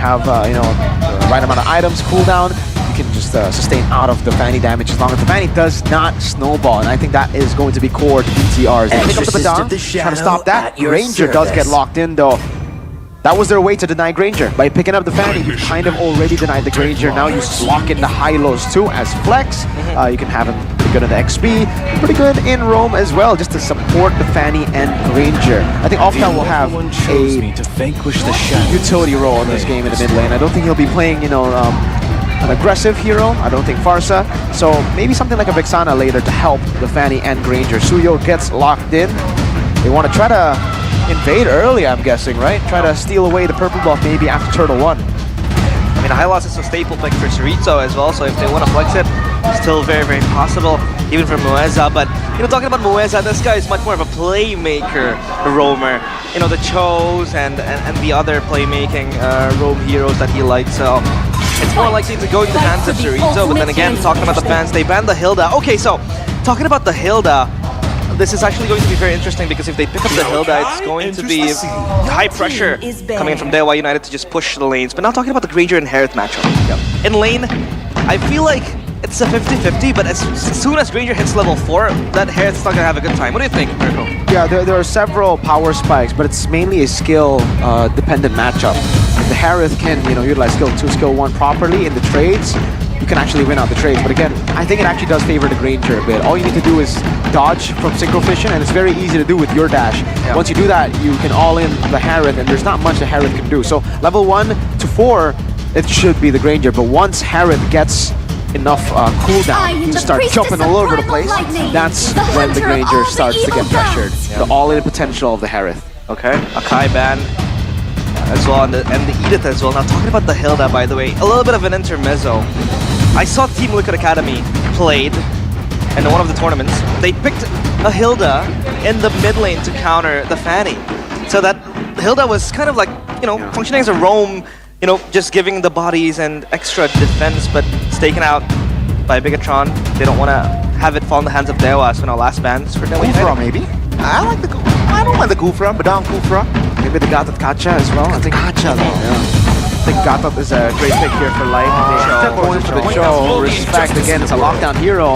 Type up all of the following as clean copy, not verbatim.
have you know, the right amount of items cooldown, you can just sustain out of the Fanny damage as long as the Fanny does not snowball, and I think that is going to be core to BTRs. They pick up the Badang, trying to stop that. Granger does get locked in though. That was their way to deny Granger. By picking up the Fanny, you kind of already denied the Granger. Now you lock in the high-lows too as Flex. You can have him pretty good at the XP, pretty good in roam as well, just to support the Fanny and Granger. I think Offtown will have a utility role in this game in the mid lane. I don't think he'll be playing, you know, an aggressive hero. I don't think Farsa. So maybe something like a Vexana later to help the Fanny and Granger. Suyo gets locked in. They want to try to invade early, I'm guessing, right? Try to steal away the purple buff maybe after Turtle 1. I mean, high loss is a staple pick for Cerrito as well, so if they want to flex it, still very, very possible, even for Mueza. But, you know, talking about Mueza, this guy is much more of a playmaker roamer. You know, the Chos and the other playmaking roam heroes that he likes, so it's more likely to go into the hands of Cerrito. But then again, talking about the fans, they banned the Hilda. Okay, so, talking about the Hilda, this is actually going to be very interesting because if they pick up the Hilda, it's going to be high pressure coming in from Dewa United to just push the lanes. But now talking about the Granger and Harith matchup. In lane, I feel like it's a 50-50, but as soon as Granger hits level 4, that Harith's not going to have a good time. What do you think, Mirko? Yeah, there are several power spikes, but it's mainly a skill-dependent matchup. If the Harith can, you know, utilize skill 2, skill 1 properly in the trades, you can actually win out the trades. But again, I think it actually does favor the Granger a bit. All you need to do is dodge from Synchro Fission, and it's very easy to do with your dash. Yeah. Once you do that, you can all in the Harith, and there's not much the Harith can do. So level 1 to 4, it should be the Granger, but once Harith gets enough cooldown to start jumping all over the place, that's when the Granger starts to get pressured. The all-in potential of the Harith. Okay, Akai ban as well, and the Edith as well. Now talking about the Hilda, by the way, a little bit of an intermezzo. I saw Team Liquid Academy played in one of the tournaments. They picked a Hilda in the mid lane to counter the Fanny. So that Hilda was kind of like, you know, functioning as a roam, you know, just giving the bodies and extra defense, but it's taken out by Bigatron. They don't want to have it fall in the hands of Dewa, so now last bans for Dewa United. Maybe? I don't like the Kufra, but down Kufra. Maybe the Gatot Kacha as well. I think Kacha though. Yeah. I think Gatot is a great pick here for life. Points for the show. Respect again, it's a lockdown hero.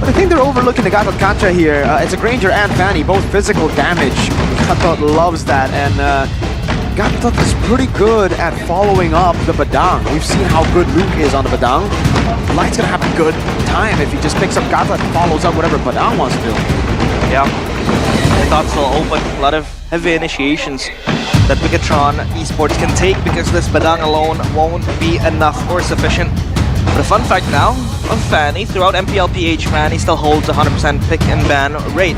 But I think they're overlooking the Gatot Kacha here. It's a Granger and Fanny, both physical damage. Gatot loves that, and Gatot is pretty good at following up the Badang. We've seen how good Luke is on the Badang. Light's gonna have a good time if he just picks up Gatot and follows up whatever Badang wants to do. Yeah. I thought so open. A lot of heavy initiations that Bigatron Esports can take because this Badang alone won't be enough or sufficient. But a fun fact now of Fanny, throughout MPL PH, Fanny still holds 100% pick and ban rate.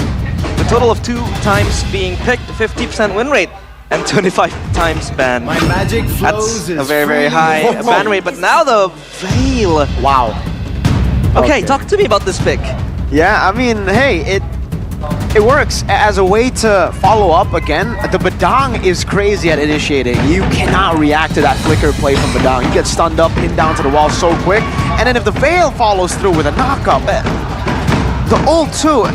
The total of 2 times being picked, 50% win rate, and 25 times ban. My magic flows. That's a very, very high ban rate. But now the Veil. Wow. Okay, talk to me about this pick. Yeah, I mean, hey, it works as a way to follow up again. The Badang is crazy at initiating. You cannot react to that flicker play from Badang. You get stunned up, pinned down to the wall so quick. And then if the Veil follows through with a knockup, the ult too,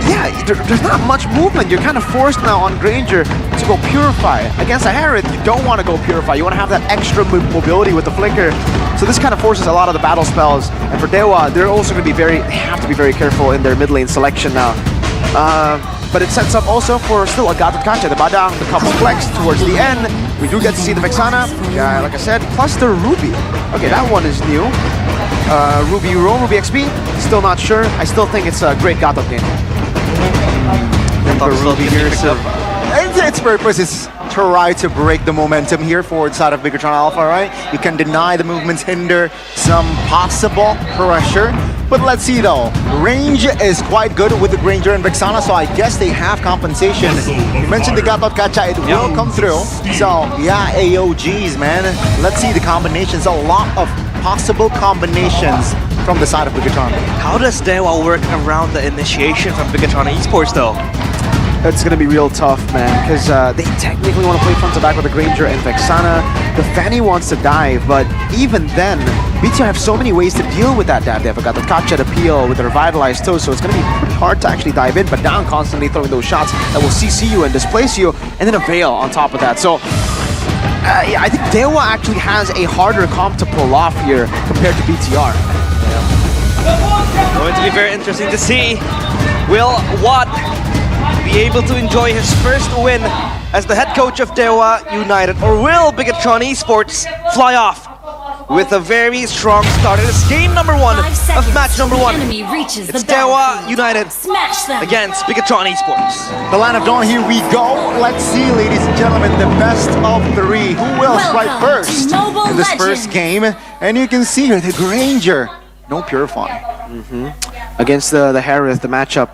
yeah, there's not much movement. You're kind of forced now on Granger to go Purify. Against a Harith, you don't want to go Purify. You want to have that extra mobility with the flicker. So this kind of forces a lot of the battle spells. And for Dewa, they're also going to be they have to be very careful in their mid lane selection now. But it sets up also for still a Gatot Kacha. The Badang becomes flexed towards the end. We do get to see the Vexana, like I said, plus the Ruby. Okay, that one is new. Ruby Roam, Ruby XP, still not sure. I still think it's a great Gatot game. Ruby here, so its purpose is to try to break the momentum here forward side of Bigatron Alpha, right? You can deny the movements, hinder some possible pressure. But let's see though, range is quite good with the Granger and Vexana, so I guess they have compensation. You mentioned the Gatot Kacha, it will come through. So yeah, AOGs, man. Let's see the combinations, a lot of possible combinations from the side of Bigatron. How does Dewa work around the initiation from Bigatron Esports though? It's going to be real tough, man, because they technically want to play front to back with the Granger and Vexana. The Fanny wants to dive, but even then, BTR have so many ways to deal with that dive. They've got the Kacha to peel with the Revitalized too, so it's going to be pretty hard to actually dive in, but down constantly throwing those shots that will CC you and displace you, and then a Veil on top of that. So yeah, I think Dewa actually has a harder comp to pull off here compared to BTR. Going to be very interesting to see. Will Watt be able to enjoy his first win as the head coach of Dewa United, or will Bigatron Esports fly off with a very strong start? It is game number 1 of match number 1. It's Dewa United against Bigatron Esports. The line of dawn, here we go. Let's see, ladies and gentlemen, the best of 3. Who will strike first in this first game? And you can see here, the Granger, no Purify. Against the Harith, the matchup,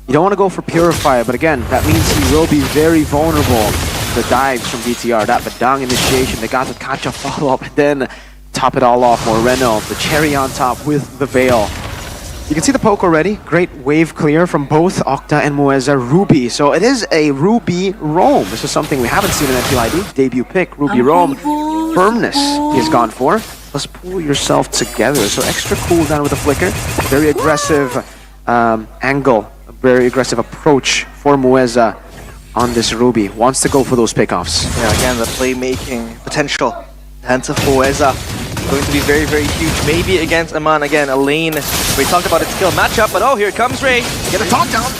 you don't want to go for Purify, but again, that means he will be very vulnerable to the dives from BTR. That Badang initiation, they got the Kacha follow-up, and then top it all off, Moreno, the cherry on top with the Veil. You can see the poke already. Great wave clear from both Octa and Muezza. Ruby. So it is a Ruby Roam. This is something we haven't seen in MPLID. Debut pick, Ruby Roam. Firmness he has gone for. Let's pull yourself together. So extra cooldown with a flicker. Very aggressive angle. A very aggressive approach for Muezza on this Ruby. Wants to go for those pickoffs. Yeah, again, the playmaking potential. Hands of Muezza going to be very, very huge. Maybe against Aman again, a lane. We talked about its skill matchup, but oh, here comes Ray. Get a talk down.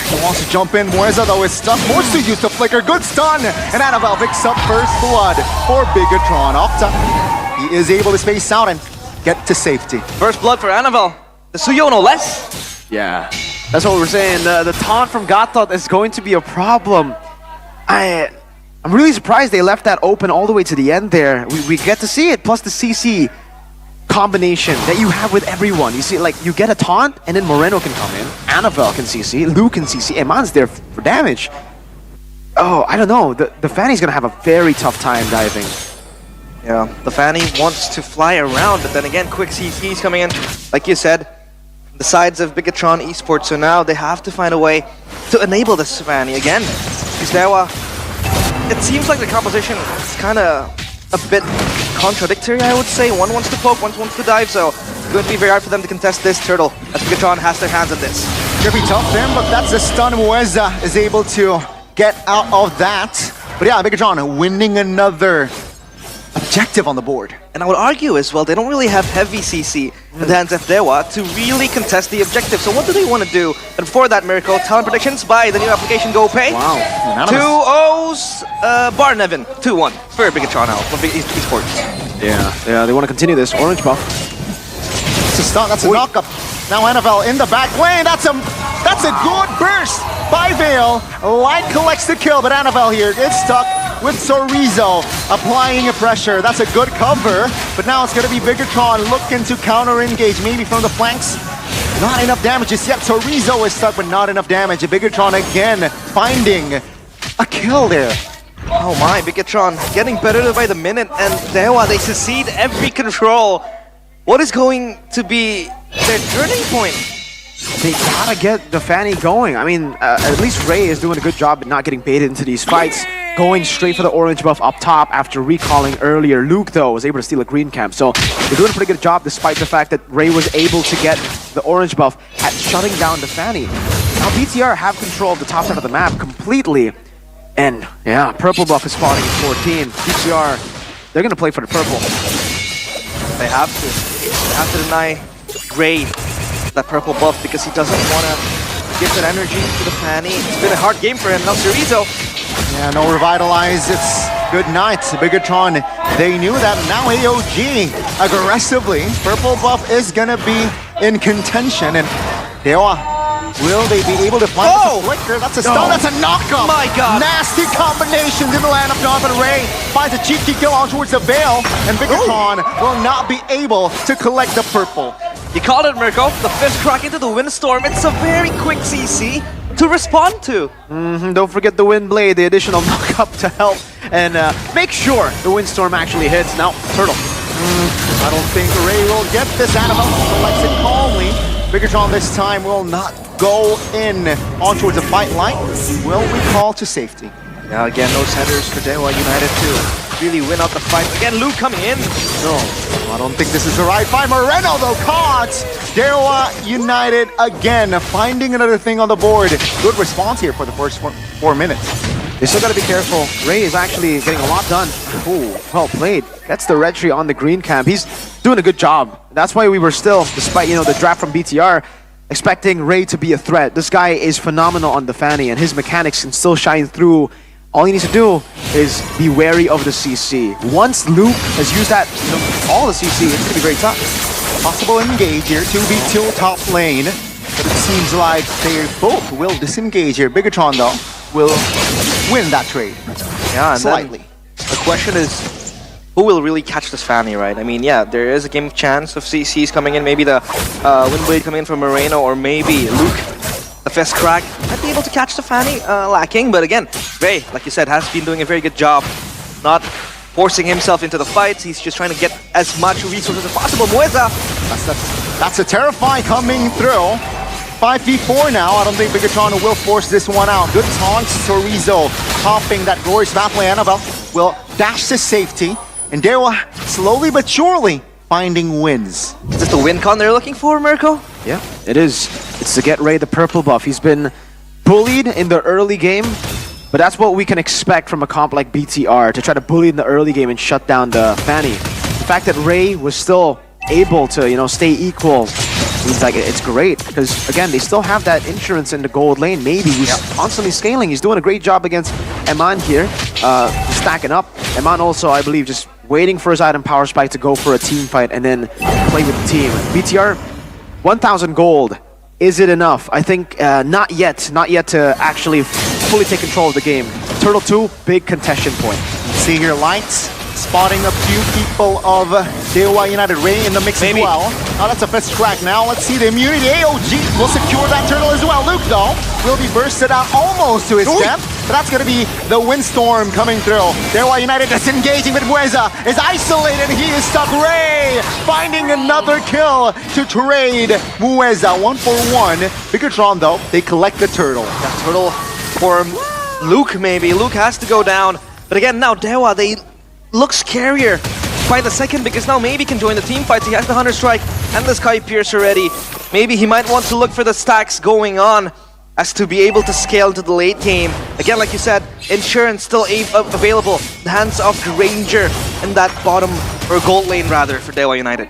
He wants to jump in. Muezza though is stuck. Forced to use the flicker. Good stun. And Annabelle picks up first blood for Bigatron. Octa, he is able to space out and get to safety. First blood for Annabelle. The Suyo no less. Yeah, that's what we're saying. The taunt from Gatot is going to be a problem. I'm really surprised they left that open all the way to the end there. We get to see it, plus the CC combination that you have with everyone. You see, like, you get a taunt, and then Moreno can come in, Annabelle can CC, Luke can CC, Eman's there for damage. Oh, I don't know. The Fanny's gonna have a very tough time diving. Yeah, the Fanny wants to fly around, but then again, quick CCs coming in. Like you said, the sides of Bigatron Esports, so now they have to find a way to enable this Fanny again. Because now, it seems like the composition is kind of a bit contradictory, I would say. One wants to poke, one wants to dive, so it's going to be very hard for them to contest this turtle as Bigatron has their hands on this. Could be tough for him, but that's a stun. Muezza is able to get out of that. But yeah, Bigatron winning another objective on the board. And I would argue as well, they don't really have heavy CC in the hands of Dewa to really contest the objective. So what do they want to do? And for that, Miracle, talent predictions by the new application GoPay. Wow. 2-0's Barnevin. 2-1 for Bigatron now, for Esports. Yeah, they want to continue this. Orange buff. That's a stun, that's a knockup. Now Annabelle in the back lane. That's a good burst by Veil. Light collects the kill, but Annabelle here is stuck with Sorizo applying a pressure. That's a good cover, but now it's going to be Bigatron looking to counter-engage, maybe from the flanks. Not enough damage just yet. Sorizo is stuck, but not enough damage. Bigatron again finding a kill there. Oh my, Bigatron getting better by the minute, and Dewa, they succeed every control. What is going to be their turning point? They gotta get the Fanny going. I mean, at least Ray is doing a good job at not getting baited into these fights. Going straight for the orange buff up top after recalling earlier. Luke, though, was able to steal a green camp. So they're doing a pretty good job despite the fact that Ray was able to get the orange buff at shutting down the Fanny. Now BTR have control of the top side of the map completely. And yeah, purple buff is spawning at 14. BTR, they're gonna play for the purple. They have to. They have to deny Ray that purple buff because he doesn't want to give that energy to the Fanny. It's been a hard game for him. Now Chorizo. Yeah, no revitalize. It's good night. Bigatron, they knew that. Now AOG aggressively. Purple buff is gonna be in contention, and Dewa, will they be able to find the flicker? That's a stun. That's a knockup. My God. Nasty combinations in the land of Donovan. Ray finds a cheeky kill on towards the Veil, and Bigatron will not be able to collect the purple. You called it, Mirko. The fifth crack into the windstorm. It's a very quick CC to respond to. Don't forget the wind blade, the additional knockup to help and make sure the windstorm actually hits. Now, Turtle. I don't think Ray will get this. Annabelle collects it calmly. Bigatron this time will not go in on towards the fight line. Will recall to safety. Now again, those headers for Dewa United to really win out the fight. Again, Luke coming in. No, I don't think this is the right fight. Moreno though caught. Dewa United again finding another thing on the board. Good response here for the first 4 minutes. They still got to be careful. Ray is actually getting a lot done. Ooh, well played. Gets the red tree on the green camp. He's doing a good job. That's why we were still, despite the draft from BTR, expecting Ray to be a threat. This guy is phenomenal on the Fanny, and his mechanics can still shine through. All he needs to do is be wary of the CC. Once Luke has used that, all the CC, it's going to be very tough. Possible engage here, 2v2 top lane. But it seems like they both will disengage here. Bigatron, though, will win that trade. Yeah, and slightly. The question is, who will really catch this Fanny, right? I mean, yeah, there is a game of chance of CCs coming in. Maybe the Windblade coming in from Moreno, or maybe Luke, the Fist Crack, might be able to catch the Fanny, lacking. But again, Ray, like you said, has been doing a very good job not forcing himself into the fights. He's just trying to get as much resources as possible. Mueza! That's a Terrify coming through. 5v4 now. I don't think Bigatron will force this one out. Good taunts. Chorizo popping that glorious battle. Annabelle will dash to safety. And Dewa slowly but surely finding wins. Is this the win con they're looking for, Mirko? Yeah, it is. It's to get Ray the purple buff. He's been bullied in the early game, but that's what we can expect from a comp like BTR, to try to bully in the early game and shut down the Fanny. The fact that Ray was still able to, stay equal, seems like it's great, because again, they still have that insurance in the gold lane. Maybe he's constantly scaling. He's doing a great job against Eman here, stacking up. Eman also, I believe, just waiting for his item power spike to go for a team fight and then play with the team. BTR, 1,000 gold. Is it enough? I think not yet. Not yet to actually fully take control of the game. Turtle 2, big contention point. See here, Lights spotting a few people of Dewa United. Ray in the mix as well. Oh, that's a Fist Crack now. Let's see the immunity. AOG will secure that turtle as well. Luke, though, will be bursted out almost to his death. But that's going to be the Windstorm coming through. Dewa United disengaging, but Mueza is isolated. He is stuck. Ray finding another kill to trade. Mueza 1-for-1. Bigatron, though, they collect the turtle. That turtle for Luke, maybe. Luke has to go down. But again, now Dewa, they look scarier by the second, because now maybe can join the team fights. He has the Hunter Strike and the Sky Pierce already. Maybe he might want to look for the stacks going on as to be able to scale into the late game. Again, like you said, insurance still available. The hands of the Ranger in that bottom, or gold lane rather, for Dewa United.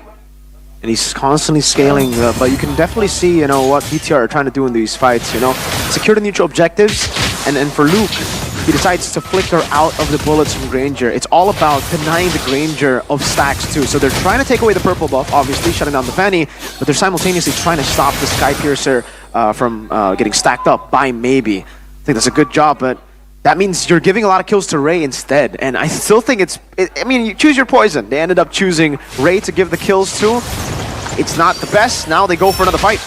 And he's constantly scaling, but you can definitely see, what BTR are trying to do in these fights, Secure the neutral objectives, and for Luke, he decides to flicker out of the bullets from Granger. It's all about denying the Granger of stacks too. So they're trying to take away the purple buff, obviously shutting down the Fanny, but they're simultaneously trying to stop the Sky Piercer from getting stacked up by Maybe. I think that's a good job, but that means you're giving a lot of kills to Ray instead. And I still think you choose your poison. They ended up choosing Ray to give the kills to. It's not the best. Now they go for another fight.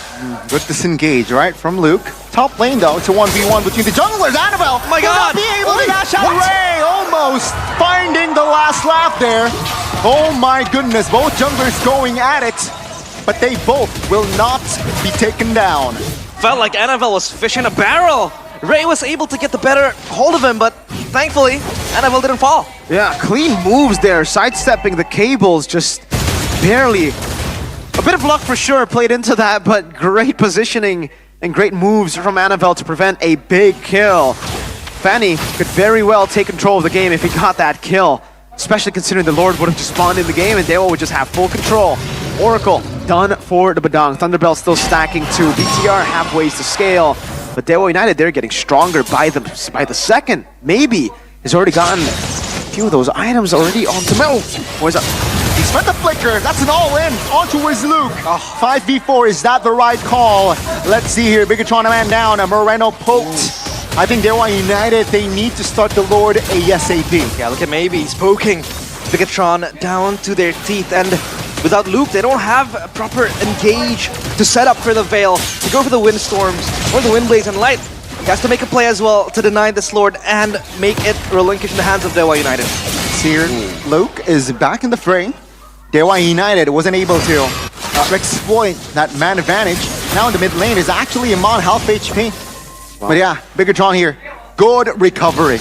Good disengage, right, from Luke. Top lane, though, it's a 1v1 between the junglers. Annabelle oh my God! Will not be able to dash out. Ray almost finding the last laugh there. Oh my goodness, both junglers going at it, but they both will not be taken down. Felt like Annabelle was fish in a barrel. Ray was able to get the better hold of him, but thankfully, Annabelle didn't fall. Yeah, clean moves there, sidestepping the cables, just barely. A bit of luck for sure played into that, but great positioning and great moves from Annabelle to prevent a big kill. Fanny could very well take control of the game if he got that kill, especially considering the Lord would have just spawned in the game and Dewa would just have full control. Oracle done for the Badang. Thunderbell still stacking too. BTR have ways to scale, but Dewa United, they're getting stronger by the second. Maybe has already gotten a few of those items already onto Mel. Where's up? He spent the flicker. That's an all-in. Onto his Luke. 5v4. Is that the right call? Let's see here. Bigatron a man down. Moreno poked. I think Dewa United, they need to start the Lord ASAP. Yeah, look at Maybe. He's poking Bigatron down to their teeth. And without Luke, they don't have a proper engage to set up for the Veil, to go for the Windstorms or the Windblades and Light. He has to make a play as well to deny this Lord and make it relinquish in the hands of Dewa United. Here, Luke is back in the fray. Dewa United wasn't able to exploit that man advantage. Now in the mid lane is actually Iman half HP. Wow. But yeah, Bigatron here. Good recovery.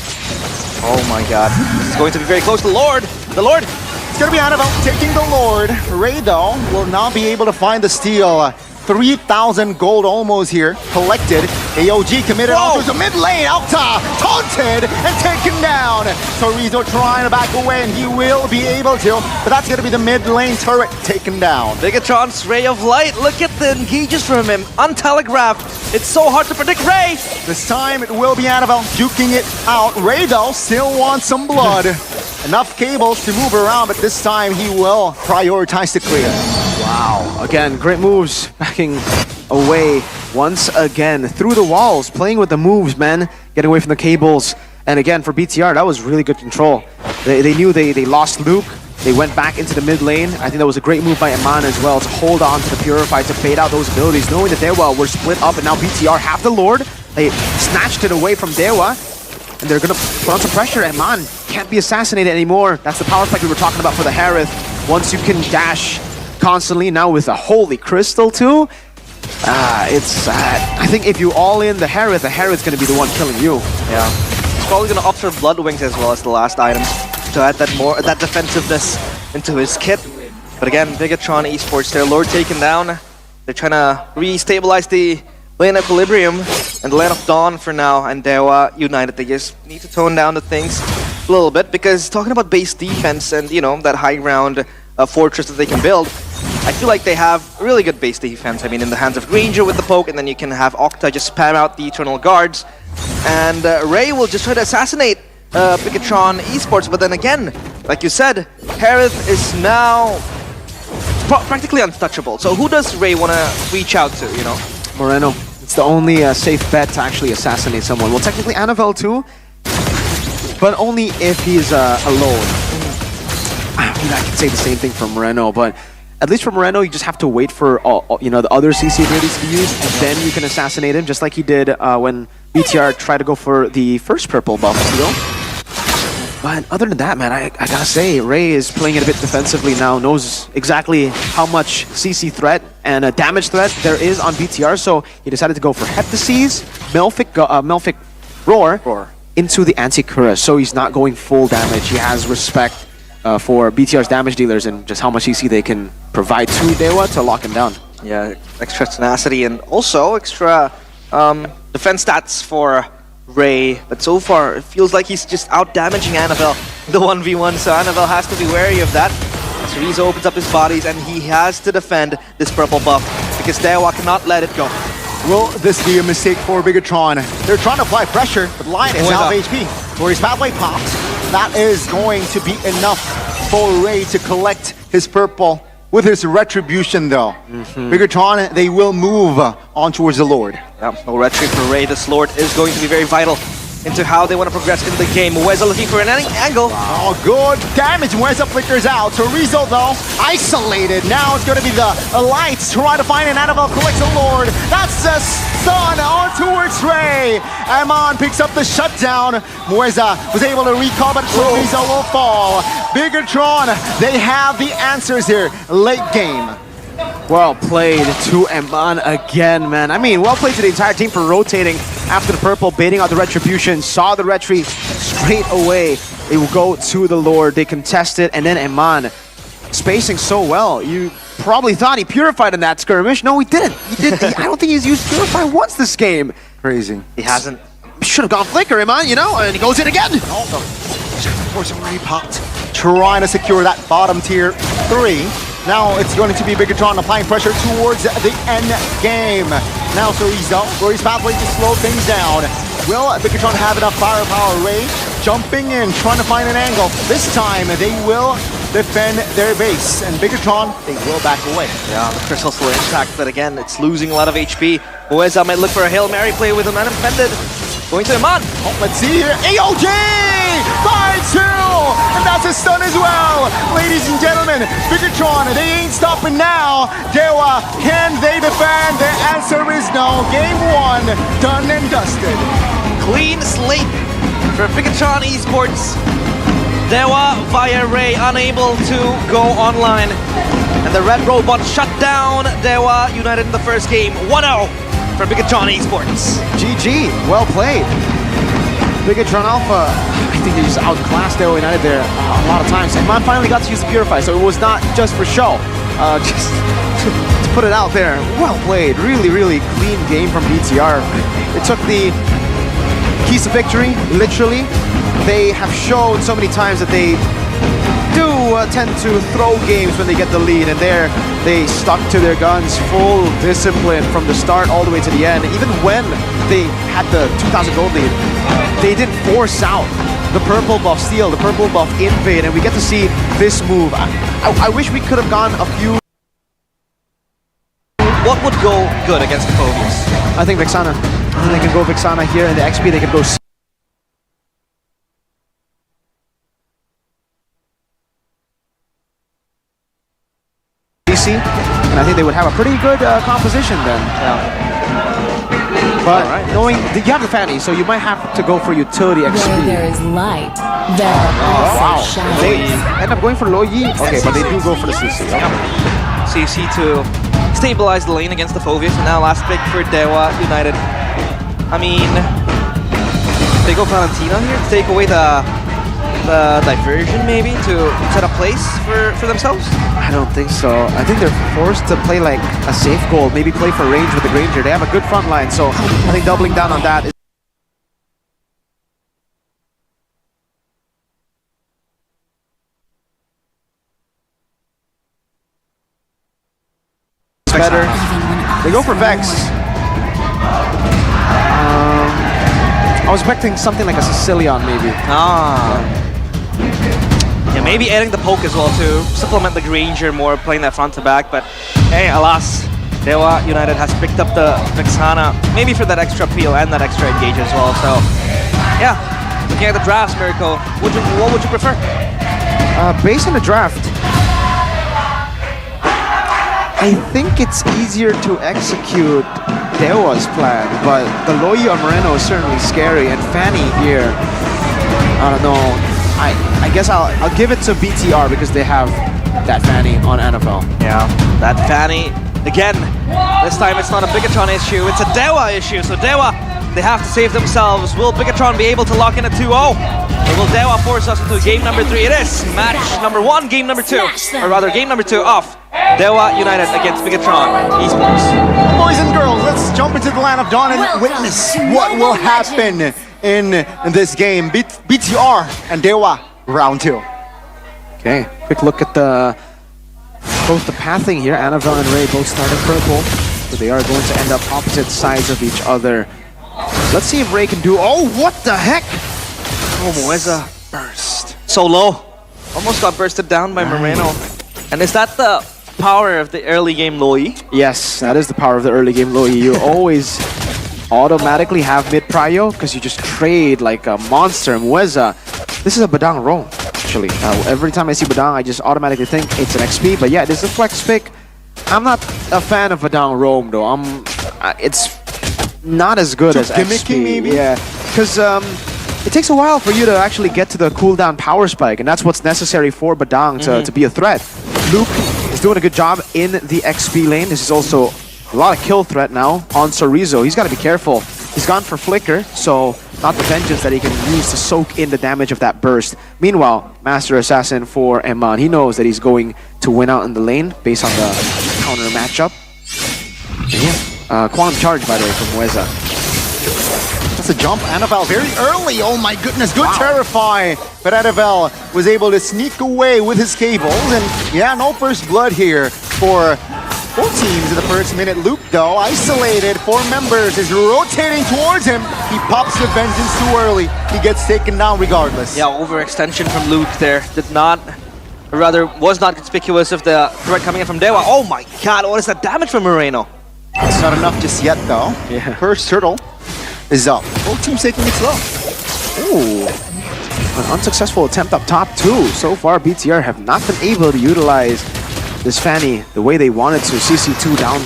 Oh my God. It's going to be very close to Lord. The Lord. It's going to be Annabelle taking the Lord. Ray, though, will not be able to find the steal. 3,000 gold almost here collected. AOG committed onto the mid lane. Alta taunted and taken down. Torizo trying to back away, and he will be able to, but that's going to be the mid lane turret taken down. Bigatron's Ray of Light. Look at the engages from him. Untelegraphed. It's so hard to predict Ray. This time it will be Annabelle duking it out. Ray though still wants some blood. Enough cables to move around, but this time he will prioritize the clear. Wow. Again, great moves. Backing away once again. Through the walls. Playing with the moves, man. Getting away from the cables. And again, for BTR, that was really good control. They knew they lost Luke. They went back into the mid lane. I think that was a great move by Iman as well to hold on to the Purify, to bait out those abilities, knowing that Dewa were split up and now BTR have the Lord. They snatched it away from Dewa, and they're going to put on some pressure. Iman can't be assassinated anymore. That's the power spike we were talking about for the Harith. Once you can dash constantly, now with a Holy Crystal too, I think if you all in the Harith's going to be the one killing you. Yeah. He's probably going to opt for Blood Wings as well as the last item to add that defensiveness into his kit. But again, Bigatron Esports, their Lord taken down. They're trying to re-stabilize the lane equilibrium and the Land of Dawn for now, and Dewa United. They just need to tone down the things a little bit, because talking about base defense and, you know, that high ground fortress that they can build, I feel like they have really good base defense. I mean, in the hands of Ranger with the poke, and then you can have Octa just spam out the Eternal Guards, and Ray will just try to assassinate Bigatron Esports. But then again, like you said, Harith is now practically untouchable. So who does Ray want to reach out to, you know? Moreno. It's the only safe bet to actually assassinate someone. Well, technically Annabelle too, but only if he's alone. I mean, I can say the same thing for Moreno, but at least for Moreno, you just have to wait for you know, the other CC abilities to be used, and then you can assassinate him, just like he did when BTR tried to go for the first purple buff, you know? But other than that, man, I gotta say, Ray is playing it a bit defensively now, knows exactly how much CC threat and damage threat there is on BTR, so he decided to go for Heptases, Melphic Roar into the Anti-Cuirass, so he's not going full damage. He has respect for BTR's damage dealers and just how much CC they can provide to Dewa to lock him down. Yeah, extra tenacity and also extra defense stats for Ray, but so far it feels like he's just out-damaging Annabelle the 1v1, so Annabelle has to be wary of that. As Rizzo opens up his bodies, and he has to defend this purple buff because Dewa cannot let it go. Will this be a mistake for Bigatron? They're trying to apply pressure, but Lion is out of HP. Tori's pathway pops. That is going to be enough for Ray to collect his purple with his retribution, though. Bigatron, they will move on towards the Lord. Yeah, no retreat for Ray. This Lord is going to be very vital into how they want to progress in the game. Weza looking for an angle. Oh, good damage. Weza flickers out. Torizo, though, isolated. Now it's going to be the Elites trying to find an Annabelle, collects a Lord. That's a stun on towards Ray. Amon picks up the shutdown. Weza was able to recall, but Torizo will fall. Bigatron, they have the answers here. Late game. Well played to Eman again, man. I mean, well played to the entire team for rotating after the purple, baiting out the retribution, saw the retreat straight away. They will go to the Lord, they contest it, and then Eman spacing so well. You probably thought he purified in that skirmish. No, he didn't. I don't think he's used Purify once this game. Crazy. He hasn't. Should have gone Flicker, Eman, you know, and he goes in again. Oh, force already popped. Trying to secure that bottom tier 3. Now it's going to be Bigatron applying pressure towards the end game. Now Torizo, Rory's pathway to slow things down. Will Bigatron have enough firepower? Ray jumping in, trying to find an angle. This time they will defend their base, and Bigatron, they will back away. Yeah, the crystal's still intact, but again, it's losing a lot of HP. Weza might look for a Hail Mary play with him unoffended. Going to Iman. Oh, let's see here. AOG! 5-2! And that's a stun as well. Ladies and gentlemen, Bigatron, they ain't stopping now. Dewa, can they defend? The answer is no. Game 1, done and dusted. Clean slate for Bigatron Esports. Dewa via Ray unable to go online. And the Red Robot shut down Dewa United in the first game. 1-0 for Bigatron Esports. GG, well played. Bigatron Alpha, I think they just outclassed Dewa United there a lot of times. And Man finally got to use the Purify, so it was not just for show. Just to put it out there, well played. Really, really clean game from BTR. It took the keys to victory, literally. They have shown so many times that they do tend to throw games when they get the lead, and there they stuck to their guns, full discipline from the start all the way to the end. Even when they had the 2,000 gold lead, they didn't force out the purple buff steal, the purple buff invade, and we get to see this move. I wish we could have gone a few. What would go good against the Phobius? I think Vexana. They can go Vexana here in the XP. They can go CC, and I think they would have a pretty good composition then. But knowing that you have the Fanny, so you might have to go for utility XP. Where there is light, there are also shadows. They end up going for low Yi. Okay, but they do go for the CC. CC to stabilize the lane against the Phobius, and now last pick for Dewa United. I mean, they go Valentina here to take away the diversion, maybe, to set a place for themselves? I don't think so. I think they're forced to play like a safe goal, maybe play for range with the Granger. They have a good front line, so I think doubling down on that is better. They go for Vex. I was expecting something like a Sicilian, maybe. Yeah, maybe adding the poke as well to supplement the Granger more, playing that front to back. But hey, alas, Dewa United has picked up the Vexana, maybe for that extra peel and that extra engage as well. So yeah, looking at the drafts, Mirko, what would you prefer? Based on the draft, I think it's easier to execute Dewa's plan, but the Loyi on Moreno is certainly scary, and Fanny here, I don't know. I guess I'll give it to BTR because they have that Fanny on NFL. Yeah, that Fanny, again, this time it's not a Bigatron issue, it's a Dewa issue. So Dewa, they have to save themselves. Will Bigatron be able to lock in a 2-0? Or will Dewa force us into game number 3? It is match number 1, game number 2, or rather game number 2 of Dewa United against Bigatron Esports. Boys and girls, let's jump into the land of dawn and witness what will happen in this game. BTR and Dewa, round 2. Okay, quick look at both the pathing here. Annabelle and Ray both starting purple, but they are going to end up opposite sides of each other. Let's see if Ray can do. Oh, what the heck! Oh, Moeza burst. So low. Almost got bursted down by Moreno. And is that the power of the early game Loyi? Yes, that is the power of the early game Loyi. You always automatically have mid prio because you just trade like a monster. Moeza, this is a Badang roam, actually. Every time I see Badang, I just automatically think it's an XP. But yeah, this is a flex pick. I'm not a fan of Badang roam though. It's not as good as XP. Maybe? Yeah, because it takes a while for you to actually get to the cooldown power spike, and that's what's necessary for Badang to be a threat. Luke is doing a good job in the XP lane. This is also a lot of kill threat now on Sorizo. He's got to be careful. He's gone for Flicker, so not the Vengeance that he can use to soak in the damage of that burst. Meanwhile, Master Assassin for Eman, he knows that he's going to win out in the lane based on the counter matchup. Quantum Charge, by the way, from Moeza. That's a jump. Annabelle very early. Oh my goodness, good Terrify. But Annabelle was able to sneak away with his cables. And yeah, no first blood here for both teams in the first minute. Luke, though, isolated. 4 members is rotating towards him. He pops the Vengeance too early. He gets taken down regardless. Yeah, overextension from Luke there. Was not conspicuous of the threat coming in from Dewa. Oh my god, what is that damage from Moreno? It's not enough just yet, though. Yeah. First turtle is up. Both teams taking it slow. Ooh, an unsuccessful attempt up top too. So far, BTR have not been able to utilize this Fanny the way they wanted to. CC2 down.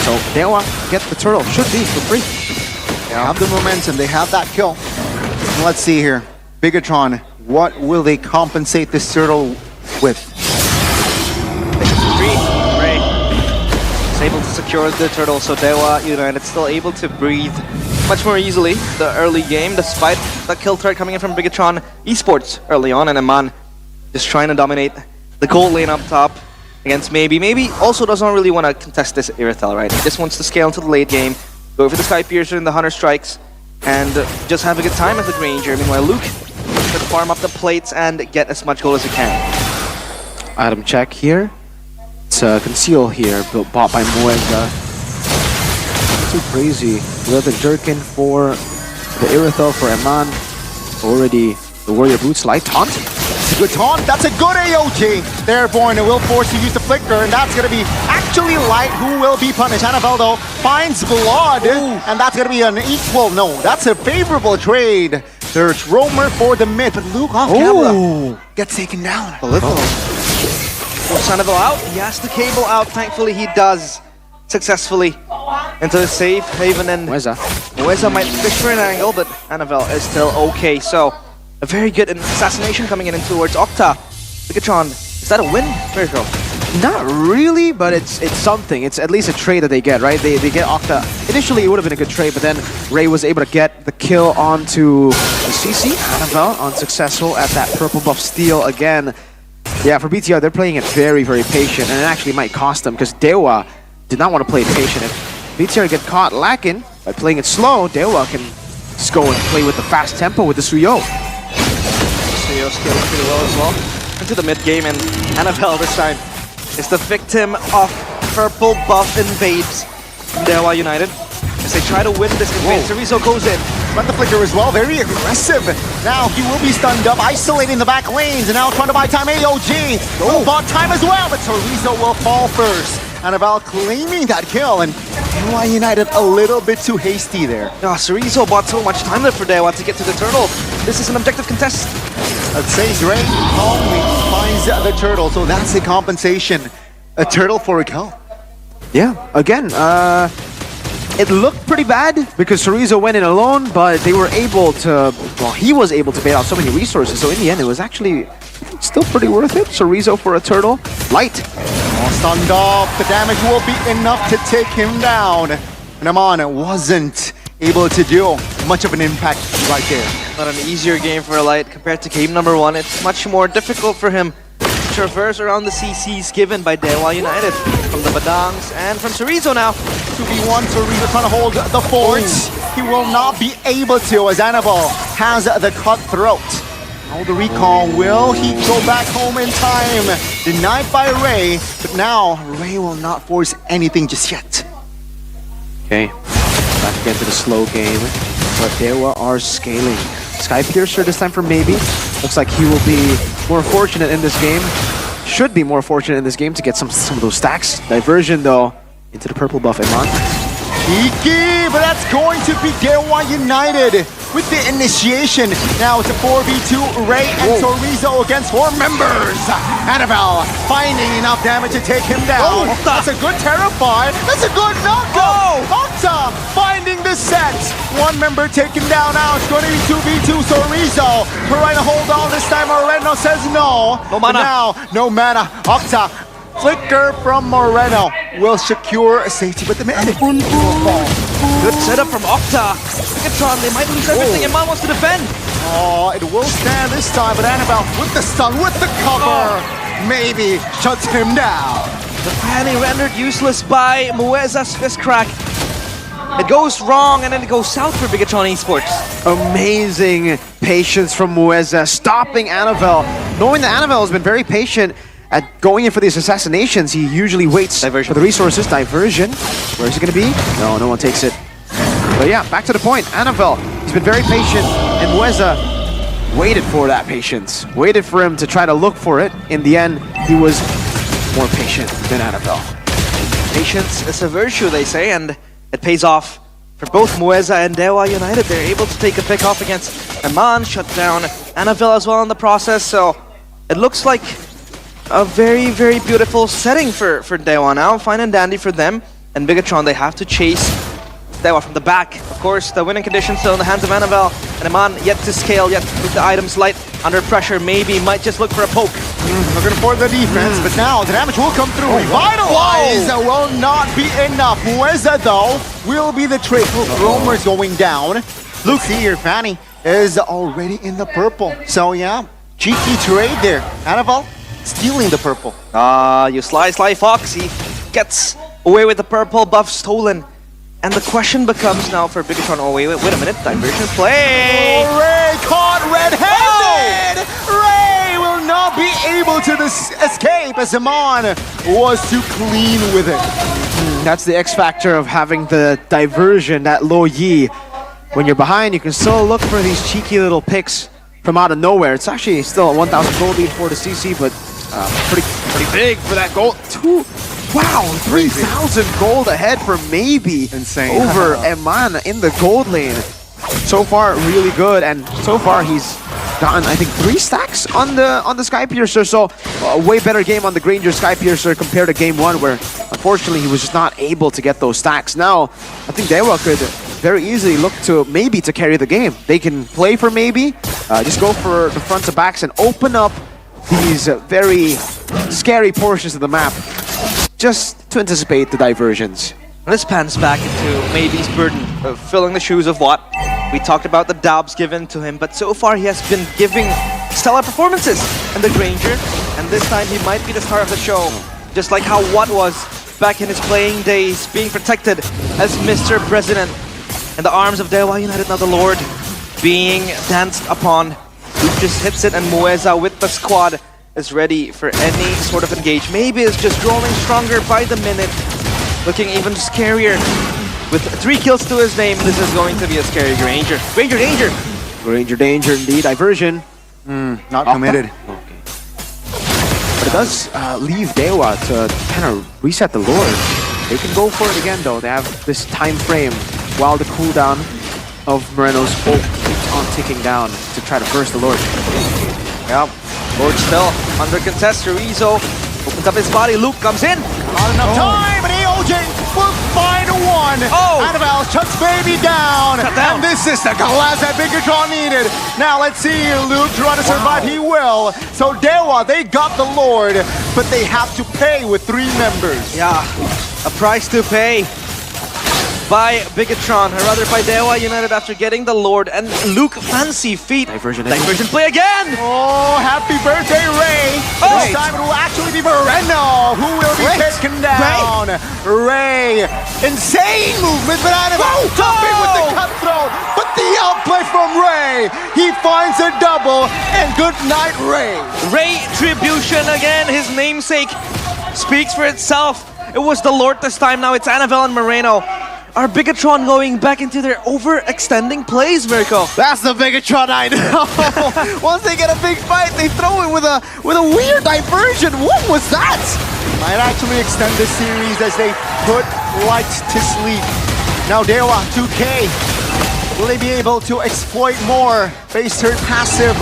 So Dewa get the turtle. Should be for free. They have the momentum. They have that kill. And let's see here. Bigatron, what will they compensate this turtle with? Ray is able to secure the turtle, so Dewa United still able to breathe much more easily the early game, despite the kill threat coming in from Bigatron Esports early on, and Eman just trying to dominate the gold lane up top. against Maybe. Maybe also doesn't really want to contest this Irithel, right? He just wants to scale into the late game, go for the Sky Piercer and the Hunter Strikes, and just have a good time as the Granger. Meanwhile, Luke should farm up the plates and get as much gold as he can. Item check here. It's Conceal here, bought by Mueza. Too crazy. We have the Jerkin for the Irithel for Eman. Already the Warrior Boots light taunt. It's a good taunt. That's a good AOG. There, Born. It will force you to use the Flicker, and that's going to be actually Light who will be punished. Annabelle, though, finds blood, and that's going to be an equal. No, that's a favorable trade. There's Roamer for the mid, but Luke off camera gets taken down. Sandoval out. He has the cable out. Thankfully, he does successfully into the safe haven, and Mueza might fish for an angle, but Annabelle is still okay. So a very good assassination coming in towards Octa. Bigatron, is that a win? Virgo? Not really, but it's something. It's at least a trade that they get, right? They get Octa. Initially, it would have been a good trade, but then Ray was able to get the kill onto the CC. Annabelle unsuccessful at that purple buff steal again. Yeah, for BTR, they're playing it very, very patient, and it actually might cost them because Dewa did not want to play it patient. If BTR get caught lacking by playing it slow, Dewa can just go and play with the fast tempo with the Suyo. Suyo scales pretty well as well. Into the mid game, and Annabelle this time is the victim of purple buff invades Dewa United. As they try to win this invade, Cerezo goes in. Run the Flicker as well, very aggressive. Now he will be stunned up, isolating the back lanes, and now trying to buy time AOG. Bought time as well, but Cerezo will fall first. Annabelle claiming that kill, and Dewa United a little bit too hasty there. Cerezo bought so much time there for Dewa to get to the turtle. This is an objective contest. Let's say Ray calmly finds the turtle, so that's a compensation. A turtle for a kill. Yeah, again, it looked pretty bad because Cerezo went in alone, but they were able to, well, he was able to bait out so many resources, so in the end it was actually still pretty worth it. Cerezo for a turtle. Light. Stunned up, the damage will be enough to take him down. And Amon wasn't able to do much of an impact right there. Not an easier game for Light compared to game number 1. It's much more difficult for him to traverse around the CCs given by Dewa United. From the Badangs and from Cerezo now. 2v1, Cerezo trying to hold the fort. He will not be able to as Annabelle has the cutthroat. Now the recall, will he go back home in time? Denied by Ray, but now Ray will not force anything just yet. Okay, back again to the slow game, but Dewa are scaling. Sky Piercer this time for Maybe. Looks like he will be more fortunate in this game. Should be more fortunate in this game to get some of those stacks. Diversion though, into the purple buff Eman. Cheeky, but that's going to be Dewa United with the initiation. Now it's a 4v2, Ray and Cerezo against 4 members. Annabelle finding enough damage to take him down. That's a good Terrify. That's a good knockout. Octa finding the set. 1 member taken down now. It's going to be 2v2, Cerezo. Trying to hold on this time. Moreno says no. No mana. Now, no mana. Octa. Flicker from Moreno will secure safety, but the man will fall. Good setup from Octa. Bigatron, they might lose everything, and Man wants to defend. Oh, it will stand this time, but Annabelle with the stun, with the cover, maybe shuts him down. The Fanny rendered useless by Mueza's fist crack. It goes wrong, and then it goes south for Bigatron Esports. Amazing patience from Mueza, stopping Annabelle. Knowing that Annabelle has been very patient at going in for these assassinations, he usually waits for the resources. Diversion. Where is it going to be? No, no one takes it. But yeah, back to the point. Annabelle, he's been very patient, and Mueza waited for that patience. Waited for him to try to look for it. In the end, he was more patient than Annabelle. Patience is a virtue, they say, and it pays off for both Mueza and Dewa United. They're able to take a pick off against Eman, shut down Annabelle as well in the process, so it looks like a very, very beautiful setting for Dewa now. Fine and dandy for them. And Bigatron, they have to chase Dewa from the back. Of course, the winning condition still in the hands of Annabelle. And Eman yet to scale, yet with the items light. Under pressure, maybe might just look for a poke. Looking for the defense, but now the damage will come through. Revitalize will not be enough. Mueza, though, will be the trick. Roamer's going down. Look here, Fanny is already in the purple. So yeah, cheeky trade there. Annabelle stealing the purple. You sly Foxy gets away with the purple buff stolen. And the question becomes now for Bigatron. Oh, wait a minute. Diversion play. Oh, Ray caught red-handed. Ray will not be able to escape as Zaman was too clean with it. That's the X factor of having the diversion, that low Yi. When you're behind, you can still look for these cheeky little picks from out of nowhere. It's actually still a 1,000 gold lead for the CC, but pretty big for that gold. Wow, 3,000 gold ahead for maybe insane over Eman in the gold lane. So far, really good, and so far he's gotten, I think, 3 stacks on the Skypiercer. So a way better game on the Granger Skypiercer compared to game 1, where unfortunately he was just not able to get those stacks. Now, I think Dewa could very easily look to maybe to carry the game. They can play for maybe, just go for the fronts and backs and open up these very scary portions of the map, just to anticipate the diversions. And this pans back into maybe's burden of filling the shoes of Watt. We talked about the dabs given to him, but so far he has been giving stellar performances in the Granger, and this time he might be the star of the show, just like how Watt was back in his playing days, being protected as Mr. President in the arms of Dewa United. Now the Lord being danced upon. Luke just hits it, and Mueza with the squad is ready for any sort of engage. Maybe is just growing stronger by the minute, looking even scarier. With 3 kills to his name, this is going to be a scary Granger. Granger danger! Granger danger indeed. Diversion. Not committed. Okay. But it does leave Dewa to kind of reset the Lord. They can go for it again though. They have this time frame while the cooldown of Moreno's ult keeps on ticking down to try to burst the Lord. Yep. Lord still under contest. Rizzo opens up his body. Luke comes in. Not enough time, but AOJ will find one. Annabelle shuts baby down. And this is the glass that Bigatron needed. Now let's see Luke try to survive. He will. So Dewa, they got the Lord, but they have to pay with 3 members. Yeah, a price to pay by Bigatron, or rather by Dewa United after getting the Lord. And Luke, fancy feet. Diversion play again! Oh, happy birthday, Ray! This time it will actually be Moreno who will be taken down. Ray! Insane movement, but Annabelle jumping with the cutthroat. But the outplay from Ray! He finds a double, and good night, Ray! Ray-tribution again, his namesake speaks for itself. It was the Lord this time, now it's Annabelle and Moreno. Are Bigatron going back into their overextending plays, Mirko? That's the Bigatron I know. Once they get a big fight, they throw it with a weird diversion. What was that? Might actually extend this series as they put Light to sleep. Now Dewa, 2K. Will they be able to exploit more? Base turret passive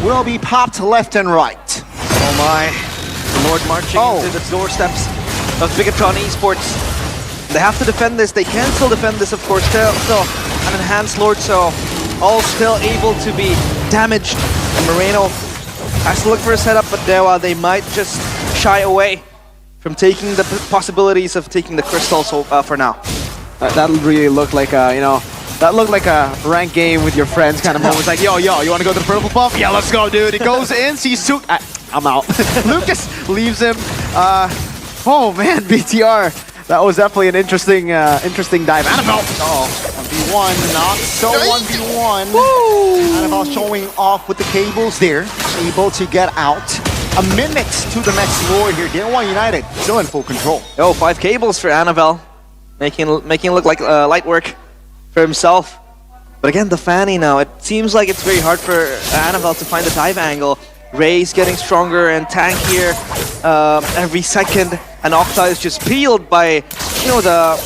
will be popped left and right. Oh my. The Lord marching into the doorsteps of Bigatron Esports. They have to defend this. They can still defend this, of course. Still an enhanced Lord, so all still able to be damaged. And Moreno has to look for a setup, but Dewa, they might just shy away from taking the possibilities of taking the crystal for now. That really looked like a, that looked like a ranked game with your friends kind of moment. It's like, yo, you want to go to the purple buff? Yeah, let's go, dude. He goes in, sees Suk. I'm out. Lucas leaves him. Oh man, BTR. That was definitely an interesting dive. Annabelle! 1v1, not so 1v1. Woo! Annabelle showing off with the cables there. Able to get out. A minute to the next Lord here. Dewa United still in full control. 5 cables for Annabelle. Making it look like light work for himself. But again, the Fanny now. It seems like it's very hard for Annabelle to find the dive angle. Ray's getting stronger and tankier every second. And Octa is just peeled by, the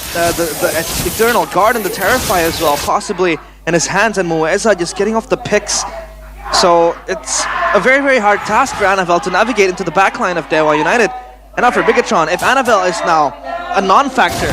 Eternal Guard and the Terrify as well, possibly in his hands, and Mueza just getting off the picks. So it's a very, very hard task for Annabelle to navigate into the backline of Dewa United. And now for Bigatron, if Annabelle is now a non-factor,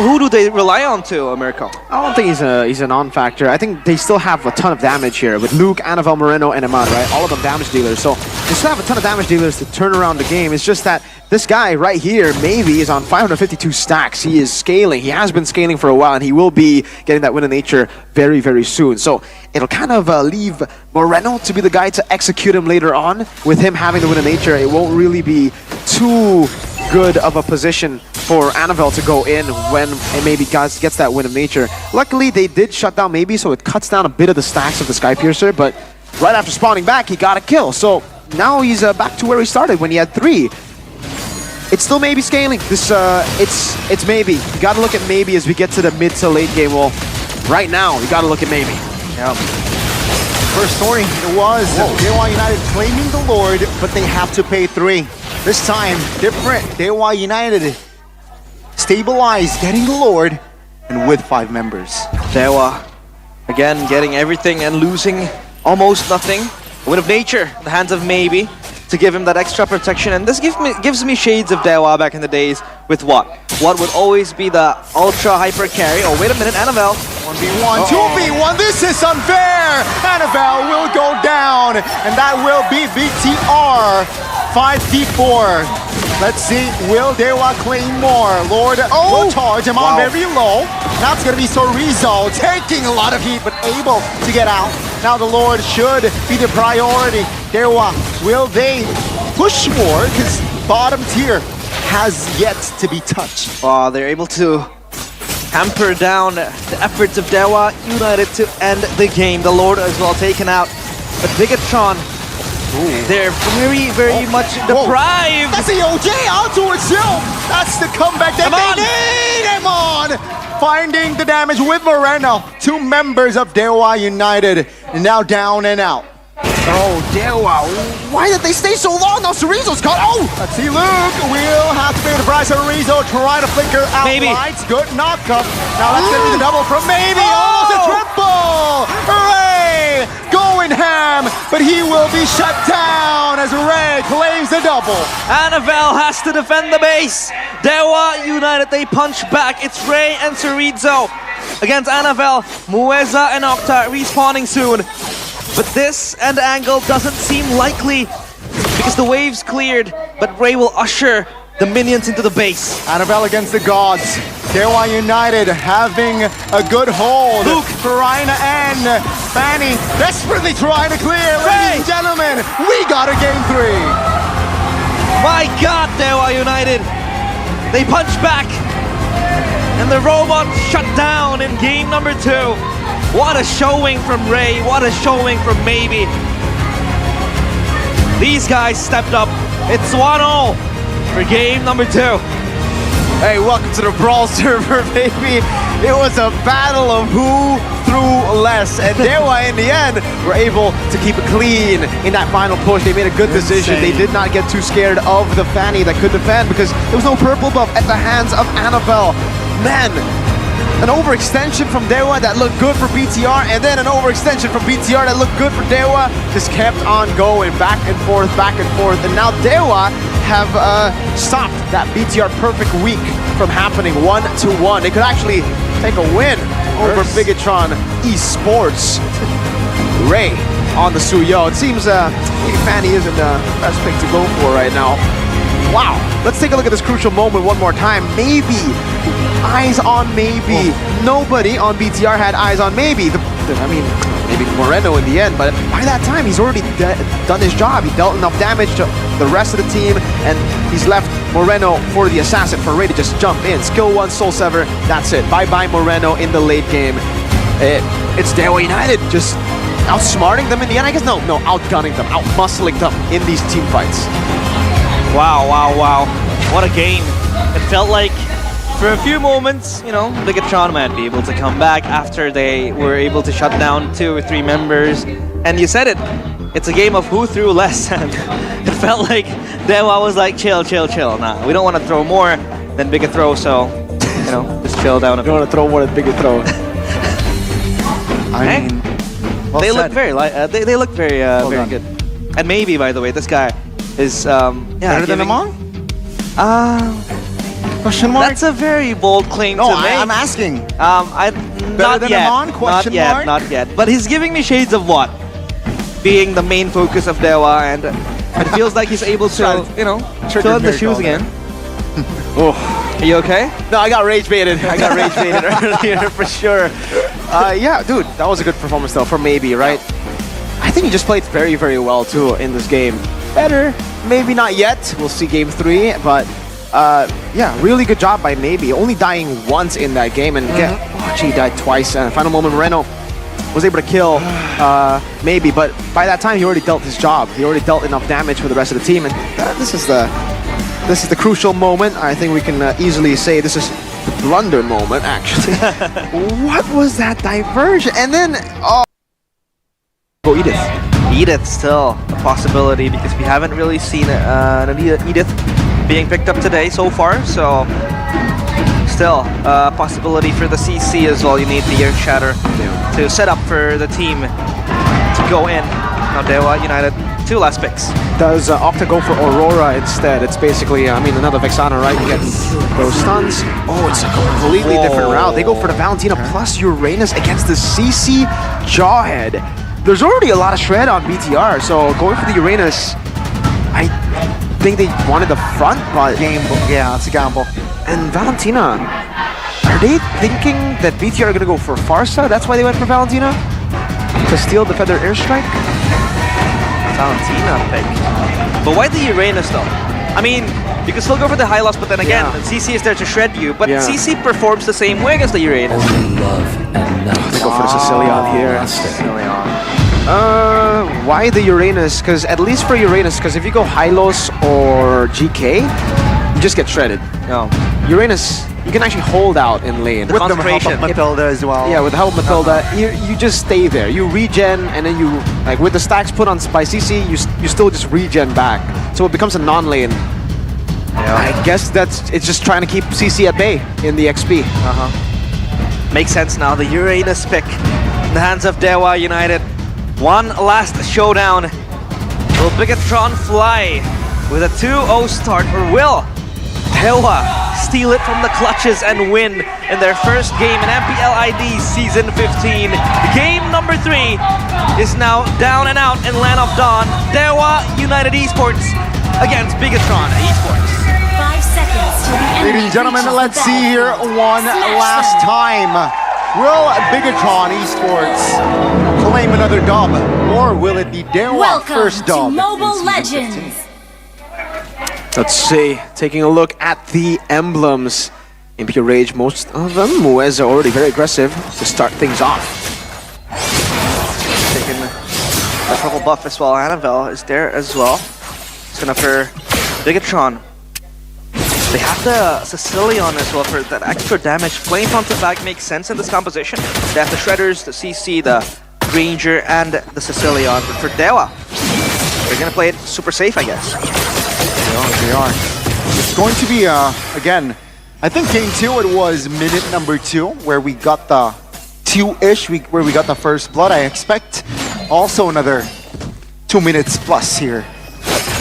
who do they rely on to, Mirko? I don't think he's a non-factor. I think they still have a ton of damage here with Luke, Annabelle, Moreno, and Eman, right? All of them damage dealers. So They still have a ton of damage dealers to turn around the game. It's just that this guy right here, maybe, is on 552 stacks. He is scaling. He has been scaling for a while, and he will be getting that win of nature very, very soon. So it'll kind of leave Moreno to be the guy to execute him later on. With him having the win of nature, it won't really be too good of a position for Anavel to go in when it maybe gets that win of nature. Luckily, they did shut down maybe, so it cuts down a bit of the stacks of the Skypiercer, but right after spawning back, he got a kill. So now he's back to where he started when he had 3. It's still maybe scaling. This it's maybe. You gotta look at maybe as we get to the mid to late game. Well, right now, you gotta look at maybe. Yep. First story, it was Dewa United claiming the Lord, but they have to pay 3. This time, different. Dewa United stabilized, getting the Lord, and with 5 members. Dewa, again, getting everything and losing almost nothing. Win of nature, the hands of maybe, to give him that extra protection. And this gives me shades of Dewa back in the days with what? What would always be the ultra hyper carry. Oh, wait a minute, Anavel. 1v1, 2v1, this is unfair! Anavel will go down, and that will be VTR 5v4. Let's see, will Dewa claim more? Lord will charge him on very low. That's gonna be Sorizo taking a lot of heat, but able to get out. Now the Lord should be the priority. Dewa, will they push more? Because bottom tier has yet to be touched. Oh, they're able to hamper down the efforts of Dewa United to end the game. The Lord as well taken out. But Bigatron, they're very, very much deprived. That's the OJ onto himself. That's the comeback that they need him on. Finding the damage with Moreno. 2 members of Dewa United now down and out. Oh, Dewa, why did they stay so long? Now Sorizo's got, Let's see, Luke will have to pay the price. Sorizo trying to flicker out lights. Good knockup. Now that's gonna be the double from maybe. Almost a triple. Ray going ham, but he will be shut down as Ray claims the double. Anavel has to defend the base. Dewa United, they punch back. It's Ray and Sorizo against Anavel. Mueza and Octa respawning soon. But this end angle doesn't seem likely because the wave's cleared, but Ray will usher the minions into the base. Anavel against the gods. Dewa United having a good hold. Luke, Farina and Fanny desperately trying to clear. Ladies and gentlemen, we got a game 3. My God, Dewa United. They punch back and the robot shut down in game number 2. What a showing from Ray, what a showing from Maybe. These guys stepped up. It's 1-0 for game number 2. Hey, welcome to the Brawl server, baby. It was a battle of who threw less, and Dewa in the end were able to keep it clean in that final push. They made a good decision. They did not get too scared of the Fanny that could defend because there was no purple buff at the hands of Anavel. Man, an overextension from Dewa that looked good for BTR, and then an overextension from BTR that looked good for Dewa. Just kept on going back and forth, and now Dewa have stopped that BTR perfect week from happening 1-1. They could actually take a win over Bigatron Esports. Ray on the Suyo. It seems maybe Fanny isn't the best pick to go for right now. Wow, let's take a look at this crucial moment one more time. Maybe, eyes on Maybe. Nobody on BTR had eyes on Maybe. I mean, maybe Moreno in the end, but by that time, he's already done his job. He dealt enough damage to the rest of the team, and he's left Moreno for the assassin, for Ray to just jump in. Skill 1, Soul Sever, that's it. Bye-bye Moreno in the late game. It's Dewa United just outsmarting them in the end. I guess no, outgunning them, outmuscling them in these team fights. Wow. What a game. It felt like for a few moments, you know, Bigatron might be able to come back after they were able to shut down 2 or 3 members. And you said it, it's a game of who threw less. And it felt like Dewa was like, chill. Nah, we don't want to throw more than Big a throw, so, you know, just chill down a bit. You don't want to throw more than Big a throw. I mean, well they said. look very they look very very good. And maybe, by the way, this guy is better than Amon? Question mark? That's a very bold claim to make. I'm asking. Not than yet. Amon? Question mark? Not yet. But he's giving me shades of what? Being the main focus of Dewa, and It feels like he's able to, you know, fill in the shoes again. Oh. Are you okay? No, I got rage baited. I got rage baited earlier for sure. Yeah, dude, that was a good performance though for Maybe, right? I think he just played very, very well too in this game. Better, maybe not yet. We'll see game 3, but yeah, really good job by Maybe. Only dying once in that game, and he died twice. And final moment, Moreno was able to kill Maybe, but by that time he already dealt his job. He already dealt enough damage for the rest of the team, and this is the crucial moment. I think we can easily say this is the blunder moment, actually. What was that diversion? And then, oh, go Edith. Edith still a possibility because we haven't really seen an Edith being picked up today so far. So still a possibility for the CC as well. You need the Earth Shatter to set up for the team to go in. Now Dewa United, 2 last picks. Does Octa go for Aurora instead? It's basically, I mean, another Vexana, right? You get those stuns. Oh, it's a completely different route. They go for the Valentina plus Uranus against the CC Jawhead. There's already a lot of shred on BTR, so going for the Uranus, I think they wanted the front, but Gamble. Yeah, it's a gamble. and Valentina, are they thinking that BTR are gonna go for Farsa? That's why they went for Valentina? To steal the Feather Airstrike? Valentina pick. But why the Uranus though? I mean, you can still go for the high loss, but then again, CC is there to shred you. But CC performs the same way against the Uranus. They go for the Sicilian here. Why the Uranus? Because at least for Uranus, because if you go Hylos or GK, you just get shredded. No. Uranus, you can actually hold out in lane. With the help of Matilda as well. Yeah, with the help of Matilda, you just stay there. You regen, and then you, like with the stacks put on by CC, you still just regen back. So it becomes a non-lane. Yeah. I guess it's just trying to keep CC at bay in the XP. Makes sense now. The Uranus pick in the hands of Dewa United. One last showdown. Will Bigatron fly with a 2-0 start, or will Dewa steal it from the clutches and win in their first game in MPL ID Season 15? Game number 3 is now down and out in Land of Dawn. Dewa United Esports against Bigatron Esports. 5 seconds till the enemy. Ladies and gentlemen, reaches let's the see here battlefield. one last time. Will Bigatron Esports claim another dub, or will it be Dewa Welcome first dub? to Mobile in Season 15? Legends. Let's see. Taking a look at the emblems. Impure Rage, most of them. Mueza already very aggressive to start things off. Taking the purple buff as well. Annabelle is there as well. It's gonna for Bigatron. They have the Sicilian as well for that extra damage. Playing front to back makes sense in this composition. They have the Shredders, the CC, the Ranger, and the Sicilian. But for Dewa, they're gonna play it super safe, I guess. They are. It's going to be, again, I think game 2, it was minute number 2, where we got the 2-ish, where we got the first blood. I expect also another 2 minutes plus here.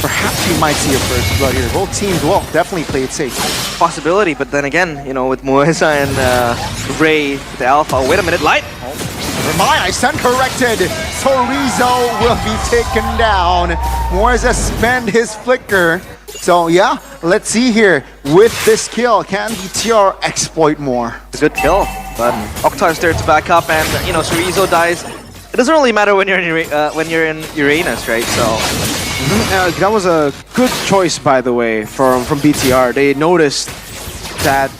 Perhaps we might see a first blood here. Both teams will definitely play it safe. Possibility, but then again, you know, with Mueza and Ray, the Alpha. Wait a minute, Light! Never mind, I stand corrected. Chorizo will be taken down. Mueza spend his flicker. So yeah, let's see here. With this kill, can BTR exploit more? It's a good kill, but Octar's there to back up, and you know, Chorizo dies. It doesn't really matter when you're in Uranus, right? So That was a good choice, by the way, from BTR. They noticed that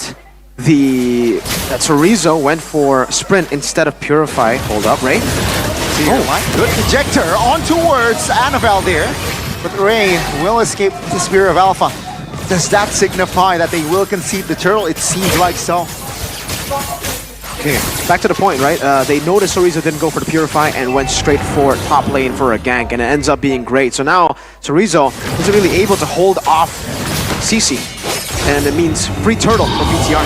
Chorizo went for Sprint instead of Purify. Hold up, Ray. Oh my, good ejector on towards Annabelle there. But Ray will escape the Spear of Alpha. Does that signify that they will concede the turtle? It seems like so. Okay, back to the point, right? They noticed Chorizo didn't go for the Purify and went straight for top lane for a gank, and it ends up being great. So now Chorizo isn't really able to hold off CC, and it means free turtle for BTR.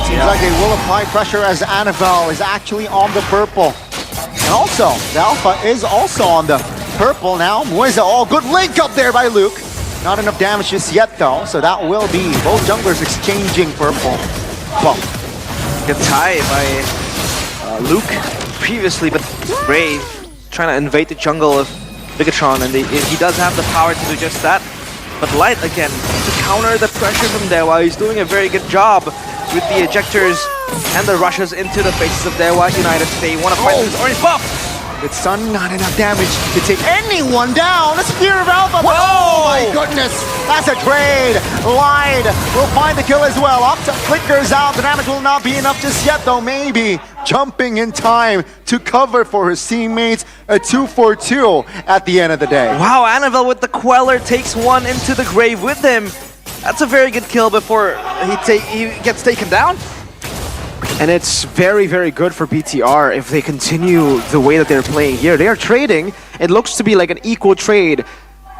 Seems like they will apply pressure as Annabelle is actually on the purple. And also, the Alpha is also on the purple now. Mueza, all good link up there by Luke. Not enough damage just yet though, so that will be both junglers exchanging purple. Well, good tie by Luke previously, but Ray trying to invade the jungle of Bigatron, and he does have the power to do just that. But Light, again, to counter the pressure from Dewa, he's doing a very good job with the ejectors and the rushes into the faces of Dewa United. They want to fight this orange buff. It's stun, not enough damage to take anyone down. A Spear of Alpha. Whoa! Oh my goodness, that's a trade. Lied will find the kill as well. Octa flickers out. The damage will not be enough just yet, though. Maybe jumping in time to cover for his teammates. A 2-for-2 at the end of the day. Wow, Annabelle with the Queller takes one into the grave with him. That's a very good kill before he gets taken down. And it's very, very good for BTR if they continue the way that they're playing here. They are trading. It looks to be like an equal trade.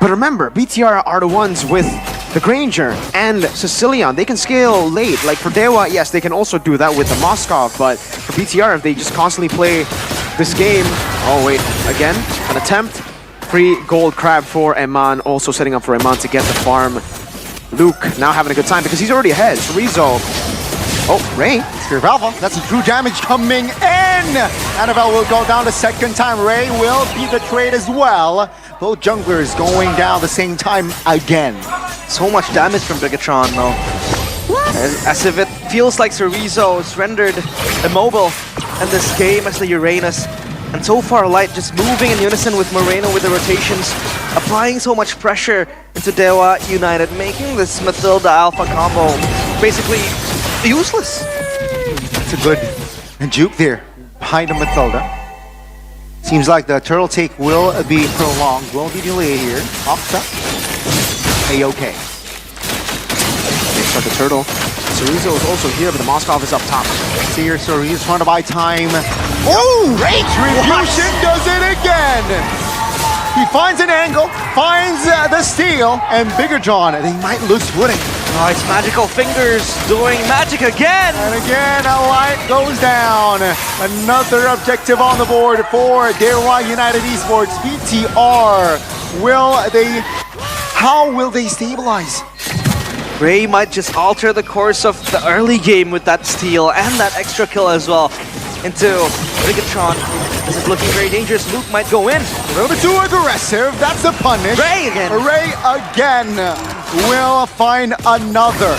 But remember, BTR are the ones with the Granger and Sicilian. They can scale late. Like for Dewa, yes, they can also do that with the Moskov. But for BTR, if they just constantly play this game... Oh, wait. Again, an attempt. Free gold crab for Eman. Also setting up for Eman to get the farm. Luke now having a good time because he's already ahead. Chorizo. Oh, Ray. Spear of Alpha, that's some true damage coming in. Annabelle will go down the second time. Ray will beat the trade as well. Both junglers going down the same time again. So much damage from Bigatron though. As if it feels like Chorizo is rendered immobile in this game as the Uranus. And so far Light just moving in unison with Moreno with the rotations, applying so much pressure into Dewa United, making this Mathilda Alpha combo basically useless. It's a good juke there behind the Mathilda. Seems like the turtle take will be prolonged, will be delayed here. Octa. A-okay. They start the turtle. Chorizo is also here, but the Moskov is up top. See here, so he's trying to buy time. Oh! Retribution does it again! He finds an angle, finds the steal, and Bigatron, they might lose footing. Oh, it's Magical Fingers doing magic again! And again, a light goes down. Another objective on the board for Dewa United Esports. BTR, how will they stabilize? Ray might just alter the course of the early game with that steal and that extra kill as well into Bigatron. This is looking very dangerous. Luke might go in. A little bit too aggressive. That's the punish. Ray again. Ray again will find another.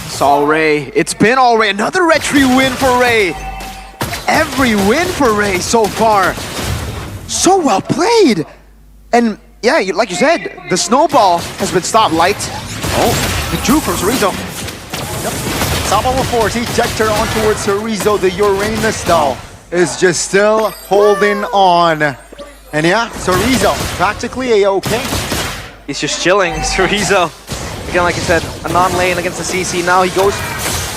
It's all Ray. It's been all Ray. Another retry win for Ray. Every win for Ray so far. So well played. And yeah, like you said, the snowball has been stopped. Light. Oh, the juke from Chorizo. Yep. Top level 4, ejector on towards Chorizo. The Uranus though is just still holding on. And yeah, Chorizo practically a-okay. He's just chilling, Chorizo. Again, like I said, a non-lane against the CC. Now he goes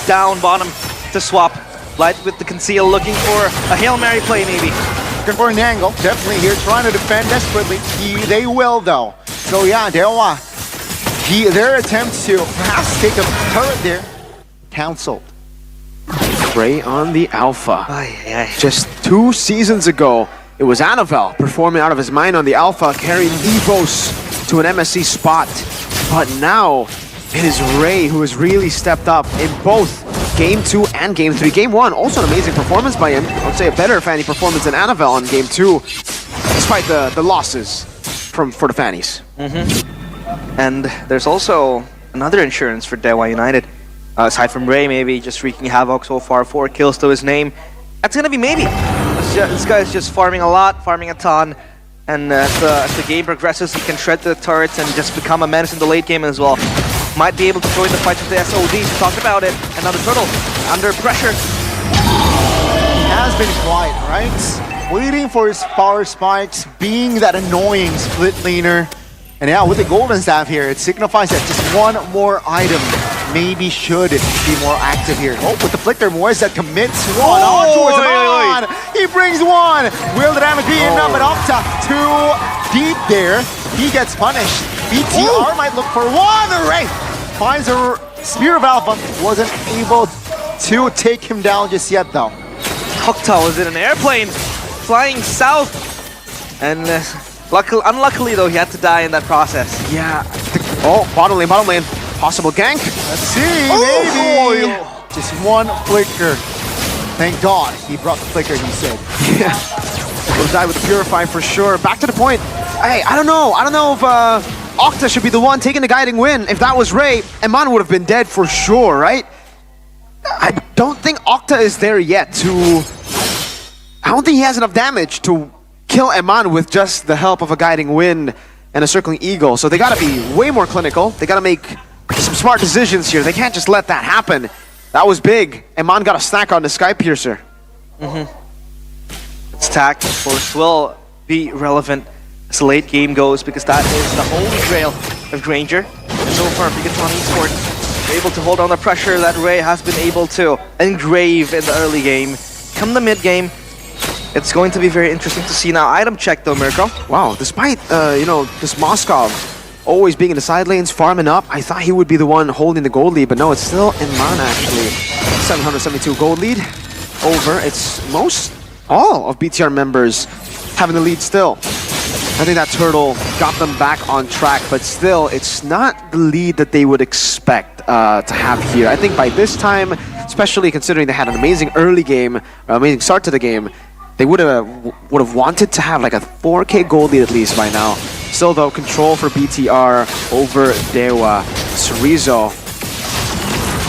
down bottom to swap. Light with the conceal, looking for a Hail Mary play maybe. Looking for an angle, definitely here, trying to defend desperately. They will though. So yeah, Dewa, their attempts to perhaps take a turret there, cancelled. Ray on the Alpha. Ay, ay. Just 2 seasons ago, it was Annabelle performing out of his mind on the Alpha, carrying Evos to an MSC spot. But now, it is Ray who has really stepped up in both Game 2 and Game 3. Game 1, also an amazing performance by him. I would say a better Fanny performance than Annabelle on Game 2, despite the losses for the Fannies. And there's also another insurance for Dewa United. Aside from Ray, maybe just wreaking havoc so far, 4 kills to his name. That's gonna be maybe. This guy is just farming a lot, farming a ton. And as the game progresses, he can shred the turrets and just become a menace in the late game as well. Might be able to join the fight with the SODs. We talked about it. Another turtle under pressure. He has been quiet, right? Waiting for his power spikes, being that annoying split laner. And yeah, with the golden staff here, it signifies that just one more item maybe should be more active here. Oh, with the flicker, Moise that commits one on towards him on. He brings one. Will the damage be enough? But Octa too deep there. He gets punished. BTR might look for one. Ray finds a Spear of Alpha. Wasn't able to take him down just yet though. Octa was in an airplane flying south. And unluckily though, he had to die in that process. Yeah. Oh, bottom lane. Possible gank. Let's see, maybe. Just one flicker. Thank God he brought the flicker, he said. Yeah. Goes die with the Purify for sure. Back to the point. Hey, I don't know. I don't know if Octa should be the one taking the guiding win. If that was Ray, Eman would have been dead for sure, right? I don't think Octa is there yet to... I don't think he has enough damage to kill Eman with just the help of a guiding wind and a circling eagle. So they gotta be way more clinical. They gotta make some smart decisions here. They can't just let that happen. That was big. Eman got a stack on the Sky Piercer. Stack, of course, will be relevant as the late game goes, because that is the holy grail of Granger. And so far, Bigatron Esports able to hold on the pressure that Ray has been able to engrave in the early game. Come the mid game, it's going to be very interesting to see now. Item check though, Mirko. Wow, despite, you know, this Moskov always being in the side lanes, farming up, I thought he would be the one holding the gold lead, but no, it's still Eman actually. 772 gold lead over. It's all of BTR members having the lead still. I think that turtle got them back on track, but still, it's not the lead that they would expect to have here. I think by this time, especially considering they had an amazing early game, amazing start to the game, they would have wanted to have like a 4K gold lead at least by now. Still though, control for BTR over Dewa. Chorizo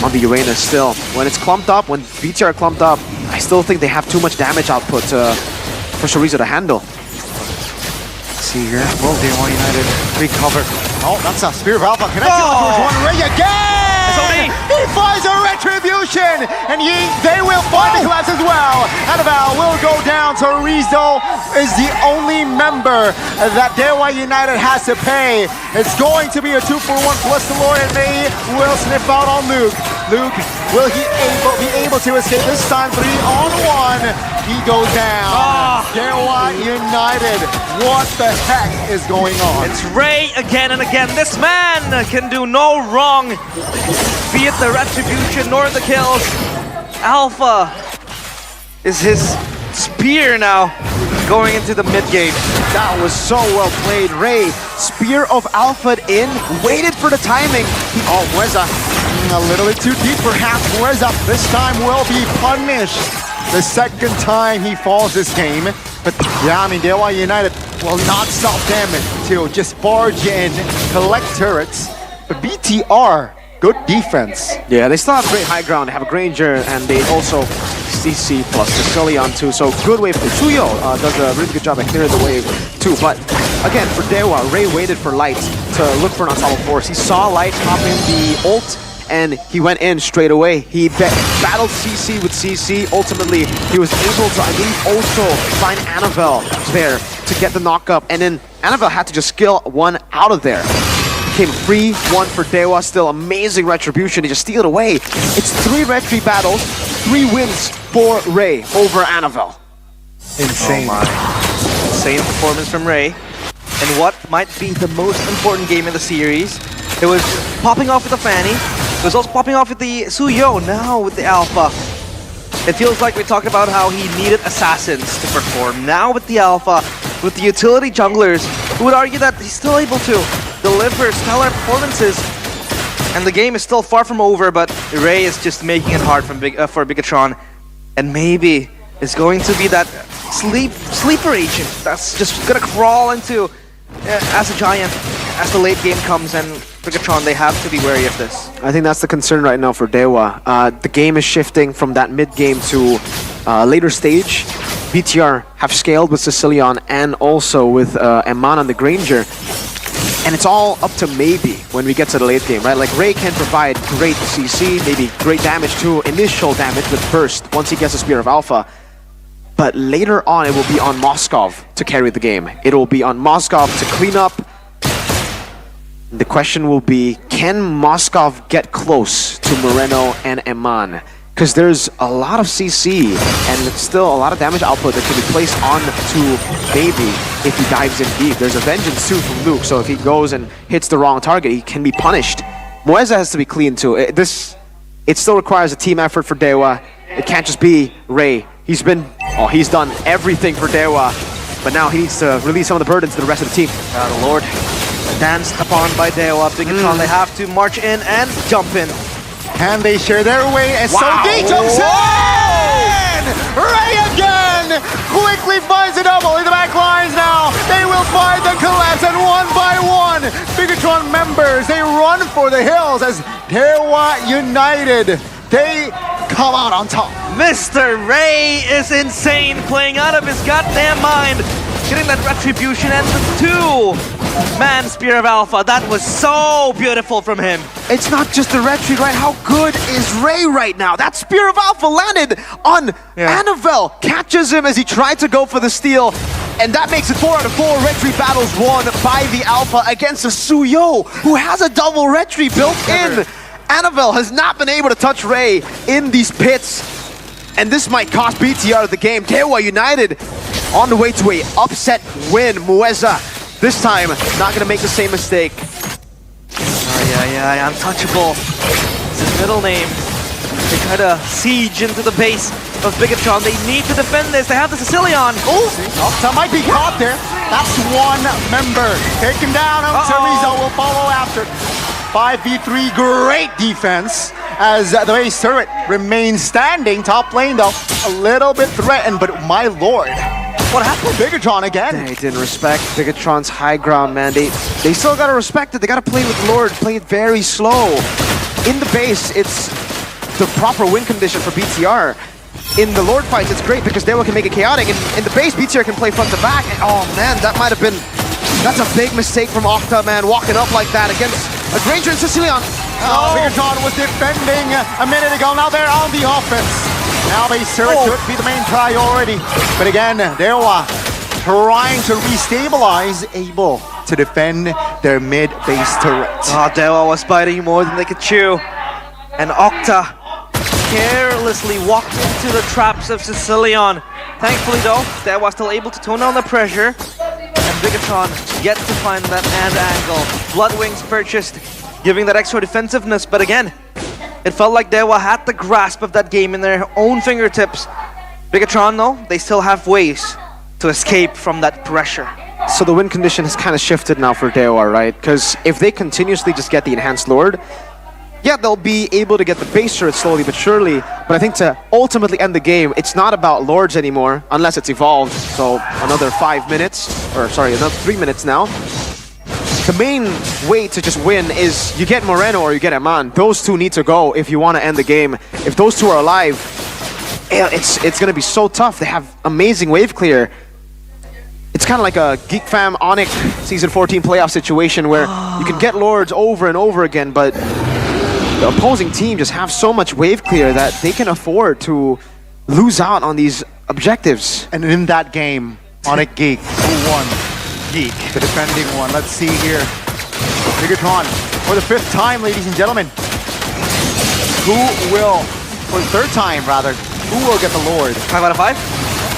on the Uranus still. When it's clumped up, when BTR are clumped up, I still think they have too much damage output for Chorizo to handle. See here, will Dewa United recover? Oh, that's a Spear of Alpha connected towards one Ray again! He finds a retribution! And they will find the collapse as well! Anaval will go down. Chorizo is the only member that Dewa United has to pay. It's going to be a 2-for-1 plus the Lord, and they will sniff out on Luke. Luke, will he be able to escape this time? 3-on-1. He goes down. Dewa United. What the heck is going on? It's Ray again and again. This man can do no wrong, be it the retribution nor the kills. Alpha is his spear now going into the mid game. That was so well played. Ray, Spear of Alpha in, waited for the timing. Oh, Mueza, a little bit too deep perhaps. Mueza this time will be punished. The second time he falls this game. But yeah, I mean, Dewa United will not stop them to just barge in, collect turrets. But BTR, good defense. Yeah, they still have great high ground. They have a Granger, and they also CC plus the Scullion too. So good wave. Suyo does a really good job at clearing the wave too. But again, for Dewa, Ray waited for Light to look for an ensemble force. He saw Light pop in the ult, and he went in straight away. He battled CC with CC. Ultimately, he was able to, I believe, also find Anavel there to get the knock-up. And then Anavel had to just kill one out of there. Came 3-1 for Dewa. Still amazing retribution. He just steal it away. It's 3 retry battles, 3 wins for Ray over Anavel. Insane. Oh my. Insane performance from Ray. And what might be the most important game in the series. It was popping off with the Fanny. It was also popping off with the Suyo, now with the Alpha. It feels like we talked about how he needed assassins to perform. Now with the Alpha, with the utility junglers, who would argue that he's still able to deliver stellar performances. And the game is still far from over, but Ray is just making it hard for Bigatron. And maybe it's going to be that sleeper agent that's just gonna crawl into as a giant as the late game comes, and Bigatron, they have to be wary of this. I think that's the concern right now for Dewa. The game is shifting from that mid-game to later stage. BTR have scaled with Sicilian and also with Eman and the Granger. And it's all up to maybe when we get to the late game, right? Like Ray can provide great CC, maybe great damage too, initial damage with burst once he gets a Spear of Alpha. But later on, it will be on Moskov to carry the game. It will be on Moskov to clean up. The question will be, can Moskov get close to Moreno and Eman? Because there's a lot of CC and still a lot of damage output that can be placed on to Baby if he dives in deep. There's a Vengeance too from Luke, so if he goes and hits the wrong target, he can be punished. Mueza has to be clean too. It still requires a team effort for Dewa. It can't just be Ray. He's done everything for Dewa, but now he needs to release some of the burdens to the rest of the team. The Lord danced upon by Dewa. Bigatron, they have to march in and jump in. Can they share their way? And so he jumps in! Ray again! Quickly finds a double in the back lines now. They will find the collapse, and one by one, Bigatron members, they run for the hills as Dewa United, they come out on top. Mr. Ray is insane, playing out of his goddamn mind, getting that retribution and the two-man Spear of Alpha. That was so beautiful from him. It's not just the retreat, right? How good is Ray right now? That Spear of Alpha landed on Annabelle, catches him as he tried to go for the steal, and that makes it 4 out of 4 retreat battles won by the Alpha against a Suyo, who has a double retreat built in. Annabelle has not been able to touch Ray in these pits, and this might cost BTR the game. Dewa United on the way to a upset win. Mueza, this time, not gonna make the same mistake. Yeah, untouchable. It's his middle name. They try to siege into the base of Bigatron. They need to defend this. They have the Sicilian. Oh, Octa might be caught there. That's one member. Taken down. Rizzo will follow after. 5v3, great defense as the base turret remains standing. Top lane though, a little bit threatened, but my lord. What happened to Bigatron again? They didn't respect Bigatron's high ground mandate. They still gotta respect it. They gotta play with Lord, play it very slow. In the base, it's the proper win condition for BTR. In the Lord fights, it's great because Dewa can make it chaotic. And in the base, BTR can play front to back. And oh man, that might have been, that's a big mistake from Octa, man, walking up like that against a Granger and Sicilian. Bigatron was defending a minute ago. Now they're on the offense. Now base turret should be the main priority. But again, Dewa trying to restabilize, able to defend their mid base turret. Dewa was biting more than they could chew. And Octa carelessly walked into the traps of Sicilian. Thankfully though, Dewa still able to tone down the pressure. And Bigatron yet to find that end angle. Bloodwings purchased, giving that extra defensiveness, but again, it felt like Dewa had the grasp of that game in their own fingertips. Bigatron though, they still have ways to escape from that pressure. So the win condition has kind of shifted now for Dewa, right? Because if they continuously just get the enhanced Lord, yeah, they'll be able to get the base turret slowly but surely. But I think to ultimately end the game, it's not about Lords anymore, unless it's evolved. So another 5 minutes, or sorry, another 3 minutes now. The main way to just win is you get Moreno or you get Eman. Those two need to go if you want to end the game. If those two are alive, it's going to be so tough. They have amazing wave clear. It's kind of like a Geek Fam Onyx Season 14 playoff situation where you can get Lords over and over again, but the opposing team just have so much wave clear that they can afford to lose out on these objectives. And in that game, Onyx Geek, who won? Geek, the defending one. Let's see here. Bigatron, for the 5th time, ladies and gentlemen. Who will, for the 3rd time rather, who will get the Lord? 5 out of 5?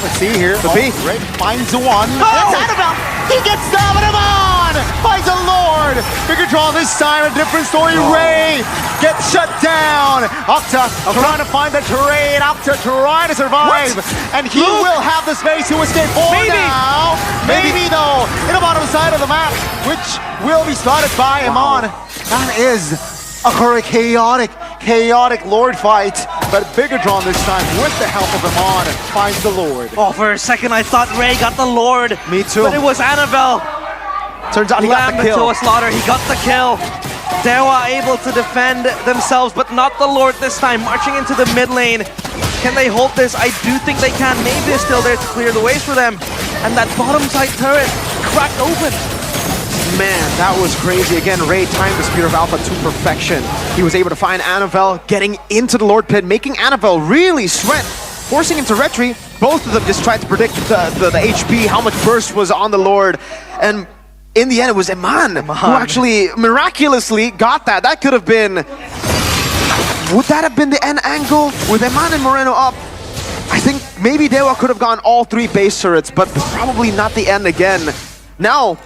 Let's see here. The B. Ray finds the one. Oh! It's Annabelle! He gets down and on! Finds a Lord! Bigatron this time, a different story. Ray gets shut down. Octa trying to find the trade. Octa trying to survive. And he will have the space to escape for now. Maybe though, in the bottom side of the map, which will be started by Iman. That is a very chaotic Lord fight. But Bigatron this time, with the help of Iman, finds the Lord. Oh, for a second I thought Ray got the Lord. Me too. But it was Annabelle. Turns out he got the Lamb kill. to a slaughter, he got the kill. Dewa able to defend themselves, but not the Lord this time, marching into the mid lane. Can they hold this? I do think they can. Maybe is still there to clear the ways for them. And that bottom side turret cracked open. Man, that was crazy. Again, Ray timed the Spear of Alpha to perfection. He was able to find Annabelle, getting into the Lord Pit, making Annabelle really sweat, forcing him to retreat. Both of them just tried to predict the HP, how much burst was on the Lord. And in the end, it was Eman who actually miraculously got that. That could have been... Would that have been the end angle? With Eman and Moreno up, I think maybe Dewa could have gone all 3 base turrets, but probably not the end again. Now,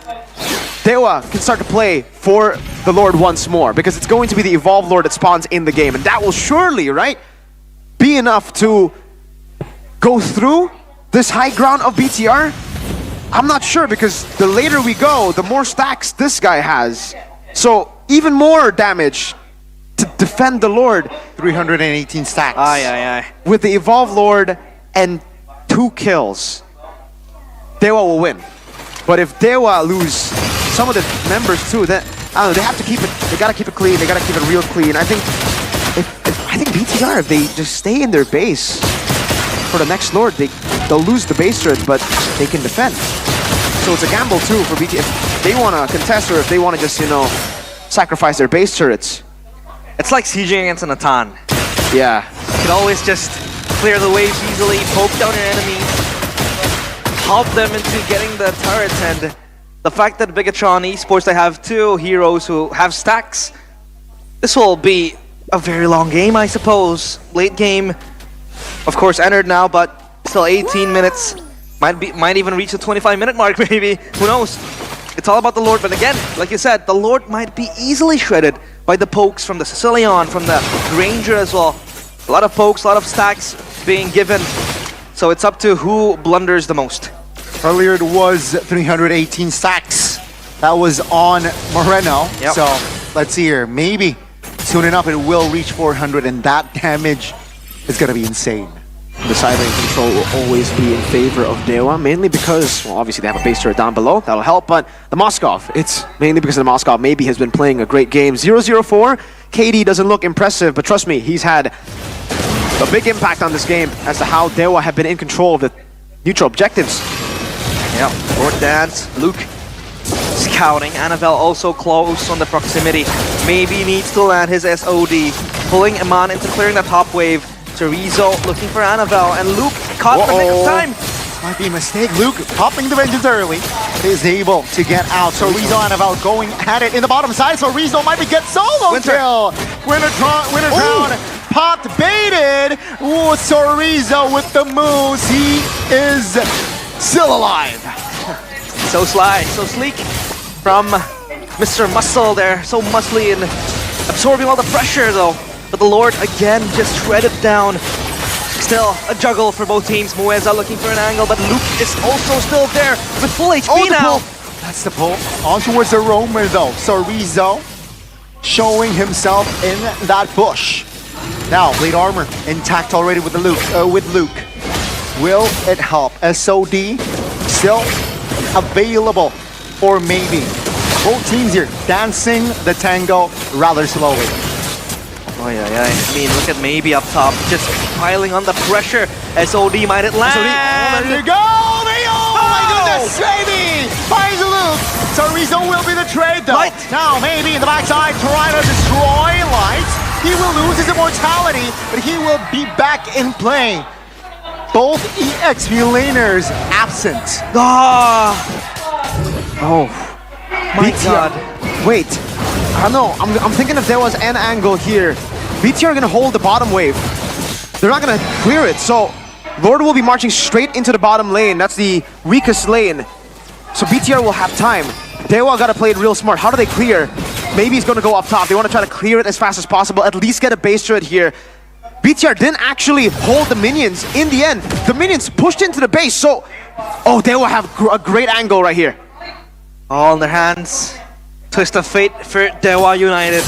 Dewa can start to play for the Lord once more, because it's going to be the Evolved Lord that spawns in the game, and that will surely, right, be enough to go through this high ground of BTR? I'm not sure, because the later we go, the more stacks this guy has. So, even more damage to defend the Lord. 318 stacks. Aye. With the Evolved Lord and 2 kills, Dewa will win. But if Dewa lose some of the members too, then I don't know, they have to keep it. They gotta keep it clean. They gotta keep it real clean. I think BTR, if they just stay in their base for the next Lord, they'll lose the base turret, but they can defend. So it's a gamble too for BTR if they want to contest or if they want to just, you know, sacrifice their base turrets. It's like sieging against an Atan. Yeah. You can always just clear the waves easily, poke down your enemies, help them into getting the turrets, and the fact that Bigatron Esports, they have 2 heroes who have stacks, this will be a very long game, I suppose. Late game, of course, entered now, but still 18 minutes. Might even reach the 25-minute mark, maybe. Who knows? It's all about the Lord, but again, like you said, the Lord might be easily shredded by the pokes from the Sicilian, from the Ranger as well. A lot of pokes, a lot of stacks being given. So it's up to who blunders the most. Earlier it was 318 stacks. That was on Moreno. Yep. So let's see here. Maybe soon enough it will reach 400, and that damage is going to be insane. The side lane control will always be in favor of Dewa, mainly because, well, obviously they have a base turret down below. That'll help, but the Moskov, it's mainly because the Moskov maybe has been playing a great game. 0-0-4, KD doesn't look impressive, but trust me, he's had a big impact on this game as to how Dewa have been in control of the neutral objectives. Yeah, ByteDance, Luke scouting, Annabelle also close on the proximity. Maybe needs to land his SOD, pulling Iman into clearing the top wave. Chorizo looking for Annabelle, and Luke caught the nick of time. Might be a mistake. Luke popping the vengeance early is able to get out. So Rizzo and Annabelle going at it in the bottom side. So Rizzo might be get solo kill. Winter Crown pot baited. Ooh, Chorizo with the moves. He is still alive. So sly, so sleek from Mr. Muscle there. So muscly and absorbing all the pressure though. But the Lord again just shredded down. Still a juggle for both teams. Mueza looking for an angle, but Luke is also still there with full HP now. That's the pull. On towards the roamer though. So Rizzo showing himself in that bush. Now blade armor intact already with the Luke. Will it help? SOD still available, or maybe both teams here dancing the tango rather slowly. Oh yeah. I mean, look at Maybe up top, just piling on the pressure. SOD might it land. Oh, there you go! Oh my goodness! Maybe finds a Luke. So Rizzo will be the trade though. Light. Now Maybe in the backside trying to destroy Light. He will lose his immortality, but he will be back in play. Both EXP laners absent. Oh my god. Wait, I don't know. I'm thinking if there was an angle here, BTR are gonna hold the bottom wave. They're not gonna clear it, so Lord will be marching straight into the bottom lane. That's the weakest lane. So BTR will have time. Dewa gotta play it real smart. How do they clear? Maybe he's gonna go up top. They wanna try to clear it as fast as possible, at least get a base turret here. BTR didn't actually hold the minions in the end. The minions pushed into the base, so... Oh, they will have a great angle right here. All in their hands. Twist of fate for Dewa United.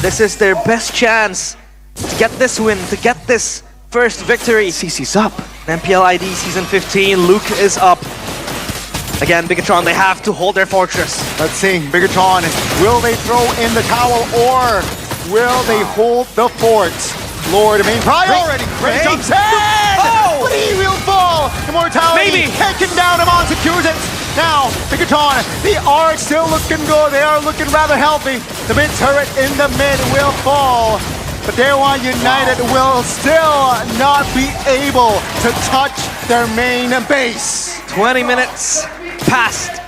This is their best chance to get this win, to get this first victory. CC's up. MPL ID Season 15, Luke is up. Again, Bigatron, they have to hold their fortress. Let's see, Bigatron, will they throw in the towel or will they hold the fort? Lord, main priority. Great jumps in! Oh! But he will fall! Immortality Maybe. taken down, Amon secures it. Now, Bigatron, they are still looking good. They are looking rather healthy. The mid turret in the mid will fall. But Dewa United will still not be able to touch their main base. 20 minutes passed.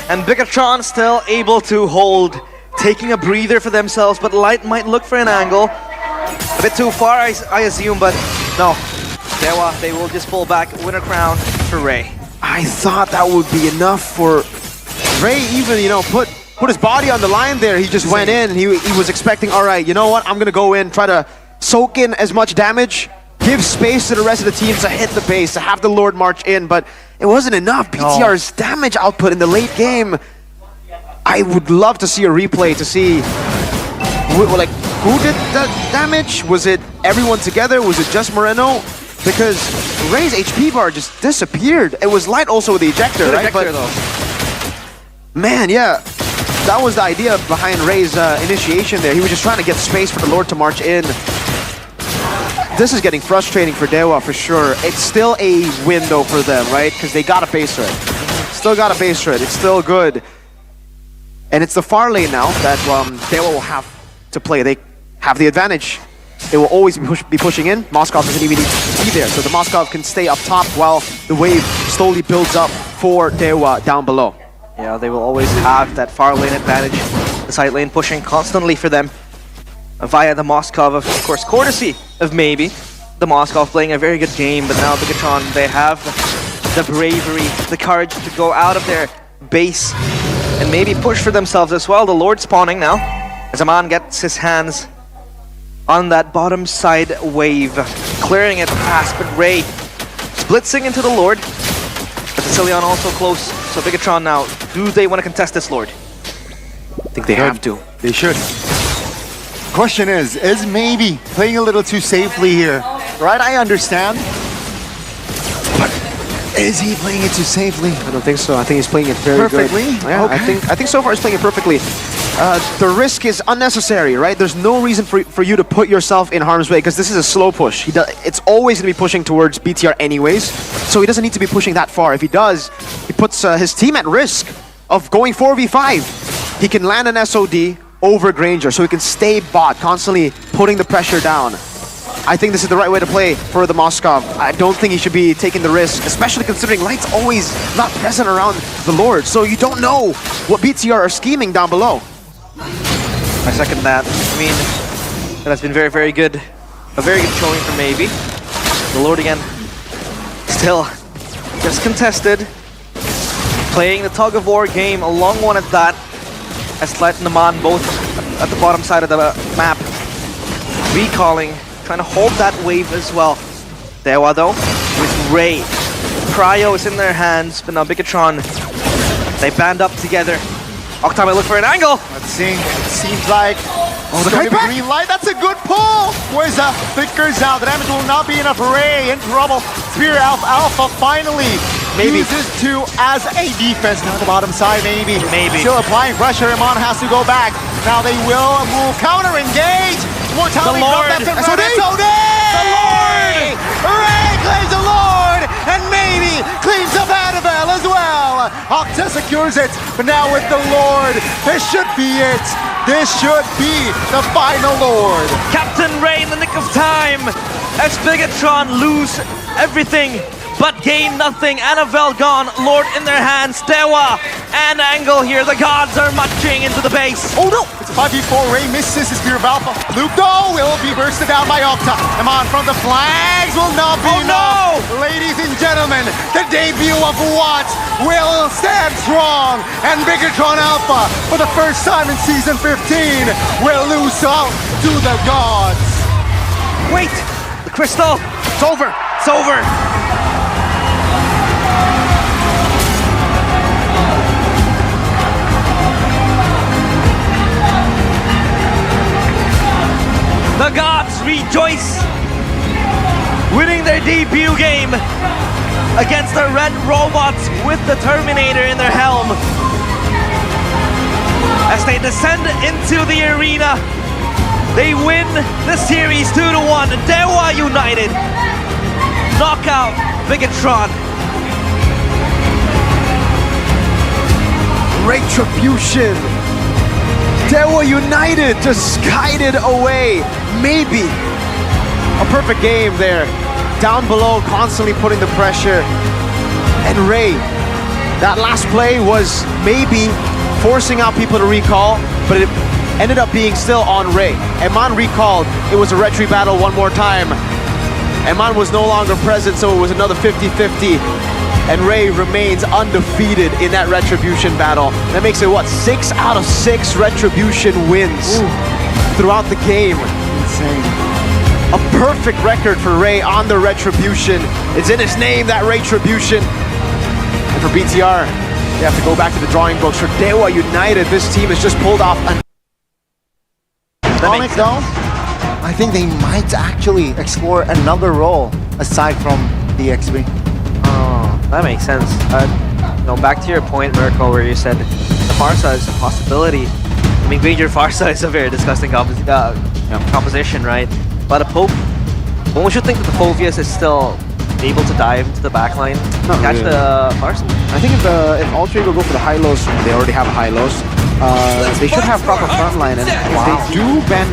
And Bigatron still able to hold, taking a breather for themselves, but Light might look for an angle. A bit too far, I assume, but no. Dewa, they will just pull back. Winter Crown for Ray. I thought that would be enough for Ray even, you know, put his body on the line there. He just went in. He was expecting, all right, you know what? I'm going to go in, try to soak in as much damage, give space to the rest of the teams to hit the base, to have the Lord march in, but it wasn't enough. BTR's damage output in the late game. I would love to see a replay to see, like, who did the damage? Was it everyone together? Was it just Moreno? because Ray's HP bar just disappeared. It was light also with the ejector, Good right? ejector, though. Man, yeah, that was the idea behind Ray's initiation there. He was just trying to get space for the Lord to march in. This is getting frustrating for Dewa for sure. It's still a win though for them, right? Because they got a base red. Still got a base red. It's still good. And it's the far lane now that Dewa will have to play. They have the advantage. They will always be pushing in. Moskov doesn't even need to be there. So the Moskov can stay up top while the wave slowly builds up for Dewa down below. Yeah, they will always have that far lane advantage. The side lane pushing constantly for them via the Moskov, of course, courtesy of maybe the Moskov playing a very good game, but now Bigatron, they have the bravery, the courage to go out of their base and maybe push for themselves as well. The Lord spawning now as Aman gets his hands on that bottom side wave, clearing it fast, but Ray splitzing into the Lord. But Sicilian also close, so Bigatron now, do they want to contest this Lord? I think they have to. They should. Question is maybe playing a little too safely here, right? I understand. But is he playing it too safely? I don't think so. I think he's playing it very Perfectly? good. Yeah, Okay. I think so far he's playing it perfectly. The risk is unnecessary, right? There's no reason for you to put yourself in harm's way because this is a slow push. It's always going to be pushing towards BTR anyways, so he doesn't need to be pushing that far. If he does, he puts his team at risk of going 4v5. He can land an SOD over Granger, so he can stay bot, constantly putting the pressure down. I think this is the right way to play for the Moskov. I don't think he should be taking the risk, especially considering Light's always not present around the Lord, so you don't know what BTR are scheming down below. I second that. I mean, that has been very, very good. A very good showing for maybe. The Lord again, still just contested. Playing the tug of war game, a long one at that. As Light and Aman both at the bottom side of the map. Recalling, trying to hold that wave as well. Dewa though, with Ray. Cryo is in their hands, but now Bigatron, they band up together. Octa might look for an angle. Let's see. It seems like the starting kite back. green light. That's a good pull. Where's flickers out. The damage will not be enough. Ray in trouble. Spear Alpha finally Maybe. uses to as a defense. Now the bottom side, maybe. Maybe. Still applying pressure. Iman has to go back. Now they will move. Counter engage. More time. The Lord. SOD. The Lord. Ray claims the Lord, and maybe claims up Annabelle as well. Octa secures it, but now with the Lord, this should be it. This should be the final Lord. Captain Ray in the nick of time as Bigatron lose everything but gain nothing. Annabelle gone, Lord in their hands. Dewa and Angle here. The gods are marching into the base. Oh no! It's a 5v4. Ray misses his Spear of Alpha. Luke though will be bursted down by Octa. Aman from the flags will not be enough. no! Ladies and gentlemen, the debut of what will stand strong. And Bigatron Alpha, for the first time in Season 15, will lose out to the gods. Wait! The crystal! It's over. It's over! The gods rejoice, winning their debut game against the Red Robots with the Terminator in their helm. As they descend into the arena, they win the series 2-1. Dewa United knockout Bigatron. Retribution. Dewa United just guided away. Maybe a perfect game there. Down below, constantly putting the pressure. And Ray, that last play was maybe forcing out people to recall, but it ended up being still on Ray. Eman recalled. It was a retry battle one more time. Eman was no longer present, so it was another 50-50. And Ray remains undefeated in that Retribution battle. That makes it, what, 6 out of 6 Retribution wins throughout the game. Insane. A perfect record for Ray on the Retribution. It's in his name, that Retribution. And for BTR, they have to go back to the drawing books. For Dewa United, this team has just pulled off an... Onyx though, I think they might actually explore another role aside from the XB. Oh, that makes sense. Back to your point, Mirko, where you said the Farsa is a possibility. I mean, Granger Farsa is a very disgusting composition, right? But a Pope, one would you think that the Phoveus is still able to dive into the backline, catch really. the Farsa? I think if Ultra Ego go for the high-lows, they already have high-lows. They should have proper frontline, and if they do ban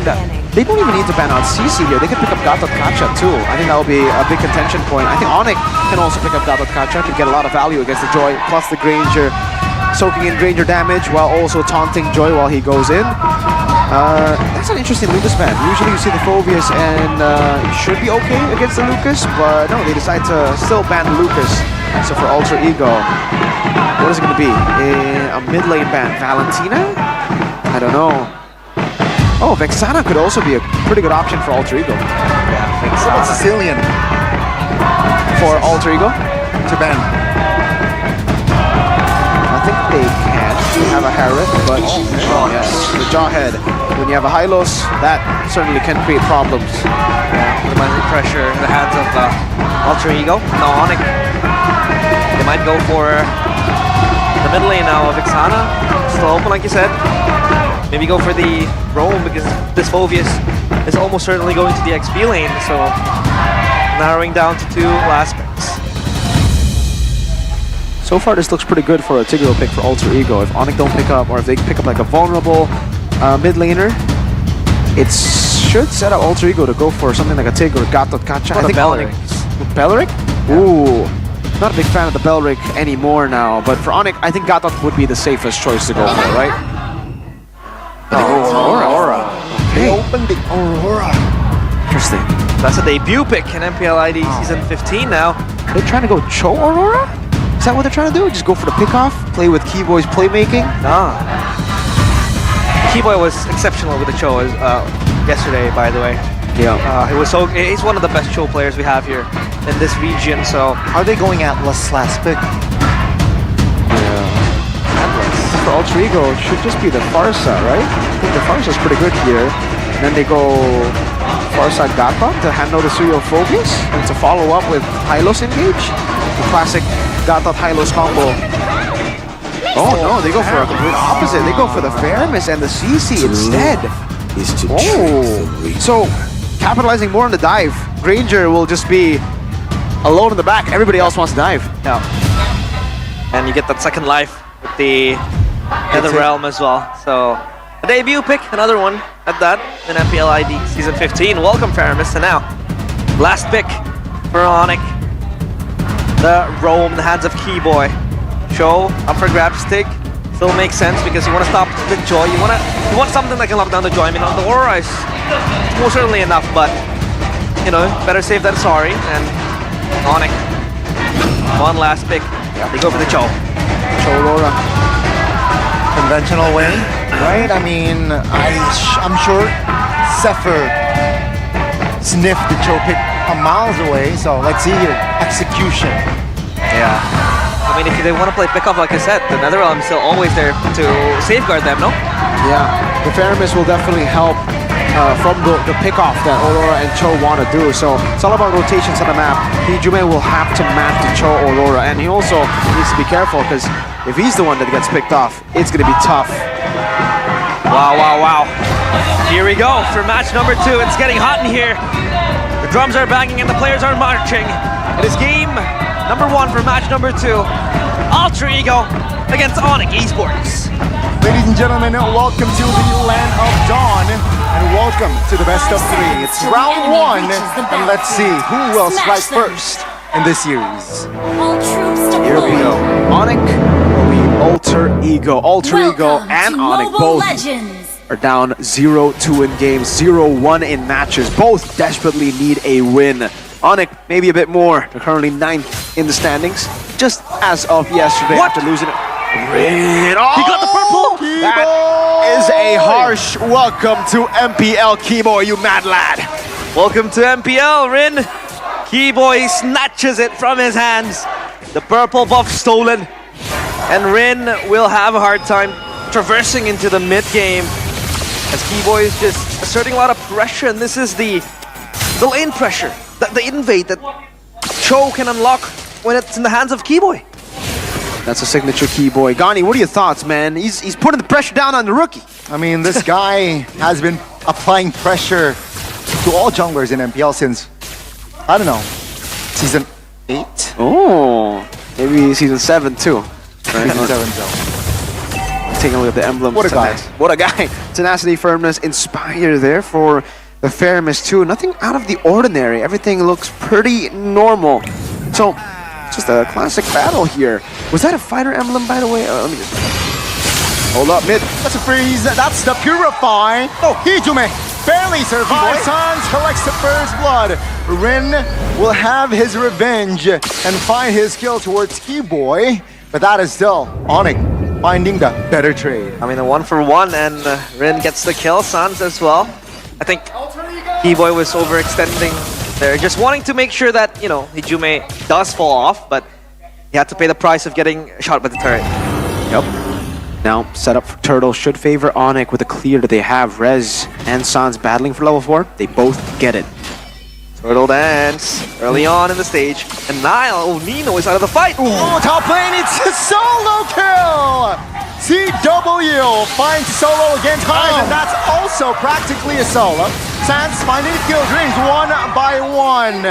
they don't even need to ban out CC here. They can pick up Gatot Kacha too. I think that will be a big contention point. I think Onyx can also pick up Gatot Kacha, can get a lot of value against the Joy, plus the Granger, soaking in Granger damage while also taunting Joy while he goes in. That's an interesting Lucas ban. Usually you see the Phoveus and it should be okay against the Lucas, but no, they decide to still ban Lucas. So for Ultra Ego, what is it going to be? A mid lane ban? Valentina? I don't know. Oh, Vexana could also be a pretty good option for Ultra Ego. Yeah, How about Sicilian For Ultra Ego? to ban? I think they can have a Harriet, but yes, the Jawhead. When you have a Hylos, that certainly can create problems. Yeah, minimizing pressure in the hands of Ultra Ego. Now Onyx, they might go for the mid lane now of Vexana. Still open, like you said. Maybe go for the roam because this Phoveus is almost certainly going to the XP lane, so narrowing down to 2 last picks. So far, this looks pretty good for a Tigreal pick for Ultra Ego. If Onyx don't pick up, or if they pick up like a vulnerable mid laner, it should set up Ultra Ego to go for something like a Tig or Gatot Kacha. Or I think Beleric. Beleric? Ooh, not a big fan of the Beleric anymore now, but for Onyx, I think Gatot would be the safest choice to go for, right? Aurora. They Okay. opened the Aurora. Interesting. That's a debut pick in MPL ID Season 15 now. They're trying to go Cho Aurora? Is that what they're trying to do? Just go for the pickoff? Play with Keyboy's playmaking? Nah. Keyboy was exceptional with the Cho yesterday, by the way. Yeah. He's one of the best Cho players we have here in this region, so Are they going Atlas last pick? For Ultra Ego, it should just be the Farsa, right? I think the Farsa is pretty good here. And then they go Farsa Gatot to handle the Surreal Phoveus and to follow up with Hylos engage. The classic Gatot Hylos combo. Oh no, they go for a complete opposite. They go for the Feramis and the CC instead. Oh, so capitalizing more on the dive. Granger will just be alone in the back. Everybody else wants to dive. yeah. And you get that second life with the Nether Realm as well. So a debut pick, another one at that in MPL ID Season 15. Welcome Faramis. And now, last pick for Onyx. The roam in the hands of Keyboy. Show up for grab stick. Still makes sense because you want to stop the Joy. You want something that can lock down the Joy. I mean, on the Aura is most certainly enough, but you know, better safe than sorry. And Onyx, one last pick. They go for the Cho. Cho Aurora. Conventional way, right? I mean, I'm sure Zephyr sniffed the Cho pick a miles away, so let's see here. Execution. Yeah. I mean, if they want to play pickoff, like I said, the Netherrealm is still always there to safeguard them, no? Yeah, the Feramis will definitely help from the pickoff that Aurora and Cho want to do. So it's all about rotations on the map. Hijume will have to map to Cho Aurora, and he also needs to be careful because if he's the one that gets picked off, it's going to be tough. Wow, wow, wow. Here we go for match number 2. It's getting hot in here. The drums are banging and the players are marching. It is game number 1 for match number 2. Ultra Ego against Onyx Esports. Ladies and gentlemen, welcome to the Land of Dawn, and welcome to the best of 3. It's round 1, and let's see who will strike first in this series. Here we go. Onyx will be Ultra Ego. Ultra Ego and Onyx both are down 0-2 in games, 0-1 in matches. Both desperately need a win. Onyx maybe a bit more. They're currently 9th in the standings, just as of yesterday after losing it. Rin. Oh, He got the purple! that is a harsh welcome to MPL, Keyboy, you mad lad. Welcome to MPL, Rin. Keyboy snatches it from his hands. The purple buff stolen. And Rin will have a hard time traversing into the mid game as Keyboy is just asserting a lot of pressure, and this is the lane pressure, the invade that Cho can unlock when it's in the hands of Keyboy. That's a signature Keyboy. Gani, what are your thoughts, man? He's putting the pressure down on the rookie. I mean, this guy has been applying pressure to all junglers in MPL since, I don't know, season 8? Oh, maybe season 7 too. Right? Season 7, so. Taking a look at the emblems. What a guy. What a guy. Tenacity, firmness, inspire there for the Fairness too. Nothing out of the ordinary. Everything looks pretty normal. So, just a classic battle here. Was that a fighter emblem, by the way? Let me just... Hold up, mid. That's a freeze. That's the Purify. Oh, Hijume barely survives. Sans collects the first blood. Rin will have his revenge and find his kill towards Keyboy. But that is still Onyx finding the better trade. I mean, a 1-for-1, and Rin gets the kill. Sans as well. I think Keyboy was overextending there, just wanting to make sure that, you know, Hijume does fall off, but he had to pay the price of getting shot by the turret. Yep. Now, setup for Turtle should favor Onyx with the clear that they have. Rez and Sans battling for level 4. They both get it. Turtle dance early on in the stage, and Nile, Nino is out of the fight. Oh, top lane, it's a solo kill! CW finds solo against Hive, and that's also practically a solo. Sans finding the kill dreams one by one.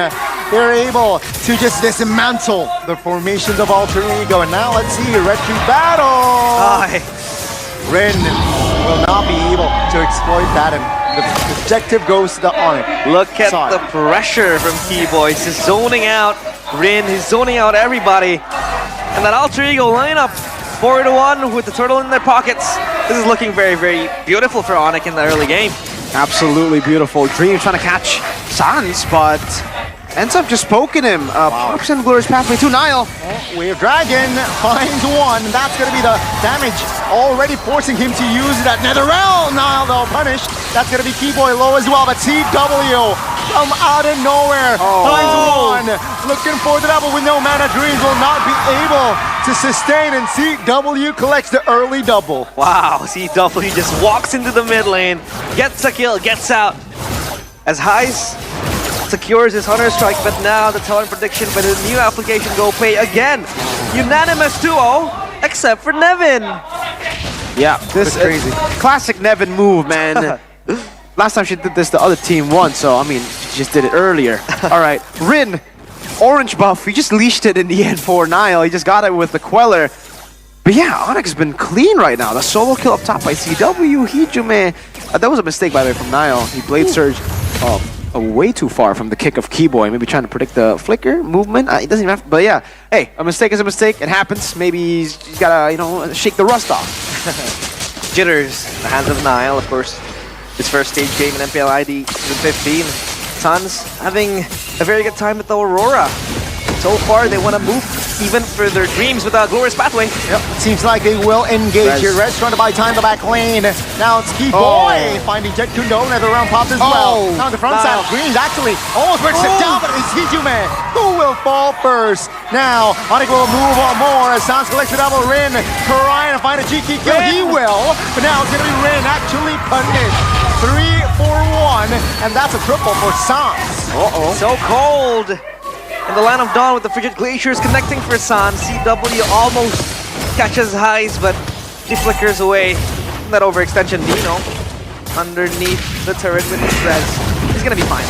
They're able to just dismantle the formations of Alter Ego, and now let's see a Red Tree battle. Rin will not be able to exploit that, and the objective goes to the Onyx. Look at the pressure from Keyboy. He's zoning out Rin, he's zoning out everybody. And that Alter Ego lineup, 4-1 with the turtle in their pockets. This is looking very, very beautiful for Onyx in the early game. Absolutely beautiful. Dream trying to catch Sans, but ends up just poking him. Pops in Glorious Pathway to Nile. Wave Dragon finds one. That's going to be the damage, already forcing him to use that Netherrealm. Nile, though, punished. That's going to be Keyboy low as well, but CW from out of nowhere finds one. Looking for the double with no mana. Dreams will not be able to sustain, and CW collects the early double. Wow, CW just walks into the mid lane, gets a kill, gets out. As Heist secures his Hunter Strike, but now the talent prediction by the new application go pay again. Unanimous 2-0, except for Nevin. Yeah, this is crazy. Classic Nevin move, man. Last time she did this, the other team won, so I mean, she just did it earlier. All right, Rin, orange buff, he just leashed it in the end for Nile. He just got it with the Queller. But yeah, Onyx has been clean right now. The solo kill up top by CW, Hijume. That was a mistake, by the way, from Nile. He Blade Surge way too far from the kick of Keyboy. Maybe trying to predict the flicker movement. He doesn't even have to, but yeah. Hey, a mistake is a mistake. It happens. Maybe he's gotta, you know, shake the rust off. Jitters in the hands of Nile, of course. His first stage game in MPL ID season 15. Suns having a very good time with the Aurora. So far, they want to move even further. Dreams with a Glorious Pathway. Yep, seems like they will engage here. Rez trying to buy time the back lane. Now it's Keyboy finding Jet Kundo. Netherrealm popped as well. Now the front side. Dreams actually almost breaks it down, but it's Hijume who will fall first. Now Onyx will move on more as Sans collects the double. Rin trying to find a cheeky kill. He will, but now it's going to be Rin actually punished. 3-4-1, and that's a triple for Sans. So cold. In the Land of Dawn with the Frigid Glaciers connecting for Sans. CW almost catches Highs, but he flickers away. That overextension, Nino underneath the turret with his res. He's gonna be fine.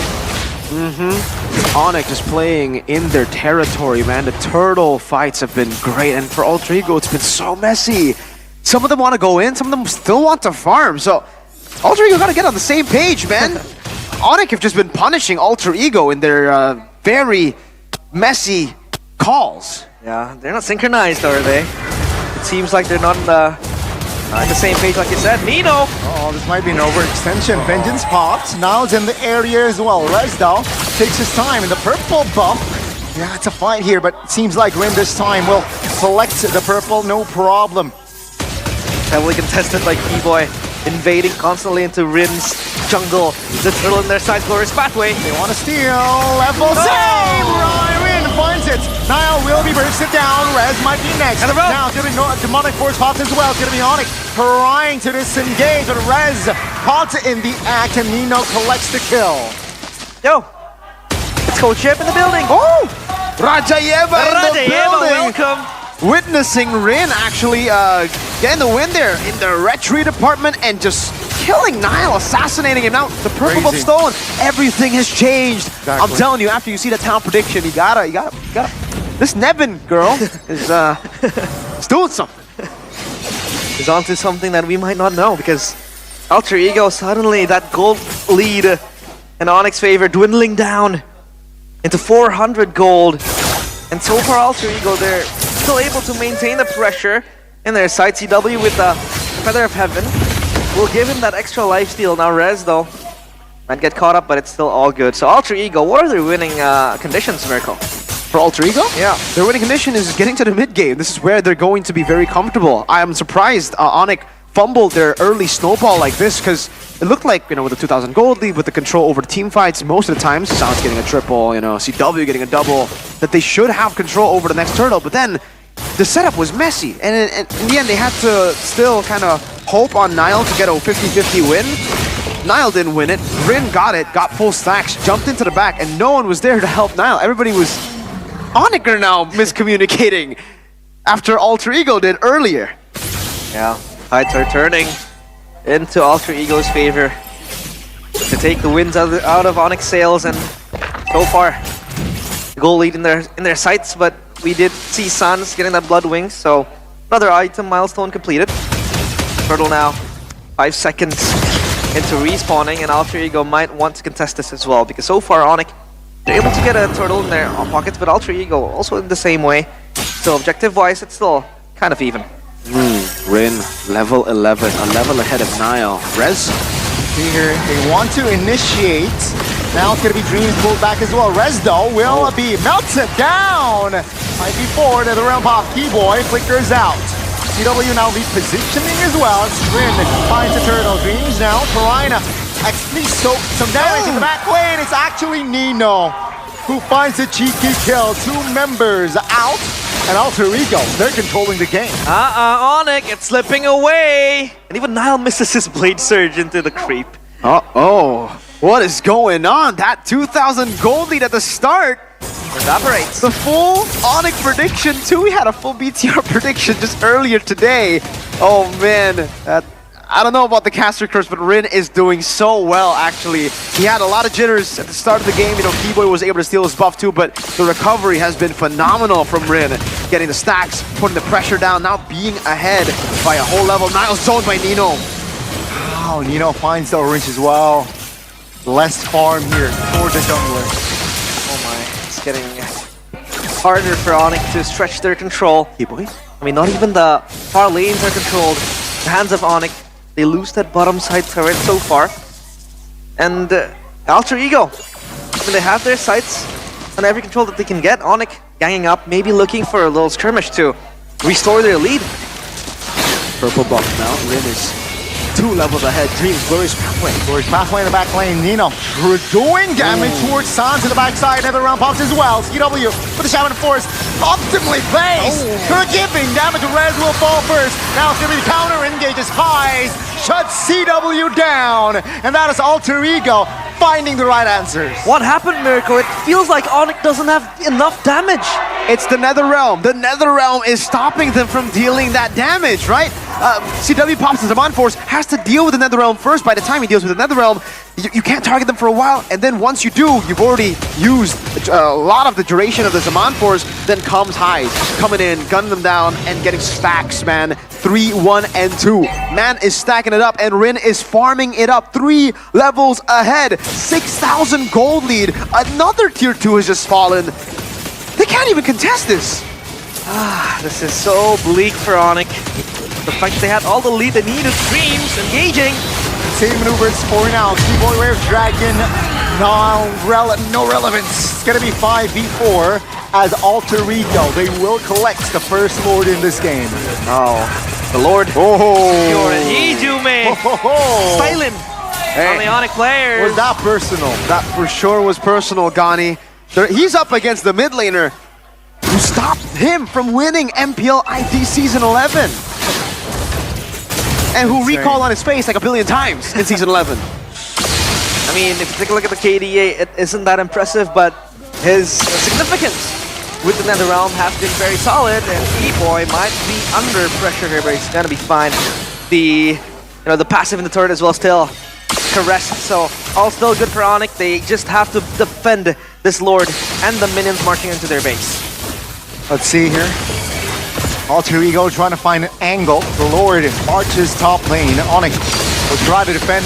Onyx is playing in their territory, man. The turtle fights have been great, and for Alter Ego, it's been so messy. Some of them want to go in, some of them still want to farm. So Alter Ego gotta get on the same page, man. Onyx have just been punishing Alter Ego in their very messy calls. Yeah, they're not synchronized, are they? It seems like they're not on the same page like you said. Nino! Oh, this might be an overextension. Vengeance pops. Now it's in the area as well. Resdal takes his time in the purple buff. Yeah, it's a fight here, but it seems like Rin this time will collect the purple, no problem. Heavily contested by Keyboy, invading constantly into Rin's jungle. The turtle in their side's Glorious Pathway. They want to steal. Level save! Rin finds it. Nile will be bursted down. Rez might be next. And now it's going to be Demonic Force pops as well. It's going to be Onyx trying to disengage, but Rez caught in the act, and Nino collects the kill. Yo! It's Coach Chip in the building! Oh! Rajayeva in the building. welcome. Witnessing Rin actually getting the win there in the retreat department and just killing Nile, assassinating him. Now the purple buff stolen. Everything has changed. Exactly. I'm telling you, after you see the talent prediction, you gotta. This Nevin girl is doing something. Is onto something that we might not know, because Alter Ego suddenly that gold lead in Onyx favor dwindling down into 400 gold. And so far Alter Ego, they're still able to maintain the pressure in their side. CW with the Feather of Heaven will give him that extra lifesteal. Now Rez though might get caught up, but it's still all good. So Alter Ego, what are their winning conditions, Mirko? For Alter Ego? Yeah. Their winning condition is getting to the mid game. This is where they're going to be very comfortable. I am surprised Onyx fumbled their early snowball like this, because it looked like, with the 2000 gold lead, with the control over the team fights, most of the times, Sound's getting a triple, CW getting a double, that they should have control over the next turtle, but then the setup was messy, and in the end they had to still kind of hope on Nile to get a 50-50 win. Nile didn't win it, Rin got it, got full stacks, jumped into the back, and no one was there to help Nile. Everybody was Onyx now miscommunicating after Alter Ego did earlier. Yeah, tides are turning into Alter Ego's favor to take the wins out of Onyx Sales, and so far the goal lead in their sights, but we did see Sans getting that Blood Wings, so another item milestone completed. Turtle now 5 seconds into respawning, and Alter Ego might want to contest this as well, because so far Onyx, they're able to get a turtle in their pockets, but Alter Ego also in the same way. So objective-wise, it's still kind of even. Rin, level 11, a level ahead of Nile. Rez? Here, they want to initiate. Now it's going to be Dreams pulled back as well. Rez, though, will be melted down. Might be forward at the realm pop. Keyboy flickers out. CW now repositioning as well. Rin finds the turtle. Dreams now. Piranha actually soak some damage in the back lane. It's actually Nino who finds a cheeky kill. 2 members out. And Alter Ego, they're controlling the game. Onyx, it's slipping away! And even Nile misses his Blade Surge into the creep. Uh-oh. What is going on? That 2000 gold lead at the start Evaporates. the full Onyx prediction too. We had a full BTR prediction just earlier today. Oh man, I don't know about the caster curse, but Rin is doing so well, actually. He had a lot of jitters at the start of the game. Keyboy was able to steal his buff too, but the recovery has been phenomenal from Rin. Getting the stacks, putting the pressure down, now being ahead by a whole level. Nile's zoned by Nino. Wow, Nino finds the orange as well. Less farm here for the jungler. Oh my, it's getting harder for Onyx to stretch their control. Keyboy? I mean, not even the far lanes are controlled. The hands of Onyx. They lose that bottom side turret so far. And Alter Ego, I mean, they have their sights on every control that they can get. Onyx ganging up, maybe looking for a little skirmish to restore their lead. Purple buff now. Rin is 2 levels ahead. Dreams, Glorious Pathway. Glorious Pathway in the back lane. Nino doing damage towards Sans in the backside. Another round pops as well. CW with the Shaman Force optimally placed. Forgiving damage to Rez will fall first. Now it's going to be the counter engages highs. Shuts CW down. And that is Alter Ego finding the right answers. What happened, Mirko? It feels like Onyx doesn't have enough damage. It's the Nether Realm. The Nether Realm is stopping them from dealing that damage, right? CW pops the Zaman Force, has to deal with the Nether Realm first. By the time he deals with the Nether Realm, you can't target them for a while, and then once you do, you've already used a lot of the duration of the Zaman Force. Then comes Highs, coming in, gunning them down, and getting stacks, man. 3, 1, and 2. Man is stacking it up, and Rin is farming it up. 3 levels ahead. 6,000 gold lead. Another tier 2 has just fallen. They can't even contest this. This is so bleak for Onyx. The fact they had all the lead they needed. Dreams engaging. Same maneuvers for now. Keyboy Wave Dragon, no relevance. It's gonna be 5v4 as Alter Ego. They will collect the first Lord in this game. Oh, the Lord. You're an Ijume. Silent on the Onyx players. Was that personal? That for sure was personal, Gani. He's up against the mid laner who stopped him from winning MPL ID Season 11. And who recalled on his face like a billion times in Season 11. I mean, if you take a look at the KDA, it isn't that impressive, but his significance with the NetherRealm has been very solid, and Keyboy might be under pressure here, but he's gonna be fine. The passive in the turret as well still caressed, so all still good for Onyx. They just have to defend this Lord and the minions marching into their base. Let's see here. Alter Ego trying to find an angle. The Lord marches top lane. Onyx will try to defend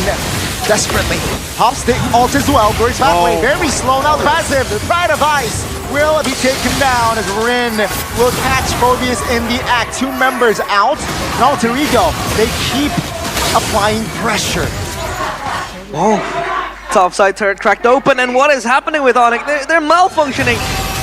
desperately. Top stick ult as well. Burst pathway, very slow. Now the passive. The Pride of Ice will be taken down as Rin will catch Phobius in the act. 2 members out. And Alter Ego, they keep applying pressure. Whoa. Topside turret cracked open, and what is happening with Onyx? They're malfunctioning.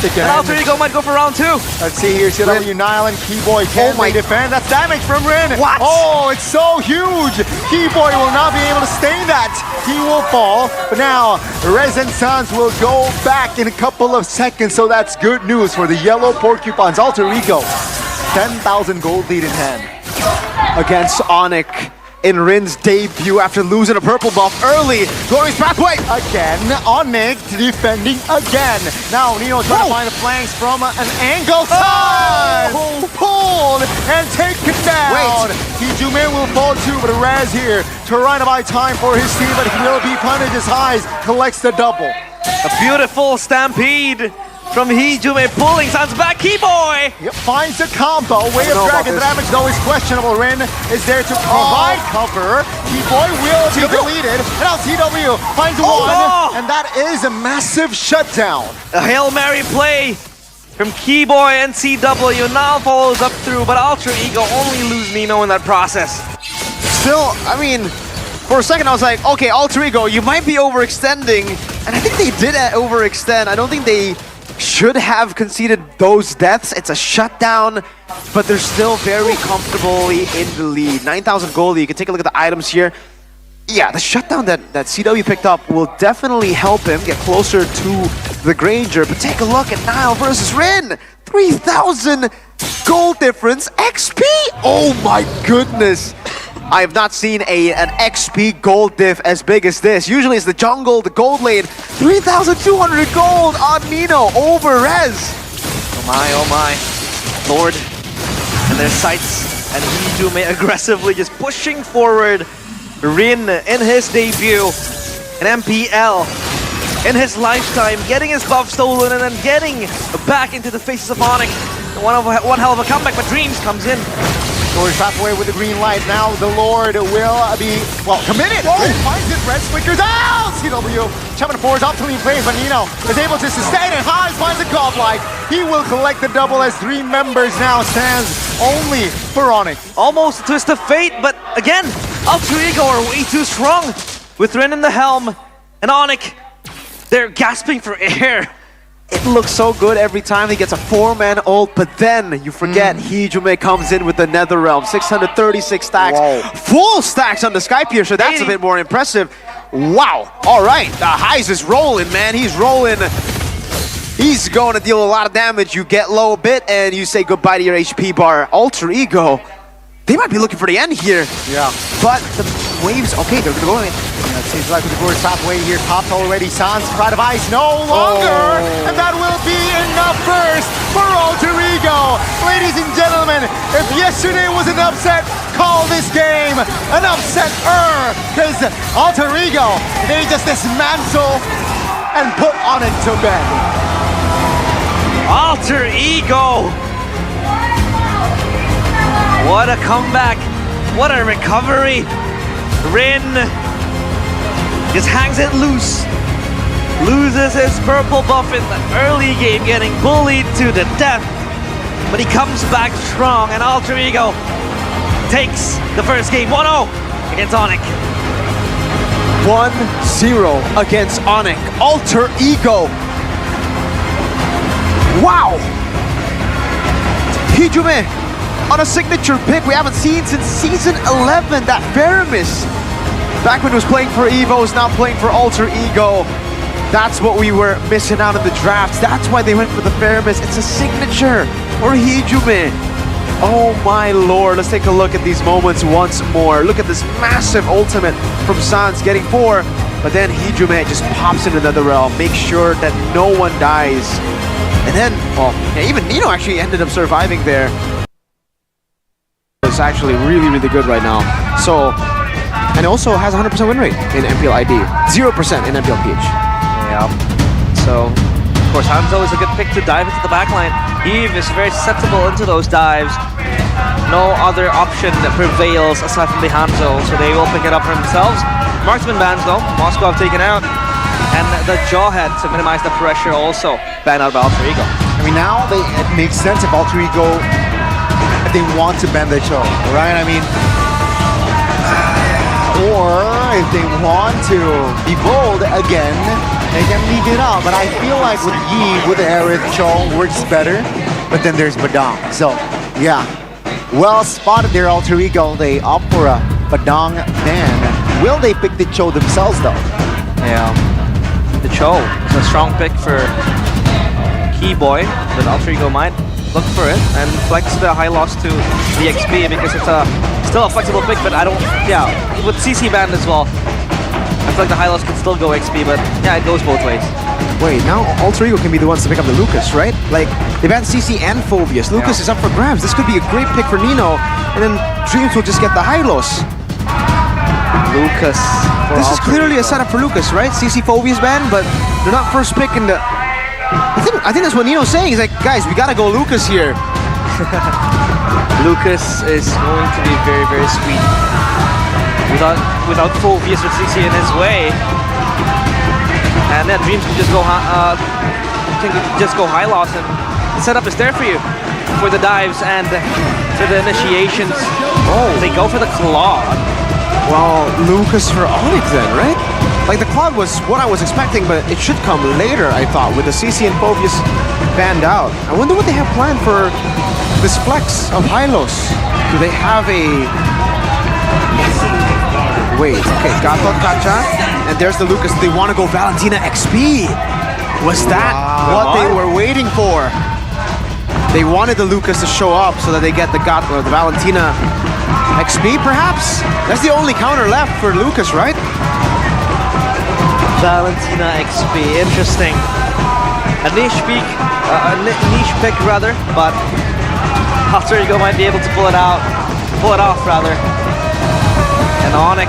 And Alter Ego might go for round 2. Let's see here, CW Nile and Keyboy can they defend? That's damage from Rin. What? Oh, it's so huge. Keyboy will not be able to stay that. He will fall. But now, Rez and Sans will go back in a couple of seconds, so that's good news for the yellow porcupines. Alter Ego, 10,000 gold lead in hand. Against Onyx in Rin's debut after losing a purple buff early. Glorious pathway! Again, Onyx defending again. Now Nino trying to find the flanks from an angle. Sans pulled and taken down. Hijume will fall too, but Raz here trying to buy time for his team, but he will be punished as Highs collects the double. A beautiful stampede from Hijume pulling Sans back. Keyboy! Yep, finds the combo. Way of Dragon. The damage though is questionable. Rin is there to provide cover. Keyboy will be deleted. And now CW finds one. And that is a massive shutdown. A Hail Mary play from Keyboy and CW now follows up through, but Alter Ego only lose Nino in that process. Still, I mean, for a second I was like, okay, Alter Ego, you might be overextending. And I think they did overextend. I don't think they should have conceded those deaths. It's a shutdown, but they're still very comfortably in the lead. 9,000 gold. You can take a look at the items here. Yeah, the shutdown that CW picked up will definitely help him get closer to the Granger. But take a look at Nile versus Rin. 3,000 gold difference. XP! Oh my goodness. I have not seen an XP gold diff as big as this. Usually it's the jungle, the gold lane. 3,200 gold on Nino over Rez. Oh my. Lord and their sights, and Hijume aggressively just pushing forward. Rin in his debut in MPL in his lifetime, getting his buff stolen and then getting back into the faces of Onyx. One hell of a comeback, but Dreams comes in. Lord pathway with the green light. Now the Lord will be, well, committed. Rin finds it. Red flickers out. CW jumping forward, optimally plays, but Nino is able to sustain it. Highs finds a godlike. He will collect the double as 3 members now stands only for Onyx. Almost a twist of fate, but again, Alter Ego are way too strong. With Rin in the helm and Onyx, they're gasping for air. It looks so good every time he gets a 4-man ult, but then you forget Hijume comes in with the NetherRealm. 636 stacks. Whoa. Full stacks on the Skypiercer. That's a bit more impressive. Wow. All right. The Highs is rolling, man. He's rolling. He's going to deal a lot of damage. You get low a bit and you say goodbye to your HP bar. Alter Ego, they might be looking for the end here. Yeah. But the waves, okay, they're going. It seems like with the Glorious pathway here, popped already. Sans Pride of Ice no longer, and that will be enough first for Alter Ego. Ladies and gentlemen, if yesterday was an upset, call this game an upset-er, because Alter Ego, they just dismantle and put on it to bed. Alter Ego! What a comeback! What a recovery! Rin just hangs it loose. Loses his purple buff in the early game, getting bullied to the death. But he comes back strong, and Alter Ego takes the first game 1-0 against Onyx. 1-0 against Onyx. Alter Ego. Wow! Hijume on a signature pick we haven't seen since season 11. That Faramis, back when he was playing for Evo, is now playing for Alter Ego. That's what we were missing out in the drafts. That's why they went for the Faramis. It's a signature for Hijume. Oh my lord, let's take a look at these moments once more. Look at this massive ultimate from Sans, getting 4, but then Hijume just pops into another realm, makes sure that no one dies. And then, well, yeah, even Nino actually ended up surviving there. It's actually really, really good right now. So, and also has 100% win rate in MPL ID, 0% in MPL PH. Yeah. So, of course, Hanzo is a good pick to dive into the backline. Eve is very susceptible into those dives. No other option that prevails aside from the Hanzo, so they will pick it up for themselves. Marksman bans though, Moskov taken out. And the Jawhead to minimize the pressure also banned out by Alter Ego. I mean, now it makes sense if Alter Ego, they want to ban the show, right? I mean, or if they want to be bold again, they can leave it out. But I feel like with Yi, with Aerith, Cho works better. But then there's Badang. So, yeah. Well spotted there, Alter Ego. They opt for a Badang ban. Will they pick the Cho themselves, though? Yeah. The Cho is a strong pick for Keyboy, but Alter Ego might look for it and flex the high loss to the XP because it's still a flexible pick, but I don't, yeah, with CC banned as well, I feel like the high loss can still go XP, but yeah, it goes both ways. Wait, now Alter Ego can be the ones to pick up the Lucas, right? Like, they banned CC and Phobius. Lucas is up for grabs. This could be a great pick for Nino, and then Dreams will just get the high loss. Lucas. This is clearly a setup for Lucas, right? CC Phobius ban, but they're not first pick in the... I think that's what Nino's saying. He's like, guys, we gotta go Lucas here. Lucas is going to be very, very sweet. Without Phobius with CC in his way. And then Dreams can just go high loss, and the setup is there for you. For the dives and for the initiations. Oh, they go for the Claw. Well, Lucas for Onyx then, right? Like, the Cloud was what I was expecting, but it should come later, I thought, with the CC and Phobius banned out. I wonder what they have planned for this flex of Hylos. Do they have a... Wait, okay, Gatot Kacha, and there's the Lucas. They want to go Valentina XP. Was that what they were waiting for? They wanted the Lucas to show up so that they get the Valentina XP, perhaps? That's the only counter left for Lucas, right? Valentina XP, interesting. A niche pick rather, but Alter Ego might be able to pull it off rather. And Onyx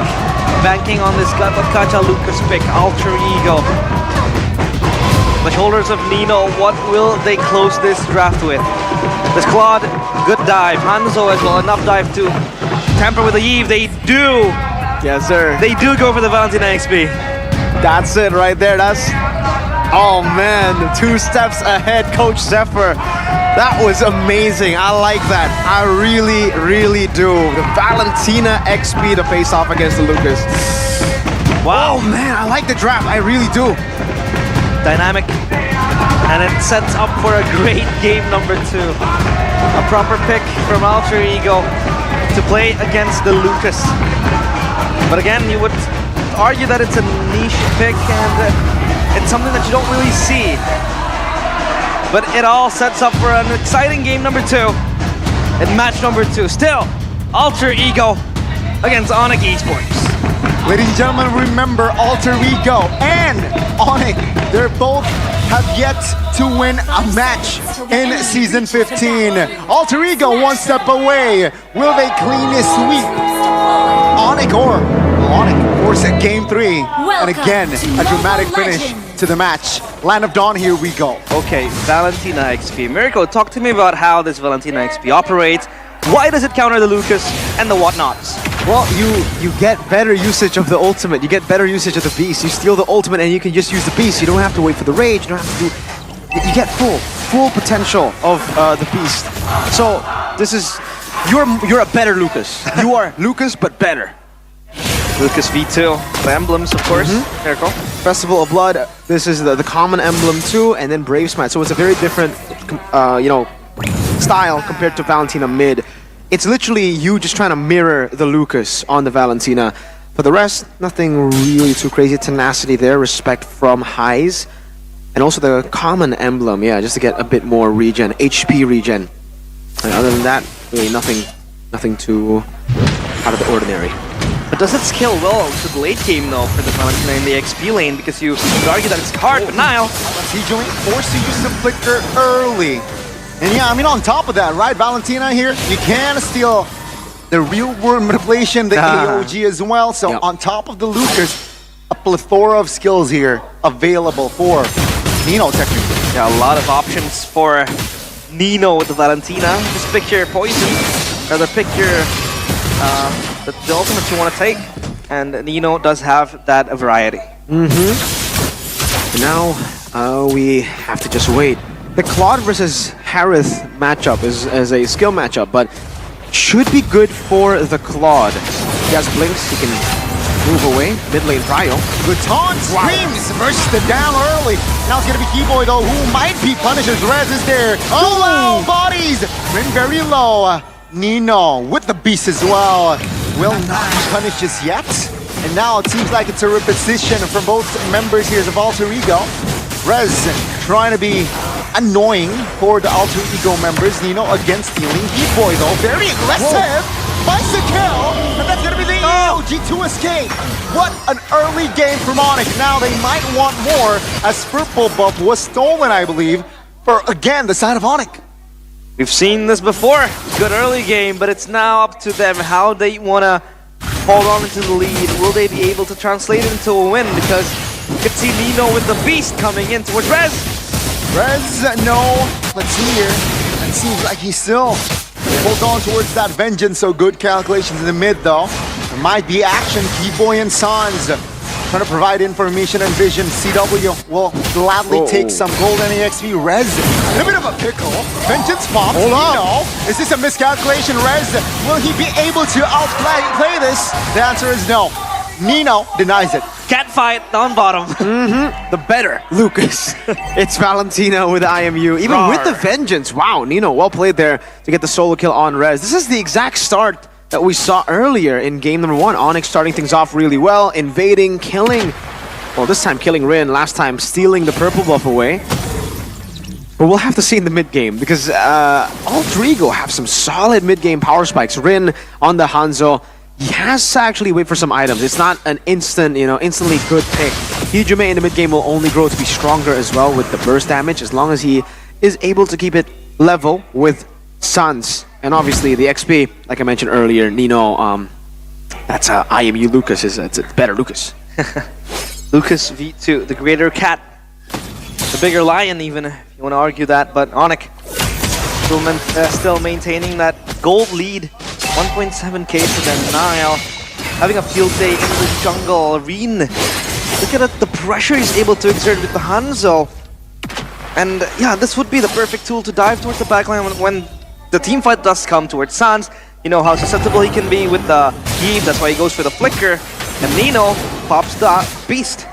banking on this Kacha Lucas pick, Alter Ego. The shoulders of Nino, what will they close this draft with? This Claude, good dive. Hanzo as well, enough dive to tamper with the Eve. They do. Yes, sir. They do go for the Valentina XP. That's it right there. That's... Oh, man. 2 steps ahead, Coach Zephyr. That was amazing. I like that. I really, really do. The Valentina XP to face off against the Lucas. Wow, man. I like the draft. I really do. Dynamic. And it sets up for a great game number 2. A proper pick from Alter Ego to play against the Lucas. But again, you would argue that it's a niche pick and it's something that you don't really see. But it all sets up for an exciting game number 2 and match number 2. Still, Alter Ego against Onyx Esports. Ladies and gentlemen, remember Alter Ego and Onyx, they're both have yet to win a match in Season 15. Alter Ego 1 step away. Will they clean this sweep? Onyx or Onyx, of course, at Game 3. And again, a dramatic finish to the match. Land of Dawn, here we go. Okay, Valentina XP. Mirko, talk to me about how this Valentina XP operates. Why does it counter the Lucas and the whatnots? Well, you get better usage of the ultimate. You get better usage of the beast. You steal the ultimate and you can just use the beast. You don't have to wait for the rage. You don't have to do... You get full potential of the beast. So this is... You're a better Lucas. You are Lucas, but better. Lucas V2. The emblems, of course. Mirko. Festival of Blood. This is the common emblem too, and then Brave Smite. So it's a very different, style compared to Valentina mid. It's literally you just trying to mirror the Lucas on the Valentina. For the rest, nothing really too crazy. Tenacity there, respect from highs, and also the common emblem. Yeah, just to get a bit more regen, HP regen. And other than that, really nothing too out of the ordinary. But does it scale well to the late game though for the Valentina in the XP lane? Because you could argue that it's hard, but now CJ forced to use the flicker early. And yeah, I mean, on top of that, right, Valentina here, you can steal the real world manipulation, the AOG as well. So Yep. on top of the Lucas, a plethora of skills here available for Nino technically. yeah, a lot of options for Nino with the Valentina. Just pick your poison, or pick your the ultimate you want to take, and Nino does have that variety. Now we have to just wait. The Claude versus Harith matchup is a skill matchup, but should be good for the Claude. He has blinks, he can move away. Mid lane Prio. Good taunt screams versus the down early. Now it's gonna be Keyboy though, who might be punished as Rez is there. Oh, wow, bodies! Rin very low. Nino with the beast as well. Will not be punished just yet. And now it seems like it's a repetition from both members here of Alter Ego. Rez trying to be annoying for the Alter Ego members. Nino against stealing. Keyboy though, very aggressive. Finds the kill, and that's gonna be the EOG to escape. What an early game for Onyx. Now they might want more, as purple buff was stolen, I believe, for again the side of Onyx. We've seen this before. Good early game, but it's now up to them how they want to hold on into the lead. Will they be able to translate it into a win? Because you can see Nino with the beast coming in towards Rez. Rez, no. Let's see here. It seems like he's still hold on towards that vengeance. So good calculations in the mid, though. There might be action. Keyboy and Sans trying to provide information and vision. CW will gladly take some gold and EXP. Rez in a bit of a pickle. Vengeance pops. Hold on. Is this a miscalculation? Rez, will he be able to outplay this? The answer is no. Nino denies it. Cat fight down bottom. The better Lucas. It's Valentina with IMU. Even with the vengeance. Wow, Nino, well played there to get the solo kill on Rez. This is the exact start that we saw earlier in game number 1. Onyx starting things off really well, invading, killing. Well, this time killing Rin, last time stealing the purple buff away. But we'll have to see in the mid game because Alter Ego have some solid mid game power spikes. Rin on the Hanzo. He has to actually wait for some items. It's not an instant, instantly good pick. Hijime in the mid game will only grow to be stronger as well with the burst damage as long as he is able to keep it level with Sans. And obviously the XP, like I mentioned earlier, Nino, that's IMU Lucas, it's better Lucas. Lucas V2, the greater cat. The bigger lion even, if you want to argue that. But Onyx still maintaining that gold lead. 1.7k for them. Now having a field day in the jungle. Reen, look at the pressure he's able to exert with the Hanzo. And yeah, this would be the perfect tool to dive towards the backline when the team fight does come towards Sans. You know how susceptible he can be with the heave, that's why he goes for the flicker. And Nino pops the beast.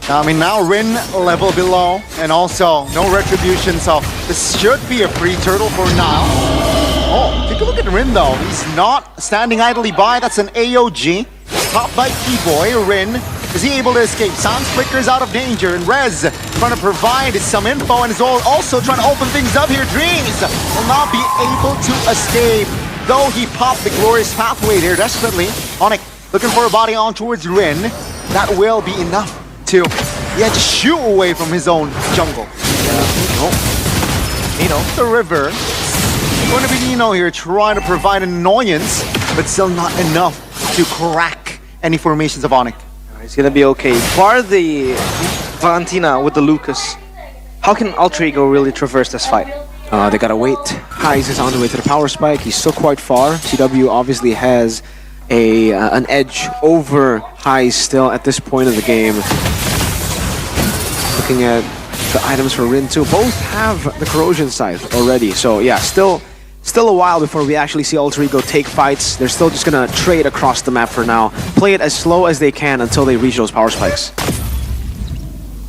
I mean, now Rin level below, and also no retribution, so this should be a free turtle for Nile. Oh, take a look at Rin though. He's not standing idly by. That's an AOG. Top by Keyboy. Rin, is he able to escape? Sans flickers out of danger, and Rez trying to provide some info, and is also trying to open things up here. Dreams will not be able to escape, though he popped the glorious pathway there desperately. Onyx looking for a body on towards Rin. That will be enough to, just shoot away from his own jungle. Nino, the river. Going to be Nino here trying to provide an annoyance, but still not enough to crack any formations of Onyx. He's gonna be okay. Bar the Valentina with the Lucas. How can Alter Ego really traverse this fight? They gotta wait. Kais is on the way to the power spike. He's still quite far. CW obviously has an edge over Kais still at this point of the game. Looking at the items for Rin too. Both have the corrosion scythe already. So yeah, still a while before we actually see Alter Ego take fights. They're still just gonna trade across the map for now. Play it as slow as they can until they reach those power spikes.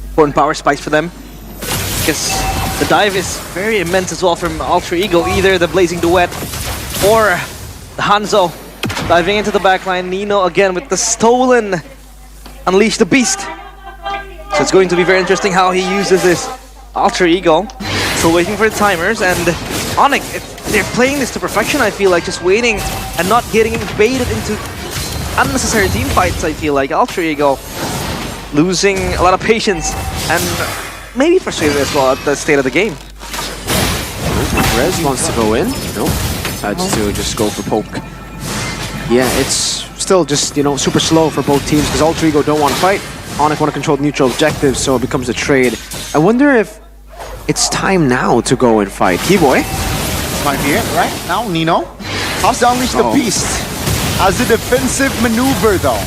Important power spikes for them. Because the dive is very immense as well from Alter Ego. Either the Blazing Duet or the Hanzo diving into the backline. Nino again with the stolen Unleash the Beast. So it's going to be very interesting how he uses this Alter Ego. Still waiting for the timers, and Onyx, they're playing this to perfection, I feel like, just waiting and not getting baited into unnecessary team fights, I feel like. Alter Ego losing a lot of patience and maybe frustrated as well at the state of the game. Rez wants to go in. Nope. Decides to just go for poke. Yeah, it's still just, you know, super slow for both teams because Alter Ego don't want to fight. Onyx want to control the neutral objective, so it becomes a trade. I wonder if it's time now to go and fight. Keyboy. Might be it, right? Now Nino has to unleash the beast as a defensive maneuver, though.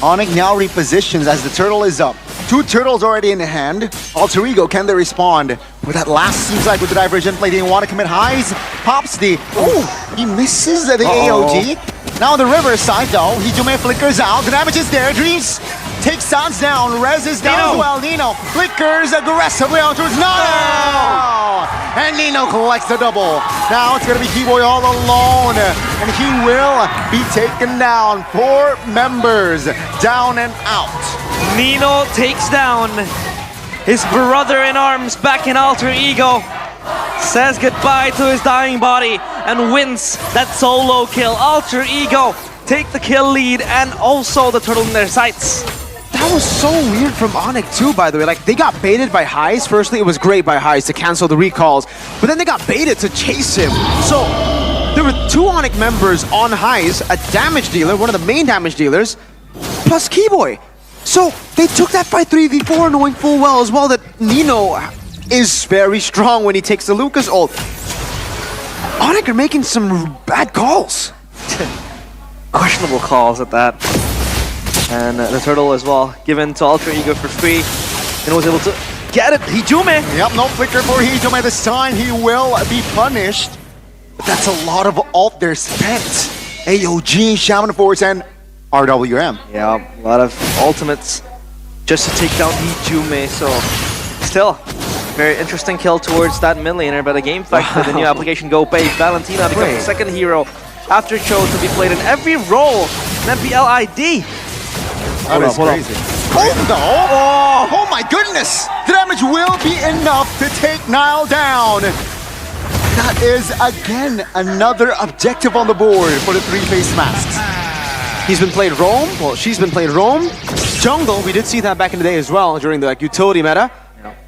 Onyx now repositions as the turtle is up. 2 turtles already in hand. Alter Ego, can they respond? But that last seems like with the divergent play, they didn't want to commit highs. Pops the... Oh, he misses the AOG. Now the riverside, though. Hijume flickers out. The damage is there. Dreams takes Sans down. Rez is down as well. Nino flickers aggressively out towards Nano! And Nino collects the double. Now it's going to be Keyboy all alone. And he will be taken down. 4 members down and out. Nino takes down his brother in arms back in Alter Ego. Says goodbye to his dying body and wins that solo kill. Alter Ego take the kill lead and also the turtle in their sights. That was so weird from Onyx too, by the way. Like, they got baited by Highs. Firstly, it was great by Highs to cancel the recalls, but then they got baited to chase him. So there were 2 Onyx members on Highs, a damage dealer, one of the main damage dealers, plus Keyboy. So they took that fight 3v4, knowing full well as well that Nino is very strong when he takes the Lucas ult. Onyx are making some bad calls. Questionable calls at that. And the turtle as well, given to Alter Ego for free, and was able to get it. Hijume! Yep, no flicker for Hijume this time. He will be punished. But that's a lot of ult there spent. AOG, Shaman Force, and RWM. Yeah, a lot of ultimates just to take down Hijume, so still, very interesting kill towards that mid laner, but a game fact for the new application Go Pay. Valentina becomes the second hero after chose to be played in every role in MPL ID. That is crazy. Oh my goodness! The damage will be enough to take Nile down. That is, again, another objective on the board for the 3-face masks. He's been played roam, well, she's been played roam. Jungle, we did see that back in the day as well during the utility meta.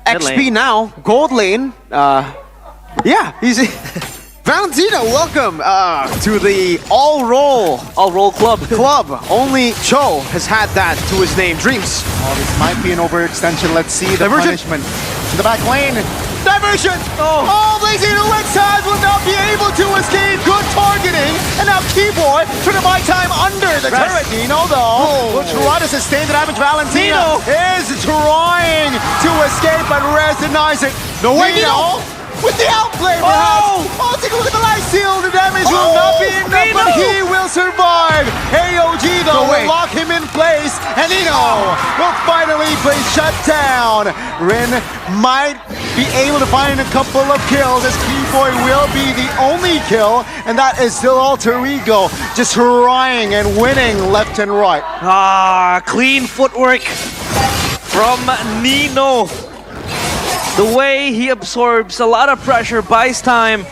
XP now, gold lane. Yeah, he's... Valentina, welcome to the all-roll club. Only Cho has had that to his name. Dreams. Oh, this might be an overextension. Let's see the punishment. In the back lane. Diversion! Oh, Blazing Red Sides will not be able to escape. Good targeting. And now Keyboy trying to buy time under the turret. Nino, though, will try to sustain the damage. Valentina is trying to escape, but Rez denies it. No way, Nino! With the outplay, perhaps! Oh, take a look at the life steal! The damage will not be enough, but he will survive! AOG, though, will lock him in place, and Nino will finally play shut down! Rin might be able to find a couple of kills, as Keyboy will be the only kill, and that is still Alter Ego, just trying and winning left and right. Clean footwork from Nino. The way he absorbs a lot of pressure, buys time.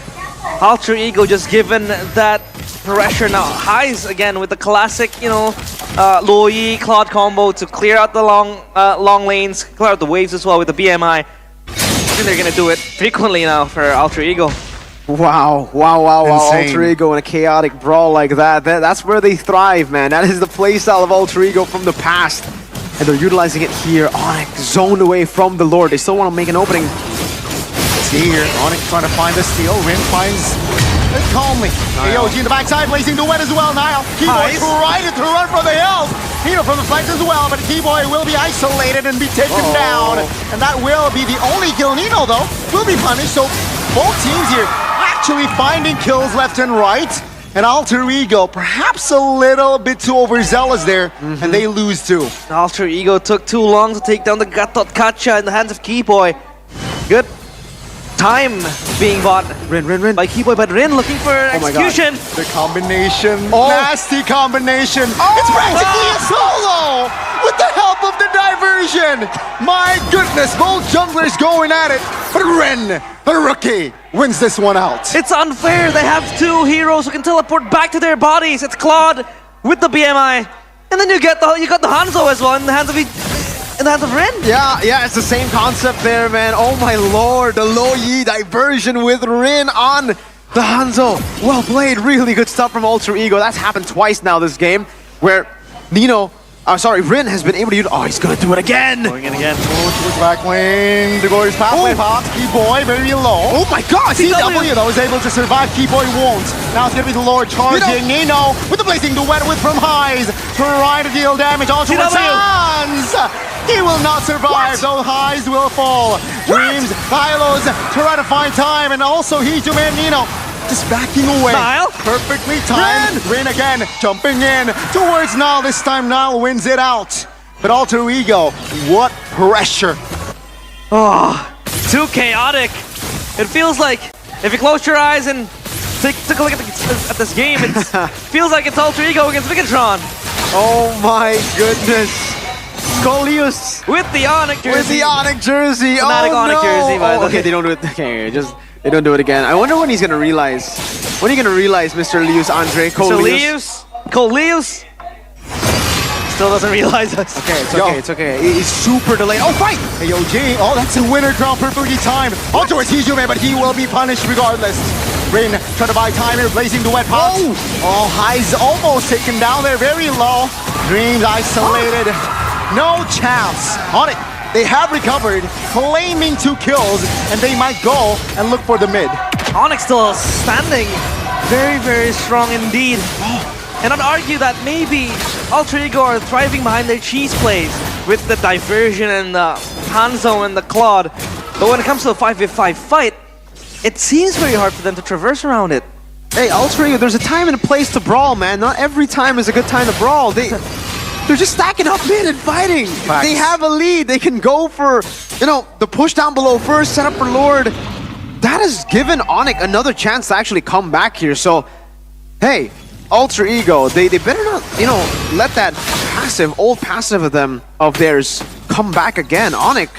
Alter Ego just given that pressure now. Highs again with the classic, you know, Loi Claude combo to clear out the long lanes, clear out the waves as well with the BMI. I think they're gonna do it frequently now for Alter Ego. Wow. Alter Ego in a chaotic brawl like that. That's where they thrive, man. That is the playstyle of Alter Ego from the past. And they're utilizing it here. Onyx zoned away from the Lord. They still want to make an opening. See here, Onyx trying to find the steal. Rin finds it calmly. AOG in the backside, placing the wet as well. Nile, Keyboy trying to run for the hills. Nino from the flanks as well, but Keyboy will be isolated and be taken down. And that will be the only kill. Nino, though, will be punished. So both teams here actually finding kills left and right. And Alter Ego, perhaps a little bit too overzealous there, and they lose too. Alter Ego took too long to take down the Gatot Kacha in the hands of Keyboy. Good time being bought Rin. by Keyboy, but Rin looking for execution. The combination, nasty combination. It's practically a solo with the help of the diversion. My goodness, both junglers going at it, but Rin, the rookie, wins this one out. It's unfair. They have 2 heroes who can teleport back to their bodies. It's Claude with the BMI, and then you got the Hanzo as well in the hands of Rin. Yeah, it's the same concept there, man. Oh my lord, the low Yi diversion with Rin on the Hanzo. Well played, really good stuff from Alter Ego. That's happened twice now this game, where Rin has been able to use. Oh, he's gonna do it again. Going in again. Towards back lane, the glorious pathway pops. Keyboy very low. Oh my god, CW though is able to survive. Keyboy won't. Now it's gonna be the Lord charging. Nino with the blazing duet with from highs to try to deal damage onto his hands. He will not survive. Those highs will fall. Dreams, Hylos try to find time, and also Hijume and Nino just backing away. Nile. Perfectly timed. Rin again, jumping in towards Nile. This time Nile wins it out. But Alter Ego, what pressure. Oh, too chaotic. It feels like if you close your eyes and take a look at this game, it feels like it's Alter Ego against Megatron. Oh my goodness. Scolius With the Onyx jersey. with the Onyx jersey. Fnatic Oh Onyx no. jersey, by the way. Okay, they don't do it. Okay, they don't do it again. I wonder when he's gonna realize. When are you gonna realize, Mr. Lius, Andre? Cole Leaves still doesn't realize us. Okay, it's okay. He's super delayed. Oh, fight! AOG, oh, that's a winner crown perfectly timed. On towards Hijume, but he will be punished regardless. Rin trying to buy time here, blazing duet pops. Oh, High's almost taken down there, very low. Dreams isolated, no chance. On it, they have recovered, claiming 2 kills, and they might go and look for the mid. Onyx still standing very, very strong indeed. And I'd argue that maybe Alter Ego are thriving behind their cheese plays with the diversion and the Hanzo and the Claude. But when it comes to a 5v5 fight, it seems very hard for them to traverse around it. Hey, Alter Ego, there's a time and a place to brawl, man. Not every time is a good time to brawl. They're just stacking up mid and fighting. Facts. They have a lead. They can go for, the push down below first, set up for Lord. That has given Onyx another chance to actually come back here. So, hey, Alter Ego, they better not, let that old passive of theirs come back again. Onyx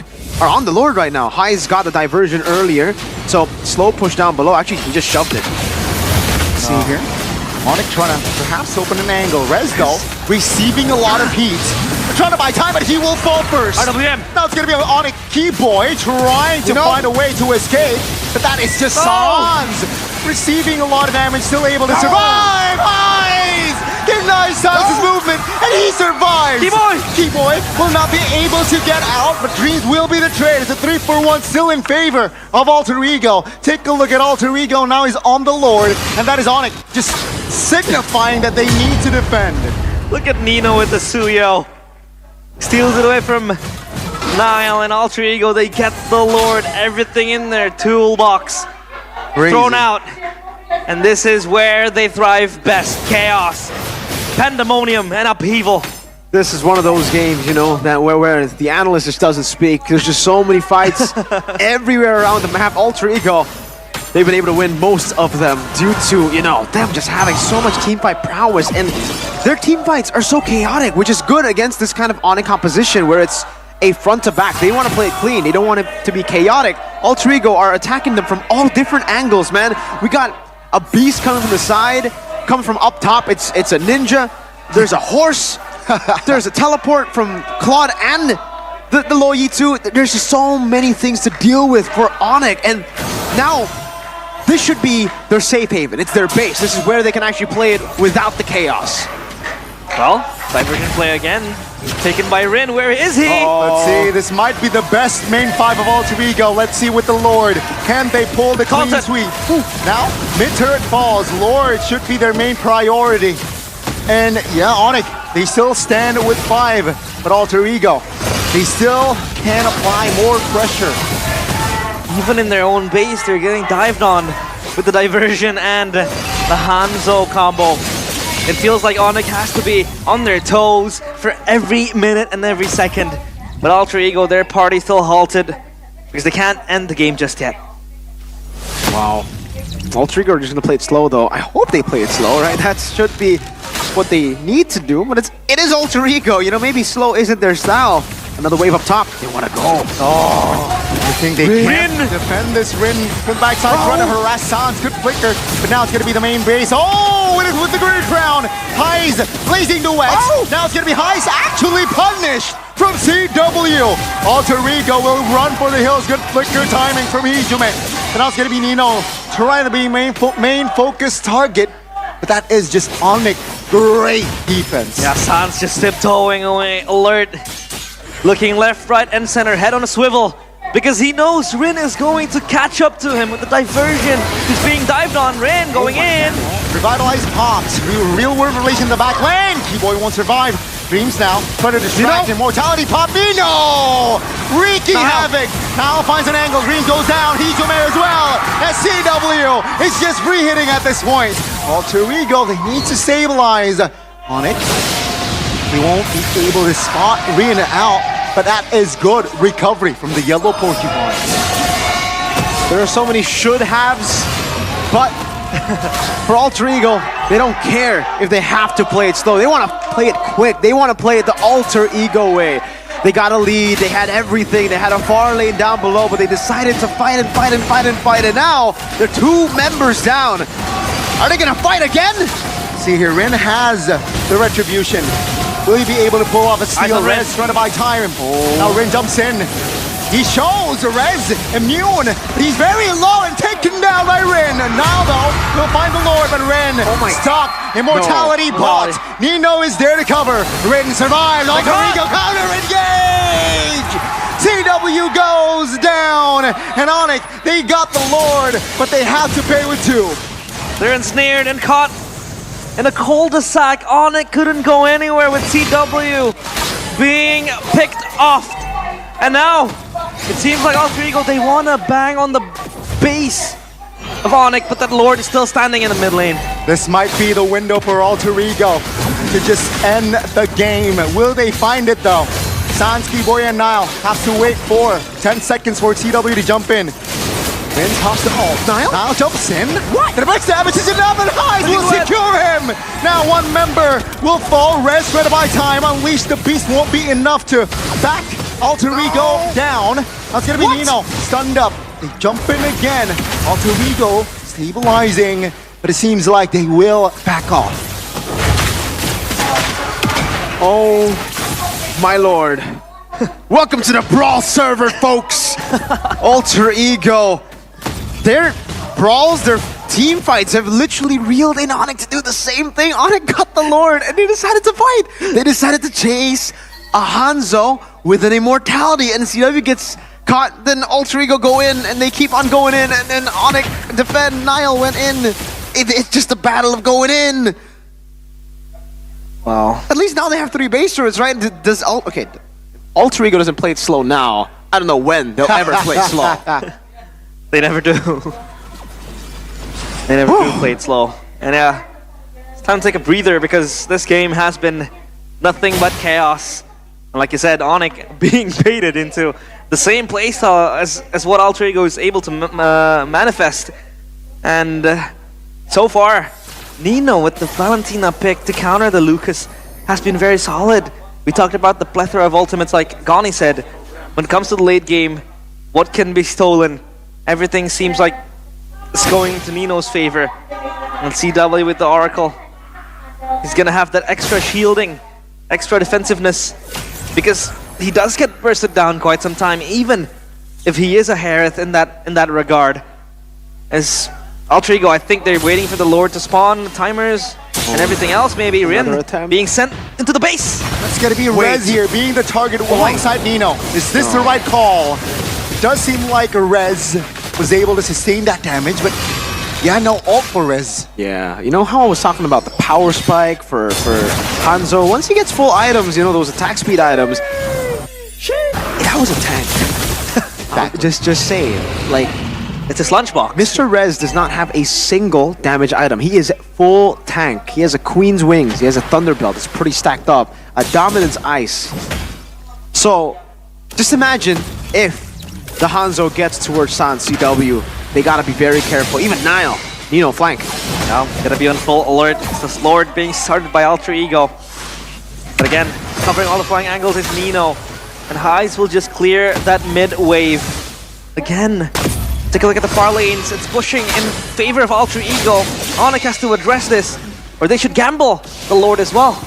are on the Lord right now. High's got the diversion earlier, so slow push down below. Actually, he just shoved it. See here? Onyx trying to perhaps open an angle. Rezdo receiving a lot of heat. Trying to buy time, but he will fall first. RWM. Now it's going to be Onyx Keyboy trying to find a way to escape, but that is just Sans receiving a lot of damage, still able to survive. Eyes! Denies Sans' movement, and he survives. Keyboy will not be able to get out, but Dreams will be the trade. It's a 3-for-1 still in favor of Alter Ego. Take a look at Alter Ego. Now he's on the Lord, and that is Onyx just signifying that they need to defend. Look at Nino with the Suyo. Steals it away from Nile and Alter Ego. They get the Lord, everything in their toolbox. Crazy. Thrown out. And this is where they thrive best. Chaos, pandemonium, and upheaval. This is one of those games, that where the analyst just doesn't speak. There's just so many fights everywhere around the map. Alter Ego, they've been able to win most of them due to, them just having so much teamfight prowess. And their team fights are so chaotic, which is good against this kind of Onyx composition where it's a front to back. They want to play it clean. They don't want it to be chaotic. Alter Ego are attacking them from all different angles, man. We got a beast coming from the side, coming from up top. It's a ninja. There's a horse. There's a teleport from Claude and the Lo Yi too. There's just so many things to deal with for Onyx. And now, this should be their safe haven. It's their base. This is where they can actually play it without the chaos. Well, diversion play again. Taken by Rin. Where is he? Let's see. This might be the best main 5 of Alter Ego. Let's see with the Lord. Can they pull the clean sweep? Now, mid-turret falls. Lord should be their main priority. And yeah, Onyx, they still stand with 5. But Alter Ego, they still can apply more pressure. Even in their own base, they're getting dived on with the diversion and the Hanzo combo. It feels like Onyx has to be on their toes for every minute and every second. But Alter Ego, their party still halted because they can't end the game just yet. Wow. Alter Ego are just going to play it slow, though. I hope they play it slow, right? That should be what they need to do. But it is Alter Ego. Maybe slow isn't their style. Another wave up top. They want to go. I think they can defend this Rin from the backside, trying to harass Sans. Good flicker, but now it's going to be the main base. Oh, it Earth with the Great Crown. Highs blazing the wet. Now it's gonna be Highs actually punished from CW. Alter Ego will run for the hills. Good flicker timing from Hijume. And now it's gonna be Nino trying to be main focus target. But that is just Onyx. Great defense. Yeah, Sans just tiptoeing away. Alert. Looking left, right, and center. Head on a swivel. Because he knows Rin is going to catch up to him with the diversion. He's being dived on. Rin going in. Revitalized pops. Real world relation in the back lane. Keyboy won't survive. Dreams now. Trying to distract. Immortality pop. Nino! Wreaking havoc. Now finds an angle. Dreams goes down. Hijume as well. SCW is just free hitting at this point. Alter Ego, they need to stabilize on it. He won't be able to spot Rin out. But that is good recovery from the yellow Porcupine. There are so many should-haves, but for Alter Ego, they don't care if they have to play it slow. They want to play it quick. They want to play it the Alter Ego way. They got a lead. They had everything. They had a far lane down below, but they decided to fight and fight and fight and fight. And now they're 2 members down. Are they going to fight again? See here, Rin has the retribution. Will he be able to pull off a steal? Rez trying to buy time. Now Rin jumps in. He shows Rez immune. He's very low and taken down by Rin. And now though, we'll find the Lord, but Rin stuck. Immortality bot. Nino is there to cover. Rin survives. Alter Ego counter engage. CW goes down. And Onyx, they got the Lord, but they have to pay with 2. They're ensnared and caught in a cul-de-sac. Onyx couldn't go anywhere with CW being picked off. And now, it seems like Alter Ego, they want to bang on the base of Onyx, but that Lord is still standing in the mid lane. This might be the window for Alter Ego to just end the game. Will they find it though? Sansky, Boy, and Nile have to wait for 10 seconds for CW to jump in. Then tops the ult. Nile jumps in. What? The next damage is enough and Highs will secure him. Now 1 member will fall. Rest ready by time. Unleash the beast won't be enough to back Alter Ego down. That's gonna be Nino stunned up. They jump in again. Alter Ego stabilizing, but it seems like they will back off. Oh my lord. Welcome to the Brawl server, folks. Alter Ego. Their brawls, their team fights have literally reeled in Onyx to do the same thing. Onyx got the Lord and they decided to fight. They decided to chase a Hanzo with an immortality, and CW gets caught. Then Alter Ego go in and they keep on going in, and then Onyx defend. Nile went in. It's just a battle of going in. Wow. At least now they have 3 base turrets, right? Alter Ego doesn't play it slow now. I don't know when they'll ever play it slow. They never do. They never do play it slow. And yeah, it's time to take a breather because this game has been nothing but chaos. And like you said, Onyx being baited into the same playstyle as what Alter Ego is able to manifest. And so far, Nino with the Valentina pick to counter the Lucas has been very solid. We talked about the plethora of ultimates, like Gani said. When it comes to the late game, what can be stolen? Everything seems like it's going to Nino's favor. And CW with the Oracle, he's gonna have that extra shielding, extra defensiveness, because he does get bursted down quite some time, even if he is a Harith in that regard. As Alter Ego, I think they're waiting for the Lord to spawn, timers, and everything else. Maybe Rin being sent into the base. That's gonna be Rez here, being the target alongside Nino. Is this the right call? It does seem like Rez was able to sustain that damage, but yeah, no ult for Rez. Yeah, you know how I was talking about the power spike for Hanzo? Once he gets full items, you know, those attack speed items, that was a tank. just saying, like, it's his lunchbox. Mr. Rez does not have a single damage item. He is full tank. He has a Queen's Wings. He has a Thunder Belt. It's pretty stacked up. A Dominance Ice. So, just imagine if the Hanzo gets towards Sans CW. They gotta be very careful. Even Nile. Nino, flank. Now, gotta be on full alert. It's this Lord being started by Alter Ego. But again, covering all the flying angles is Nino. And Highs will just clear that mid wave. Again, take a look at the far lanes. It's pushing in favor of Alter Ego. Onyx has to address this. or they should gamble the Lord as well.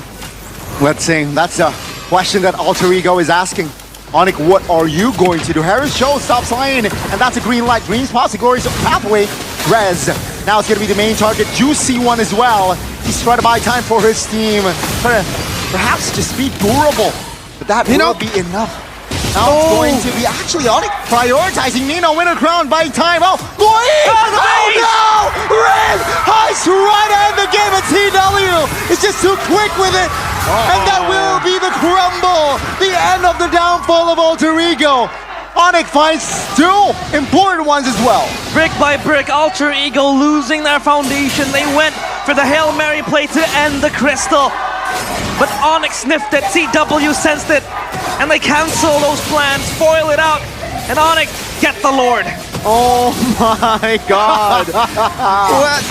Let's see. That's a question that Alter Ego is asking. Onyx, what are you going to do? Harris Show stops lane, and that's a green light. Green spots the glorious pathway. Rez. Now it's going to be the main target. Juicy one as well. He's trying to buy time for his team. Trying to perhaps just be durable. But that will be enough. Now it's going to be actually Onyx prioritizing Nino. Winner crown, buying time. Oh, Lloyd! Oh no! Red! Heist right to end the game at TW. It's just too quick with it. And that will be the crumble. The end of the downfall of Alter Ego. Onyx finds two important ones as well. Brick by brick, Alter Ego losing their foundation. They went for the Hail Mary play to end the crystal. But Onyx sniffed it, CW sensed it, and they cancel those plans, foil it out, and Onyx get the Lord. Oh my god. What?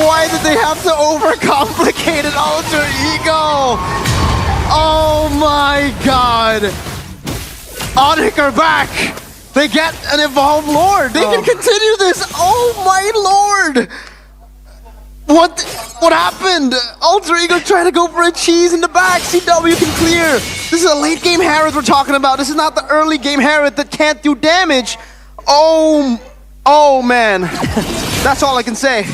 Why did they have to overcomplicate it, Alter Ego? Oh my god. Onyx are back. They get an evolved Lord. They can continue this. Oh my lord. What happened? Alter Ego trying to go for a cheese in the back. CW can clear. This is a late game Harith we're talking about. This is not the early game Harith that can't do damage. Oh man. That's all I can say.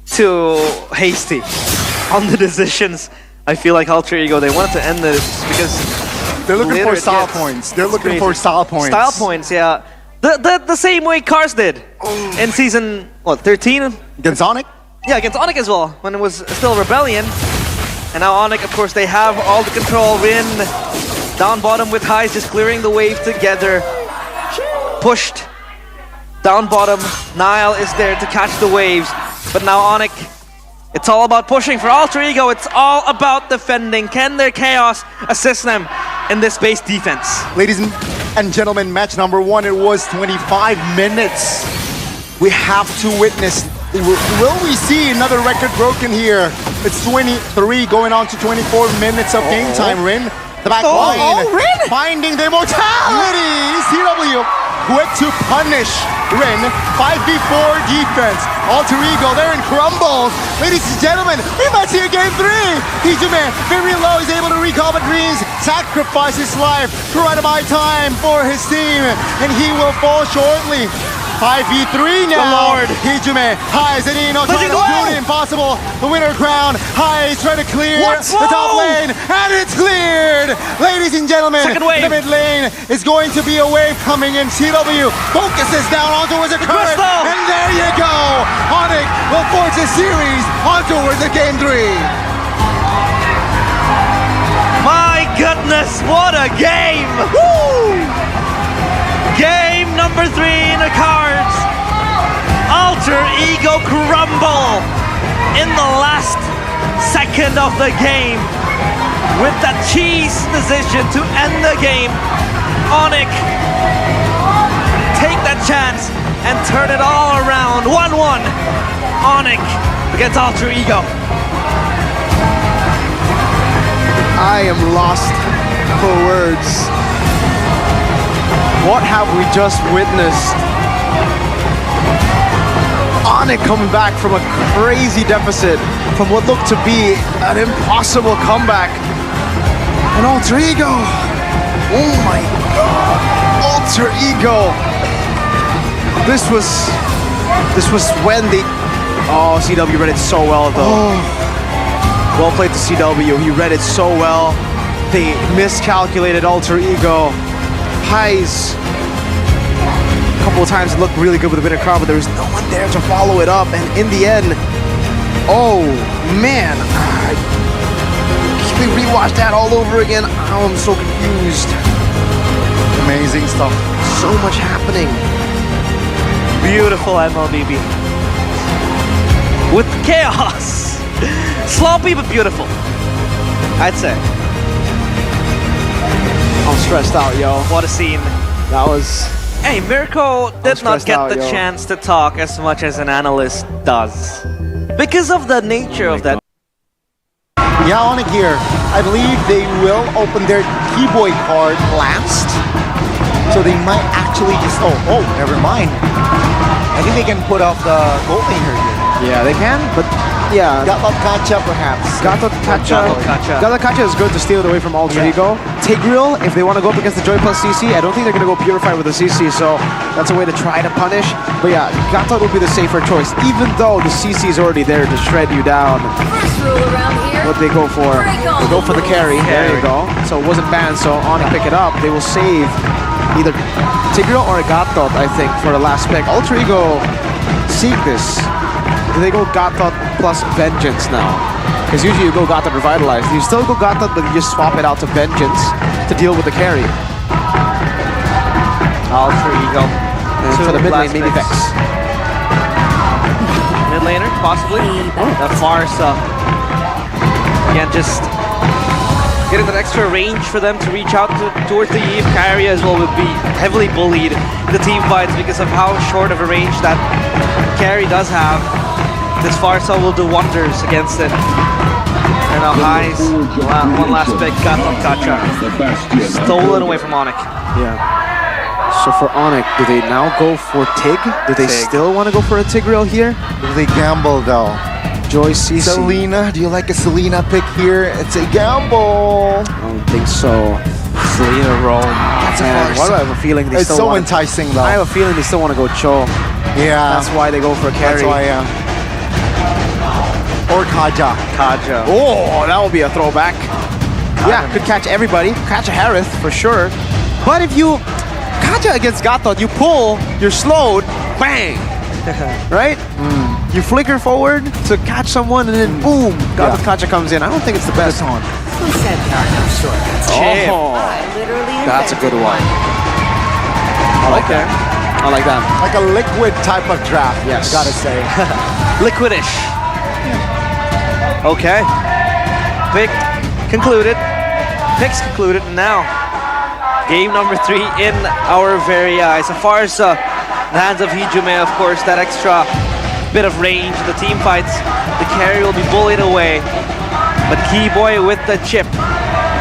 Too hasty on the decisions. I feel like Alter Ego, they wanted to end this because they're looking for style points. They're looking for style points. Style points, yeah. The same way Cars did in season, what, 13? Against Onyx? Yeah, against Onyx as well, when it was still Rebellion. And now Onyx, of course, they have all the control. Rin down bottom with Highs, just clearing the wave together. Pushed down bottom. Nile is there to catch the waves. But now Onyx, it's all about pushing. For Alter Ego, it's all about defending. Can their Chaos assist them in this base defense? Ladies and gentlemen, match number one, it was 25 minutes. We have to witness. Will we see another record broken here? It's 23 going on to 24 minutes of game time. Rin, the back line, Rin finding the immortality. CW quick to punish Rin. 5v4 defense. Alter Ego, they're in crumbles. Ladies and gentlemen, we might see a game 3. Hijume, very low, is able to recall, but Greens sacrifice his life to try to buy time for his team, and he will fall shortly. 5v3 now. The Lord. Hijume, Highs and Eno trying to do the impossible. The winner crown. Highs trying to clear the top lane, and it's cleared. Ladies and gentlemen, the mid lane is going to be a wave coming in. CW focuses down on towards the current, and there you go. Onyx will force a series on towards the game 3. My goodness, what a game! Woo! Game number 3 in the cards. Alter Ego crumble in the last second of the game with that cheese decision to end the game. Onyx take that chance and turn it all around. 1-1. Onyx against Alter Ego. I am lost for words. What have we just witnessed? Onyx coming back from a crazy deficit, from what looked to be an impossible comeback. And Alter Ego, oh my god, Alter Ego. This was when the, oh, CW read it so well though. Well played to CW, he read it so well. They miscalculated Alter Ego. Highs, a couple of times it looked really good with a bit of crowd, but there was no one there to follow it up. And in the end, oh man, can we rewatch that all over again? Oh, I'm so confused. Amazing stuff. So much happening. Beautiful MLBB. With chaos. Sloppy but beautiful, I'd say. I'm stressed out, yo. What a scene. That was... Hey, Mirko did not get the yo. chance to talk as much as an analyst does. Because of the nature of that. Yeah, Onyx here. I believe they will open their Keyboy card last. So they might actually just... Oh, never mind. I think they can put off the gold laner here. Yeah, they can, but yeah. Gatot Kacha perhaps. Gatot Kacha is good to steal it away from Alter Ego. Tigreal, if they want to go up against the Joy plus CC, I don't think they're going to go Purify with the CC, so that's a way to try to punish. But yeah, Gatot would be the safer choice, even though the CC is already there to shred you down. First rule around here. What they go for? They go for the carry. There you go. So it wasn't banned, so Onyx pick it up. They will save either Tigreal or Gatot, I think, for the last pick. Alter Ego seek this. Do they go Gatot plus Vengeance now? Because usually you go Gatot Revitalized. You still go Gatot, but you just swap it out to Vengeance to deal with the carry. Alter Ego. And for the mid lane, maybe Vex. Mid laner, possibly. The Farsa. Again, just getting that extra range for them to reach out towards the Eve. Kyrie as well would be heavily bullied in the team fights because of how short of a range that Carry does have. This Farsa will do wonders against it. And now Highs, one last pick, Gatot Kacha. Stolen away from Onyx. Yeah. So for Onyx, do they now go for Tig? Do they still want to go for a Tigreal here? Do they gamble though? Joy CC. Selena, do you like a Selena pick here? It's a gamble. I don't think so. Selena Rome. That's why do I have a feeling they It's still so want enticing though. I have a feeling they still want to go Cho. Yeah. That's why they go for a carry. That's why, yeah. Or Kaja. Kaja. Oh, that will be a throwback. Yeah, could catch everybody. Catch a Harith for sure. But if you Kaja against Gatot, you pull, you're slowed, bang! Right? You flicker forward to catch someone and then boom, Gatot Kaja comes in. I don't think it's the best on. Who said there are no shortcuts? Oh, I literally that's a good invented one. I like that. I like that. Like a liquid type of draft, Yes. I gotta say. Liquidish. Okay. Pick concluded. Picks concluded. And now, game number 3 in our very eyes. So far as the hands of Hijume, of course, that extra bit of range, the team fights, the carry will be bullied away. But Keyboy with the chip.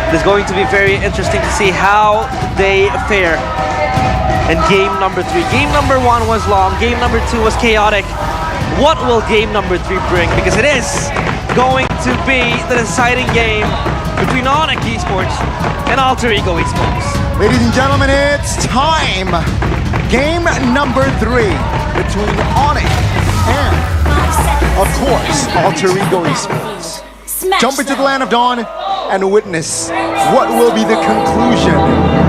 It is going to be very interesting to see how they fare in game number 3. Game number 1 was long, game number 2 was chaotic. What will game number 3 bring? Because it is going to be the deciding game between Onyx Esports and Alter Ego Esports. Ladies and gentlemen, it's time. Game number 3 between Onyx and, of course, Alter Ego Esports. Jump into the land of dawn and witness what will be the conclusion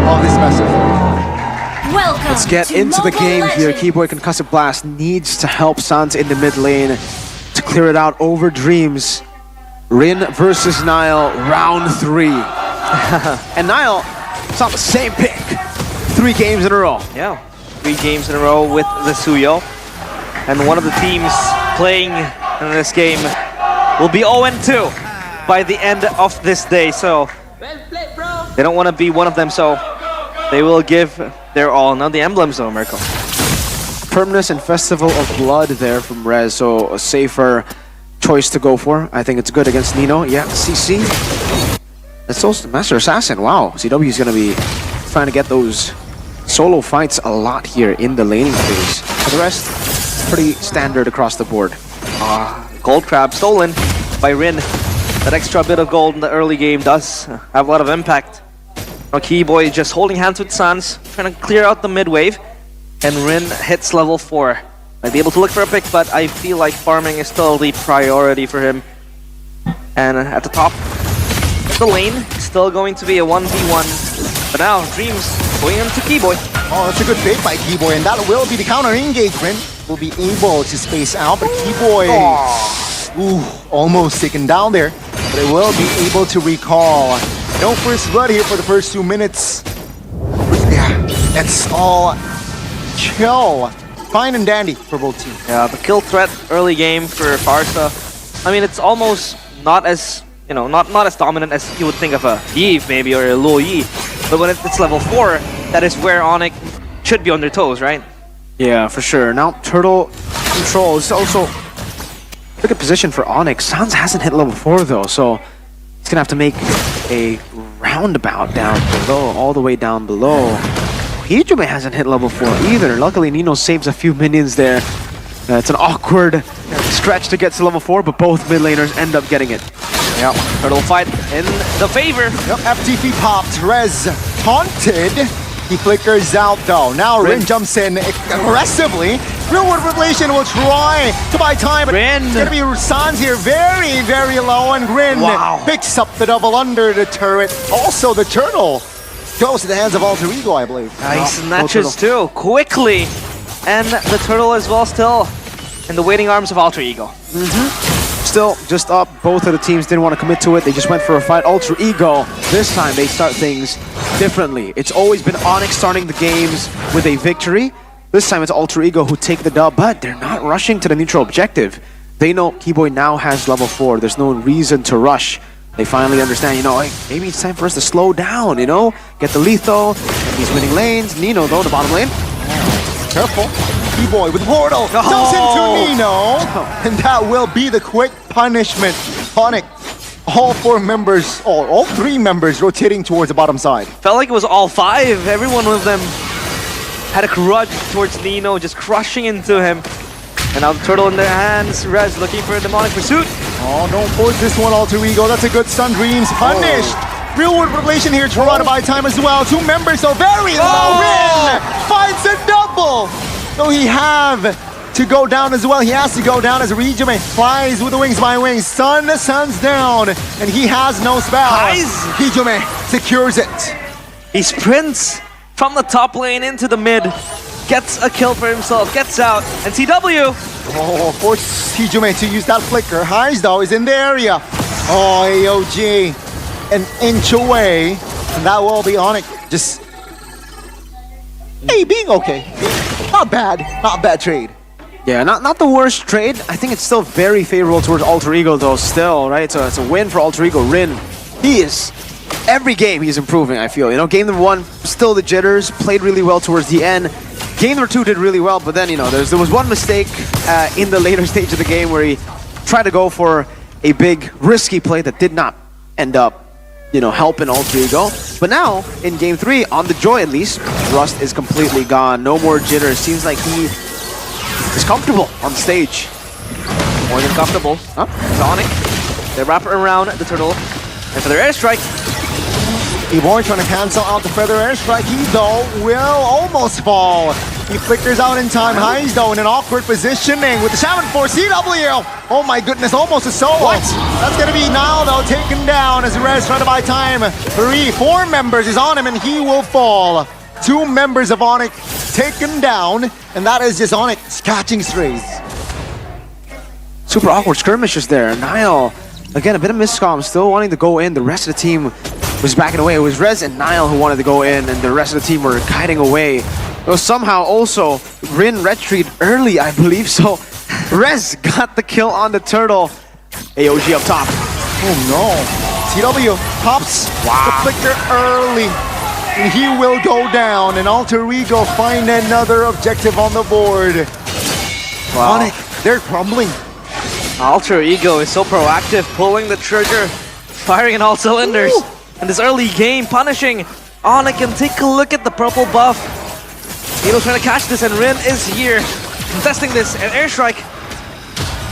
of this best of 4. Welcome. Let's get into the game here. Keyboy Concussive Blast needs to help Sans in the mid lane to clear it out over Dreams. Rin versus Nile, round 3. And Nile, it's not the same pick. 3 games in a row. Yeah, 3 games in a row with the Suyo. And one of the teams playing in this game will be 0-2 by the end of this day. So they don't want to be one of them, so they will give their all. Now the emblems though, Mirko. Firmness and Festival of Blood there from Rez, so a safer choice to go for. I think it's good against Nino. Yeah, CC. It's also Master Assassin. Wow, CW is going to be trying to get those solo fights a lot here in the laning phase. For the rest, pretty standard across the board. Gold Crab stolen by Rin. That extra bit of gold in the early game does have a lot of impact. Now Keyboy just holding hands with Sans, trying to clear out the mid wave. And Rin hits level 4. Might be able to look for a pick, but I feel like farming is still the priority for him. And at the top of the lane, still going to be a 1v1. But now, Dreams going into Keyboy. Oh, that's a good bait by Keyboy, and that will be the counter engagement. Will be able to space out, but Keyboy, almost taken down there. But it will be able to recall. No first blood here for the first 2 minutes. Yeah, that's all chill. Fine and dandy for both teams. Yeah, the kill threat early game for Farsa. I mean, it's almost not as, you know, not as dominant as you would think of a Eve maybe or a Luo Yi. But when it's level 4, that is where Onyx should be on their toes, right? Yeah, for sure. Now, Turtle Control is also a good position for Onyx. Sans hasn't hit level 4 though, so he's gonna have to make a roundabout down below, all the way down below. Hijime hasn't hit level 4 either. Luckily, Nino saves a few minions there. It's an awkward stretch to get to level 4, but both mid laners end up getting it. Yep, turtle fight in the favor. Yep, FTP popped. Rez taunted. He flickers out though. Now Rin jumps in aggressively. Real World Revelation will try to buy time, but it's gonna be Sans here very, very low, and Grin picks up the double under the turret. Also, the turtle goes to the hands of Alter Ego, I believe. Nice snatches too, quickly. And the turtle as well, still in the waiting arms of Alter Ego. Still just up. Both of the teams didn't want to commit to it. They just went for a fight. Alter Ego, this time they start things differently. It's always been Onyx starting the games with a victory. This time it's Alter Ego who take the dub, but they're not rushing to the neutral objective. They know Keyboy now has level 4. There's no reason to rush. They finally understand, you know, like, maybe it's time for us to slow down, you know? Get the lethal, get these winning lanes. Nino, though, the bottom lane. Careful. Keyboy with portal. Jumps into Nino. And that will be the quick punishment. Onyx, all 4 members, all 3 members rotating towards the bottom side. Felt like it was all 5. Every one of them had a grudge towards Nino, just crushing into him. And now the turtle in their hands. Rez looking for a demonic pursuit. Oh, don't force this one, Alter Ego. That's a good stun. Dreams punished. Real World Revelation here, trying to buy time as well. 2 members, so very low. Rin finds a double. So he have to go down as well. He has to go down as Hijime flies with the wings by wings. Sun's down, and he has no spell. Hijime secures it. He sprints from the top lane into the mid. Gets a kill for himself, gets out, and TW! Oh, force Hijime to use that flicker. Highs though is in the area. Oh, AOG, an inch away, and that will be Onyx. Just, hey, being okay. Not bad trade. Yeah, not the worst trade. I think it's still very favorable towards Alter Ego though, still, right? So it's a win for Alter Ego. Rin, he is, every game he's improving, I feel. You know, game number 1, still the jitters, played really well towards the end. Game number 2 did really well, but then, you know, there was one mistake in the later stage of the game where he tried to go for a big, risky play that did not end up, you know, helping Alter Ego. But now, in game 3, on the Joy at least, Rust is completely gone. No more jitters. Seems like he is comfortable on stage. More than comfortable. Sonic. They wrap around the turtle. And for their airstrike, Keyboy trying to cancel out the feather airstrike. He though will almost fall. He flickers out in time. Highs though in an awkward positioning with the Shaman Force CW. Oh my goodness, almost a solo. What? That's gonna be now though taken down as Rez trying to buy time. 4 members is on him and he will fall. 2 members of Onyx taken down, and that is just Onyx catching strays. Super awkward skirmishes there. Nile, again, a bit of miscom, still wanting to go in. The rest of the team was backing away. It was Rez and Nile who wanted to go in, and the rest of the team were kiting away. Though somehow also Rin retreat early, I believe. So Rez got the kill on the turtle. AOG up top. Oh no. TW pops the flicker early. And he will go down, and Alter Ego find another objective on the board. wow. Onyx, they're crumbling. Alter Ego is so proactive, pulling the trigger, firing in all cylinders. In this early game, punishing Onyx, and take a look at the purple buff. Nino's trying to catch this, and Rin is here, contesting this, and airstrike.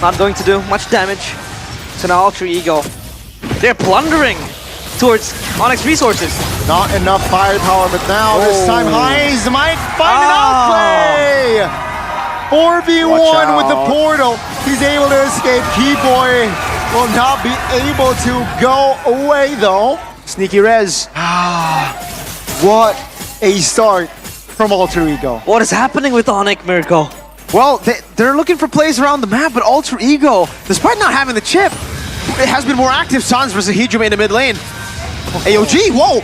Not going to do much damage. So now Alter Ego, they're plundering towards Onyx resources. Not enough firepower, but now this time Highs might find an outplay! 4v1 with the portal. He's able to escape. Keyboy will not be able to go away though. Sneaky Rez. What a start from Alter Ego. What is happening with Onyx, Mirko? Well, they're looking for plays around the map, but Alter Ego, despite not having the chip, it has been more active. Sans versus Hijime in the mid lane. AOG, whoa!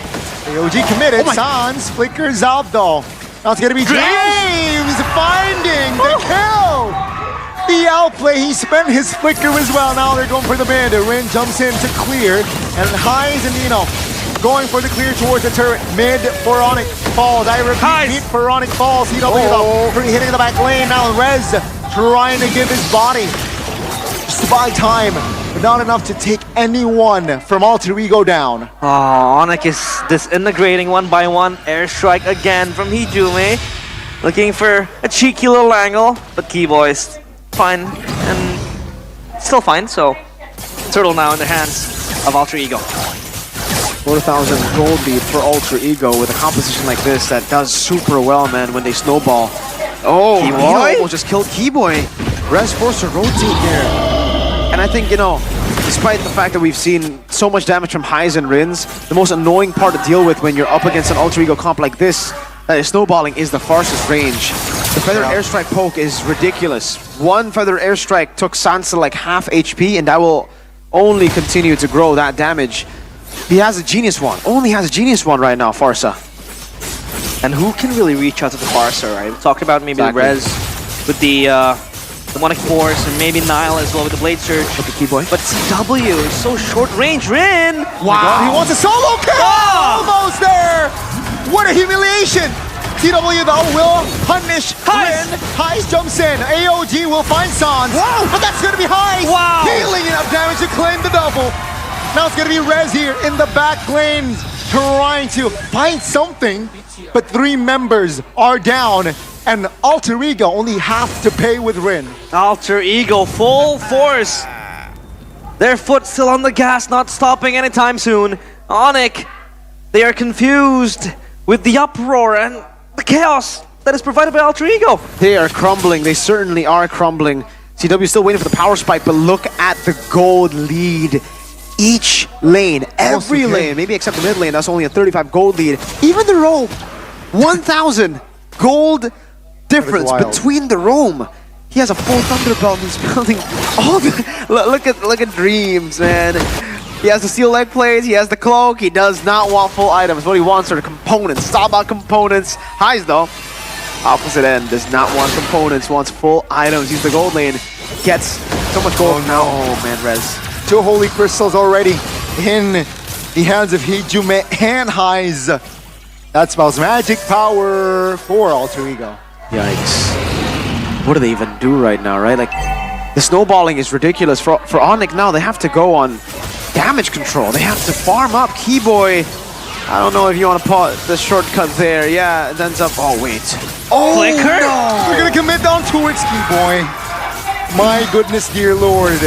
AOG committed. Sans flickers out though. Now it's gonna be James finding the kill! The outplay, he spent his flicker as well. Now they're going for the mid. Rin jumps in to clear, and Highs and Nino going for the clear towards the turret. Mid for Onyx falls. I repeat, mid for Onyx falls. CW though, hitting the back lane. Now Rez trying to give his body just to buy time. not enough to take anyone from Alter Ego down. Oh, Onyx is disintegrating one by one. Airstrike again from Hijume. Looking for a cheeky little angle, but Keyboy's fine and still fine, so Turtle now in the hands of Alter Ego. 4,000 gold lead for Alter Ego with a composition like this that does super well, man, when they snowball. Oh, he almost just killed Keyboy. Res forced to rotate there. And I think, you know, despite the fact that we've seen so much damage from highs and Rins, the most annoying part to deal with when you're up against an Alter Ego comp like this, that is snowballing, is the farthest range. The feather airstrike poke is ridiculous. One feather airstrike took Sansa like half HP, and that will only continue to grow that damage. He has a genius one. Only has a genius one right now, Farsa. And who can really reach out to the Farsa, right? We talked about maybe the Rez with the Demonic Force, and maybe Nile as well with the Blade Surge. With the Keyboy. But CW is so short range. Rin! Wow, he wants a solo kill! Almost there! What a humiliation! CW though will punish Rin. Heist jumps in. AOG will find Sans. Wow! But that's gonna be Heist! Wow! Dealing enough damage to claim the double. Now it's gonna be Rez here in the back lane trying to find something. But 3 members are down. And Alter Ego only have to pay with Rin. Alter Ego full force. Their foot still on the gas, not stopping anytime soon. Onyx, they are confused with the uproar and the chaos that is provided by Alter Ego. They are crumbling. They certainly are crumbling. CW still waiting for the power spike, but look at the gold lead. Each lane, every lane, maybe except the mid lane, that's only a 35 gold lead. Even the roam, 1,000 gold difference between the roam. He has a full Thunderbelt. He's building all the. Look at Dreams, man. He has the steel leg plates. He has the cloak. He does not want full items. What he wants are the components. It's all about components. Highs though, opposite end, does not want components. Wants full items. He's the gold lane. Gets so much gold. Oh man, Rez. 2 holy crystals already in the hands of Hijume and Highs. That spells magic power for Alter Ego. Yikes. What do they even do right now, right? Like, the snowballing is ridiculous. For Onyx now, they have to go on damage control. They have to farm up Keyboy. I don't know if you want to put the shortcut there. Yeah, it ends up... Oh, wait. Oh, Flicker? no! We're gonna commit down towards Keyboy. My goodness, dear lord.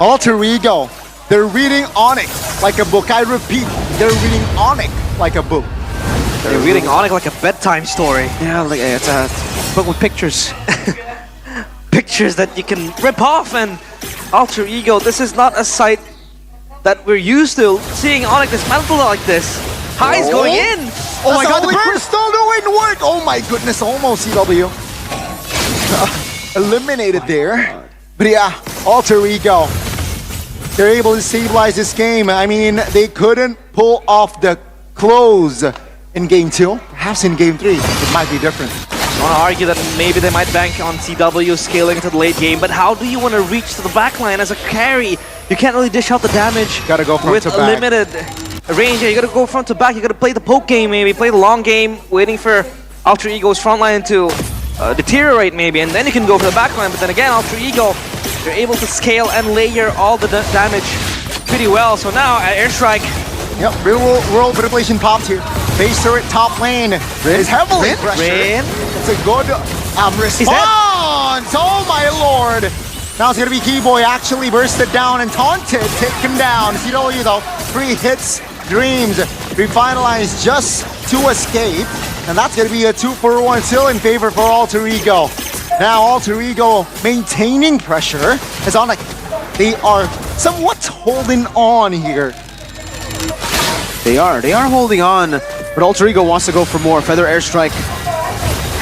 Alter Ego, they're reading Onyx like a book. I repeat, they're reading Onyx like a book. They're reading Onyx like a bedtime story. Yeah, like it's a book with pictures. Pictures that you can rip off, and Alter Ego, this is not a sight that we're used to. Seeing Onyx dismantle like this. Highs going in! Oh my god, the crystal, no, it didn't work! Oh my goodness, almost CW. Eliminated there. But yeah, Alter Ego, they're able to stabilize this game. I mean, they couldn't pull off the close in game 2. Perhaps in game 3, it might be different. I want to argue that maybe they might bank on CW scaling into the late game, but how do you want to reach to the backline as a carry? You can't really dish out the damage. Gotta go front with to back. limited range. You gotta go front to back. You gotta play the poke game, maybe play the long game, waiting for Alter Ego's frontline to deteriorate maybe, and then you can go for the backline. But then again, Alter Ego, they're able to scale and layer all the damage pretty well. So now airstrike. Yep, real world manipulation popped here. Base turret top lane is heavily pressured. It's a good response. Oh my lord. Now it's gonna be Keyboy actually bursted down and taunted, taken down. CW though, 3 hits, Dreams refinalized just to escape. And that's gonna be a 2-for-1 still in favor for Alter Ego. Now Alter Ego maintaining pressure as on like they are somewhat holding on here. They are holding on, but Alter Ego wants to go for more. Feather airstrike.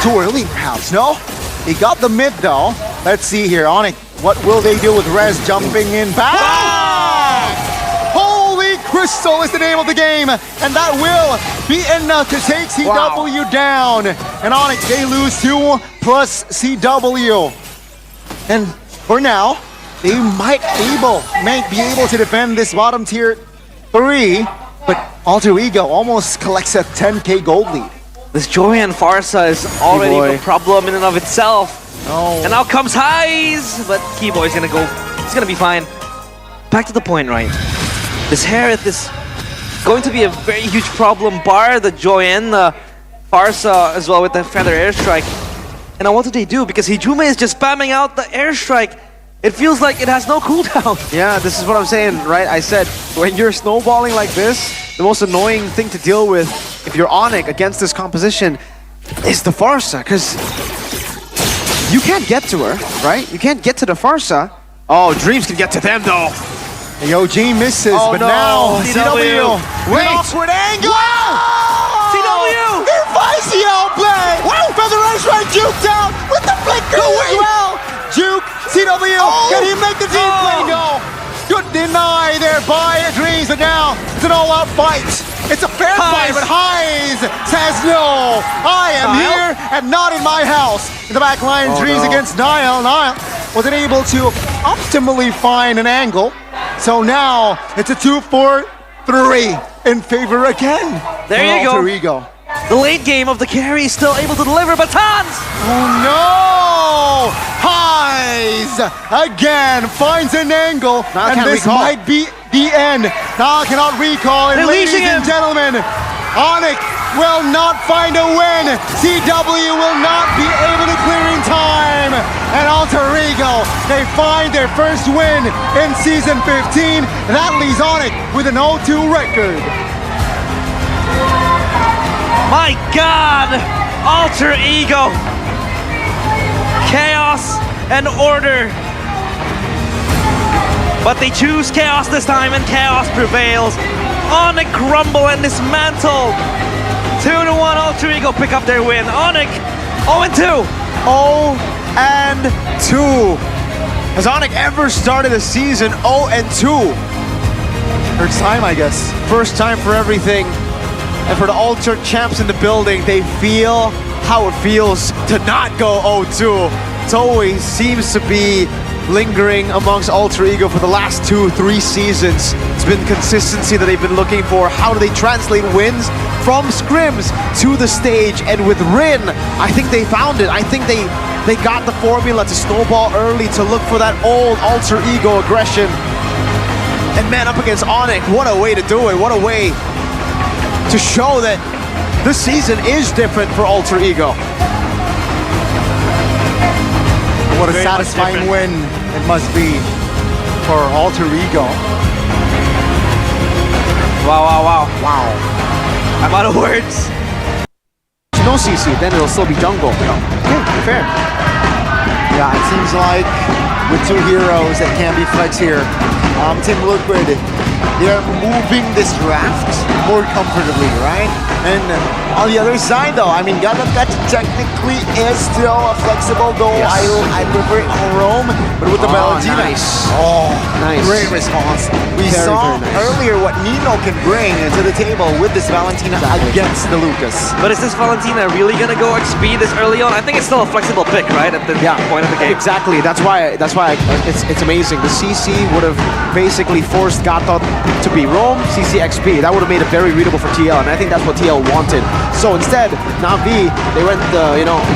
Too early perhaps, no? They got the mid though. Let's see here, Onyx, what will they do with Rez jumping in back? Holy Crystal is the name of the game, and that will be enough to take CW down. And Onyx, they lose 2 plus CW. And for now, they might be able to defend this bottom tier 3, but Alter Ego almost collects a 10k gold lead. This Joyan Farsa is already a problem in and of itself. Oh. And now comes Highs, but Keyboy's gonna go. He's gonna be fine. back to the point, right? This Harith is going to be a very huge problem, bar the Joyen, the Farsa as well with the Feather Airstrike. And now what do they do? Because Hijume is just spamming out the Airstrike. It feels like it has no cooldown. Yeah, this is what I'm saying, right? I said, when you're snowballing like this, the most annoying thing to deal with if you're Onyx against this composition is the Farsa, because you can't get to her, right? You can't get to the Farsa. Oh, Dreams can get to them, though. Yoji misses, Oh, but no. now CW. Wait! Awkward angle! Wow! CW! He finds the outplay! Wow! Feather Airstrike juked out with the flicker as well! Juke, CW, can he make the team play? No! Good deny there by Dreams, but now it's an all-out fight. It's a fair fight, but Highs says no. I am here and not in my house. In the back line, Dreams against Niall. Niall wasn't able to optimally find an angle. So now it's a 2-4-3 in favor again. There you go. Alter Ego. The late game of the carry is still able to deliver batons! Oh no! Highs again finds an angle, Now and can't this recall. might be the end. Now cannot recall, and They're ladies leashing and him. gentlemen, Onyx will not find a win. CW will not be able to clear in time, and Alter Ego, they find their first win in season 15. That leaves Onyx with an 0-2 record. My God! Alter Ego! Chaos and order! But they choose chaos this time, and chaos prevails. Onyx crumble and dismantle. 2-1, Alter Ego pick up their win. Onyx 0-2. 0-2. Has Onyx ever started a season 0-2? First time, I guess. First time for everything. And for the Alter champs in the building, they feel how it feels to not go 0-2. It always seems to be lingering amongst Alter Ego for the last 2-3 seasons. It's been consistency that they've been looking for. How do they translate wins from scrims to the stage? And with Rin, I think they found it. I think they got the formula to snowball early, to look for that old Alter Ego aggression. And man, up against Onyx, what a way to do it. What a way to show that this season is different for Alter Ego. What a Very much satisfying different. win it must be for Alter Ego. Wow. Wow. I'm out of words. No CC, then it'll still be jungle. Okay, fair. Yeah, it seems like with two heroes that can be flex here, Team Liquid, they are moving this draft more comfortably, right? And on the other side, though, I mean, Galakat technically is still flexible, though Yes. I prefer Rome, but with the Valentina. Nice. Oh, Nice. great response. We Very, saw very nice. earlier what Nino can bring to the table with this Valentina against the Lucas. But is this Valentina really gonna go XP this early on? I think it's still a flexible pick, right? At the point of the game. Exactly. That's why it's amazing. The CC would have basically forced Gatot to be Rome, CC XP. That would have made it very readable for TL, and I think that's what TL wanted. So instead, Na'Vi, they went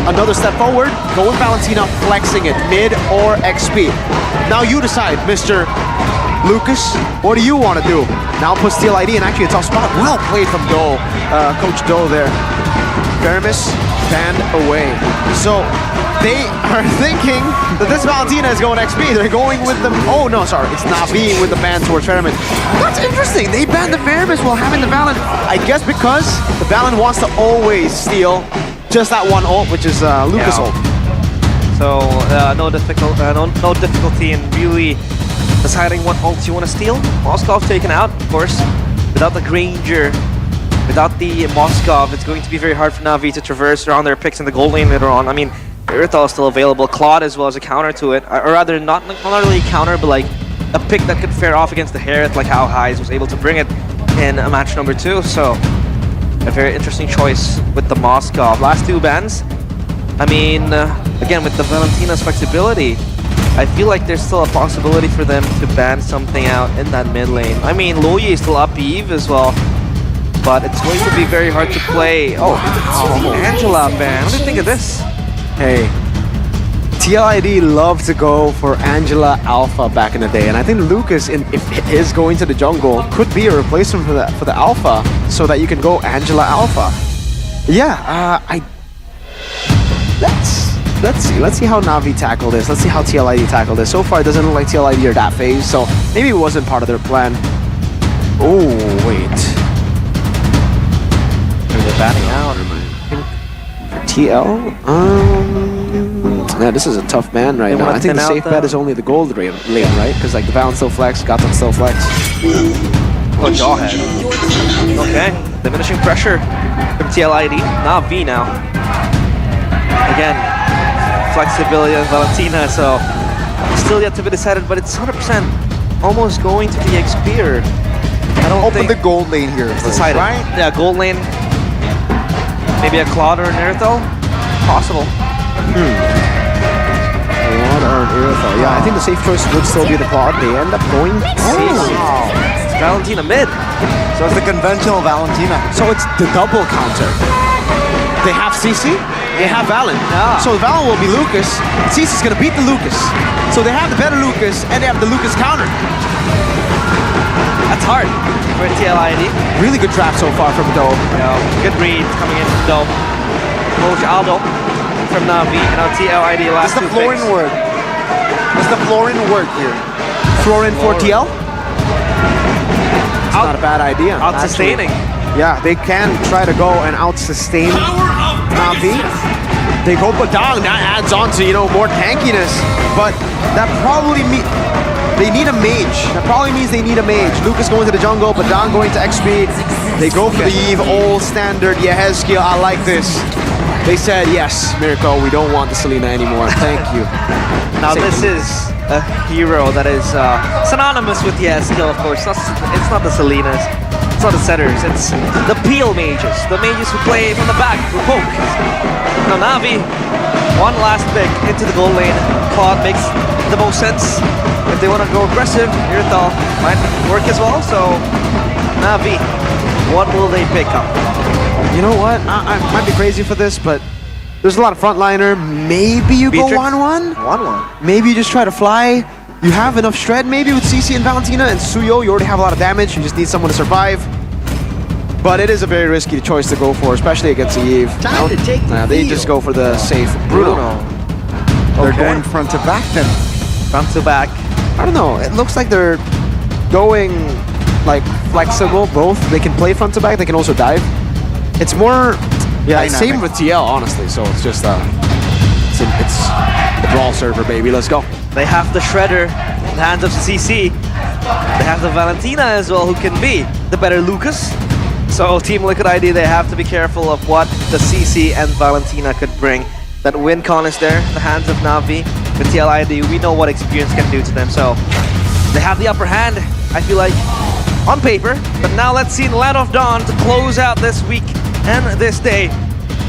another step forward, go with Valentina, flexing it, mid or XP. Now you decide, Mr. Lucas, what do you want to do? Now puts TL ID in actually a tough spot. Well played from Doe, Coach Doe there. Faramis banned away. So they are thinking that this Valentina is going XP. They're going with the... Oh, no, sorry. It's Na'Vi with the ban towards Faramis. That's interesting. They banned the Faramis while having the Valen. I guess because the Valen wants to always steal just that one ult, which is Lucas ult. So no difficulty in really deciding what ult you want to steal. Moskov taken out, of course. Without the Granger, without the Moskov, it's going to be very hard for Na'Vi to traverse around their picks in the gold lane later on. I mean, Irithal is still available. Claude as well as a counter to it. Or rather, not really a counter, but like a pick that could fare off against the Harith, like how Highs was able to bring it in match number 2. So a very interesting choice with the Moskov. Last two bans. I mean, again, with the Valentina's flexibility, I feel like there's still a possibility for them to ban something out in that mid lane. I mean, Loyi is still up Eve as well, but it's going to be very hard to play. Oh, Angela ban. What do you think of this? Hey, TLID loved to go for Angela Alpha back in the day, and I think Lucas, if is going to the jungle, could be a replacement for the Alpha, so that you can go Angela Alpha. Yeah, let's see how Na'Vi tackle this. Let's see how TLID tackle this. So far, it doesn't look like TLID are that phase, so maybe it wasn't part of their plan. Oh wait, They're batting out. for TL. Yeah, this is a tough man right now. I think the safe bet is only the gold lane, right? Because like the Valen still flex, Gotham still flex. Oh, Jawhead. Okay, diminishing pressure from TLID. Na'Vi now. Again, flexibility on Valentina, so still yet to be decided, but it's 100% almost going to be Xpeer. I don't Open think the gold lane here. it's First, decided. right? Yeah, gold lane. Maybe a Claude or an Irithel? Possible. Claude or an Irithel. Yeah, I think the safe choice would still be the Claude. They end up going Wow. It's Valentina mid. So it's the conventional Valentina. So it's the double counter. They have CC, they have Valen. Yeah. So Valen will be Lucas. CC's gonna beat the Lucas. So they have the better Lucas, and they have the Lucas counter. That's hard for TLID. Really good draft so far from Doe. Good read coming in from Doe. Coach Aldo from Na'Vi, and now TLID Does last the two flooring picks. work? Does the flooring work here? Florin for TL? It's not a bad idea. Out actually. sustaining. Yeah, they can try to go and out-sustain Na'Vi. They go Badang, that adds on to, more tankiness. But that probably means they need a mage. That probably means they need a mage. Lucas going to the jungle, Badang going to XP. They go for the Eve, all standard. Yehezkiel, I like this. They said, yes, Miracle, we don't want the Selena anymore. Thank you. Now this is a hero that is synonymous with Yehezkiel, of course. It's not the Selenas. It's not the setters. It's the peel mages. The mages who play from the back, who poke. Now Na'Vi, one last pick into the gold lane. Claude makes the most sense. If they want to go aggressive, Irithel might work as well. So Na'Vi, what will they pick up? You know what? I might be crazy for this, but there's a lot of frontliner. Maybe you go Beatrix? 1-1? 1-1. Maybe you just try to fly. You have enough shred maybe with CC and Valentina and Suyo. You already have a lot of damage. You just need someone to survive. But it is a very risky choice to go for, especially against Eve. Time to take the They field. just go for the safe Bruno. They're Okay. going front to back then. Front to back. I don't know. It looks like they're going like flexible. Both. They can play front to back. They can also dive. It's more same with TL, honestly. So it's just it's the brawl server, baby. Let's go. They have the Shredder in the hands of CC. They have the Valentina as well, who can be the better Lucas. So Team Liquid ID, they have to be careful of what the CC and Valentina could bring. That win con is there in the hands of Na'Vi. The TLID, we know what experience can do to them. So they have the upper hand, I feel like, on paper. But now let's see in Land of Dawn to close out this week and this day.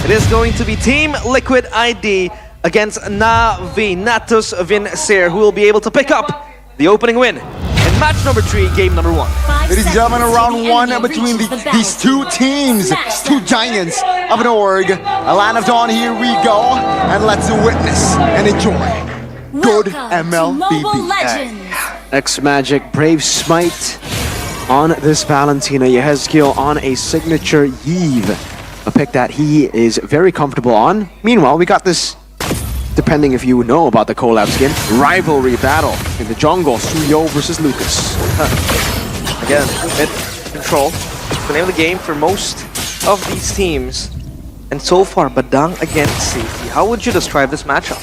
It is going to be Team Liquid ID against Na'Vi, Natus Vincere, who will be able to pick up the opening win in match number 3, game number 1. Ladies and gentlemen, round one between these two teams, two giants of an org. A Land of Dawn, here we go. And let's witness and enjoy good MLBB. X-Magic, Brave Smite on this Valentina. Yehezkiel on a signature Eve. A pick that he is very comfortable on. Meanwhile, we got this, depending if you know about the collab skin, rivalry battle in the jungle. Suyo versus Lucas. Again, mid control. The name of the game for most of these teams. And so far, Badang against CC. How would you describe this matchup?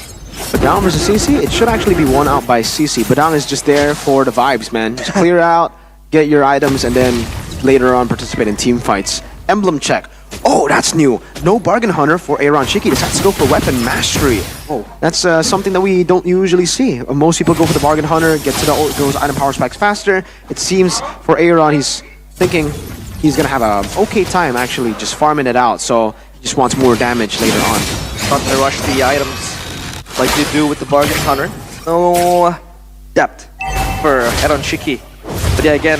Badang versus CC, it should actually be won out by CC. Badang is just there for the vibes, man. Just clear out, get your items, and then later on participate in team fights. Emblem check. Oh, that's new. No Bargain Hunter for Aaron Shiki. Decides to go for Weapon Mastery. Oh, that's something that we don't usually see. Most people go for the Bargain Hunter, get to those item power spikes faster. It seems for Aaron, he's thinking he's going to have a okay time actually just farming it out. So he just wants more damage later on. Starting to rush the items like you do with the Bargain Hunter. No depth for Aaron Shiki. But yeah, again,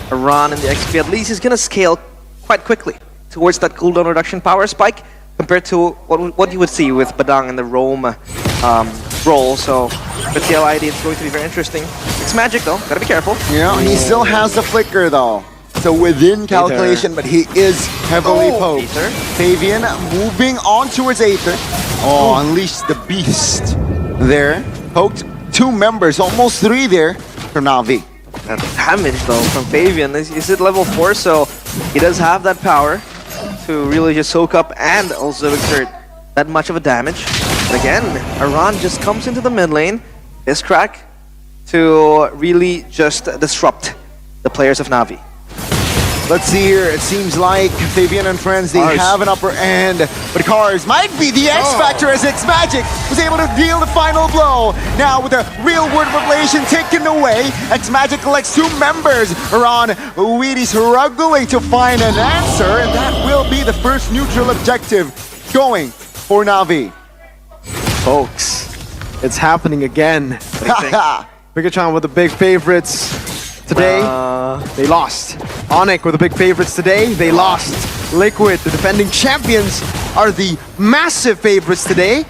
a run in the XP at least is going to scale quite quickly towards that cooldown reduction power spike compared to what you would see with Badang and the Roam role. So for TLID, it's going to be very interesting. It's Magic though, gotta be careful. Yeah, he still has the flicker though. So within calculation, but he is heavily poked. Aether. Fabian moving on towards Aether. Oh, unleash the beast there. Poked 2 members, almost 3 there for Na'Vi. That damage though from Fabian is at level 4, so he does have that power to really just soak up and also exert that much of a damage. But again, Aran just comes into the mid lane, this crack, to really just disrupt the players of Na'Vi. Let's see here. It seems like Fabian and friends, they have an upper end. But Cars might be the X factor as X Magic was able to deal the final blow. Now with the real world revelation taken away, X Magic collects 2 members. Around Weedy struggling to find an answer, and that will be the first neutral objective going for Na'Vi. Folks, it's happening again. Bigatron were the big favorites today. They lost. Onyx were the big favorites today. They lost. Liquid, the defending champions, are the massive favorites today.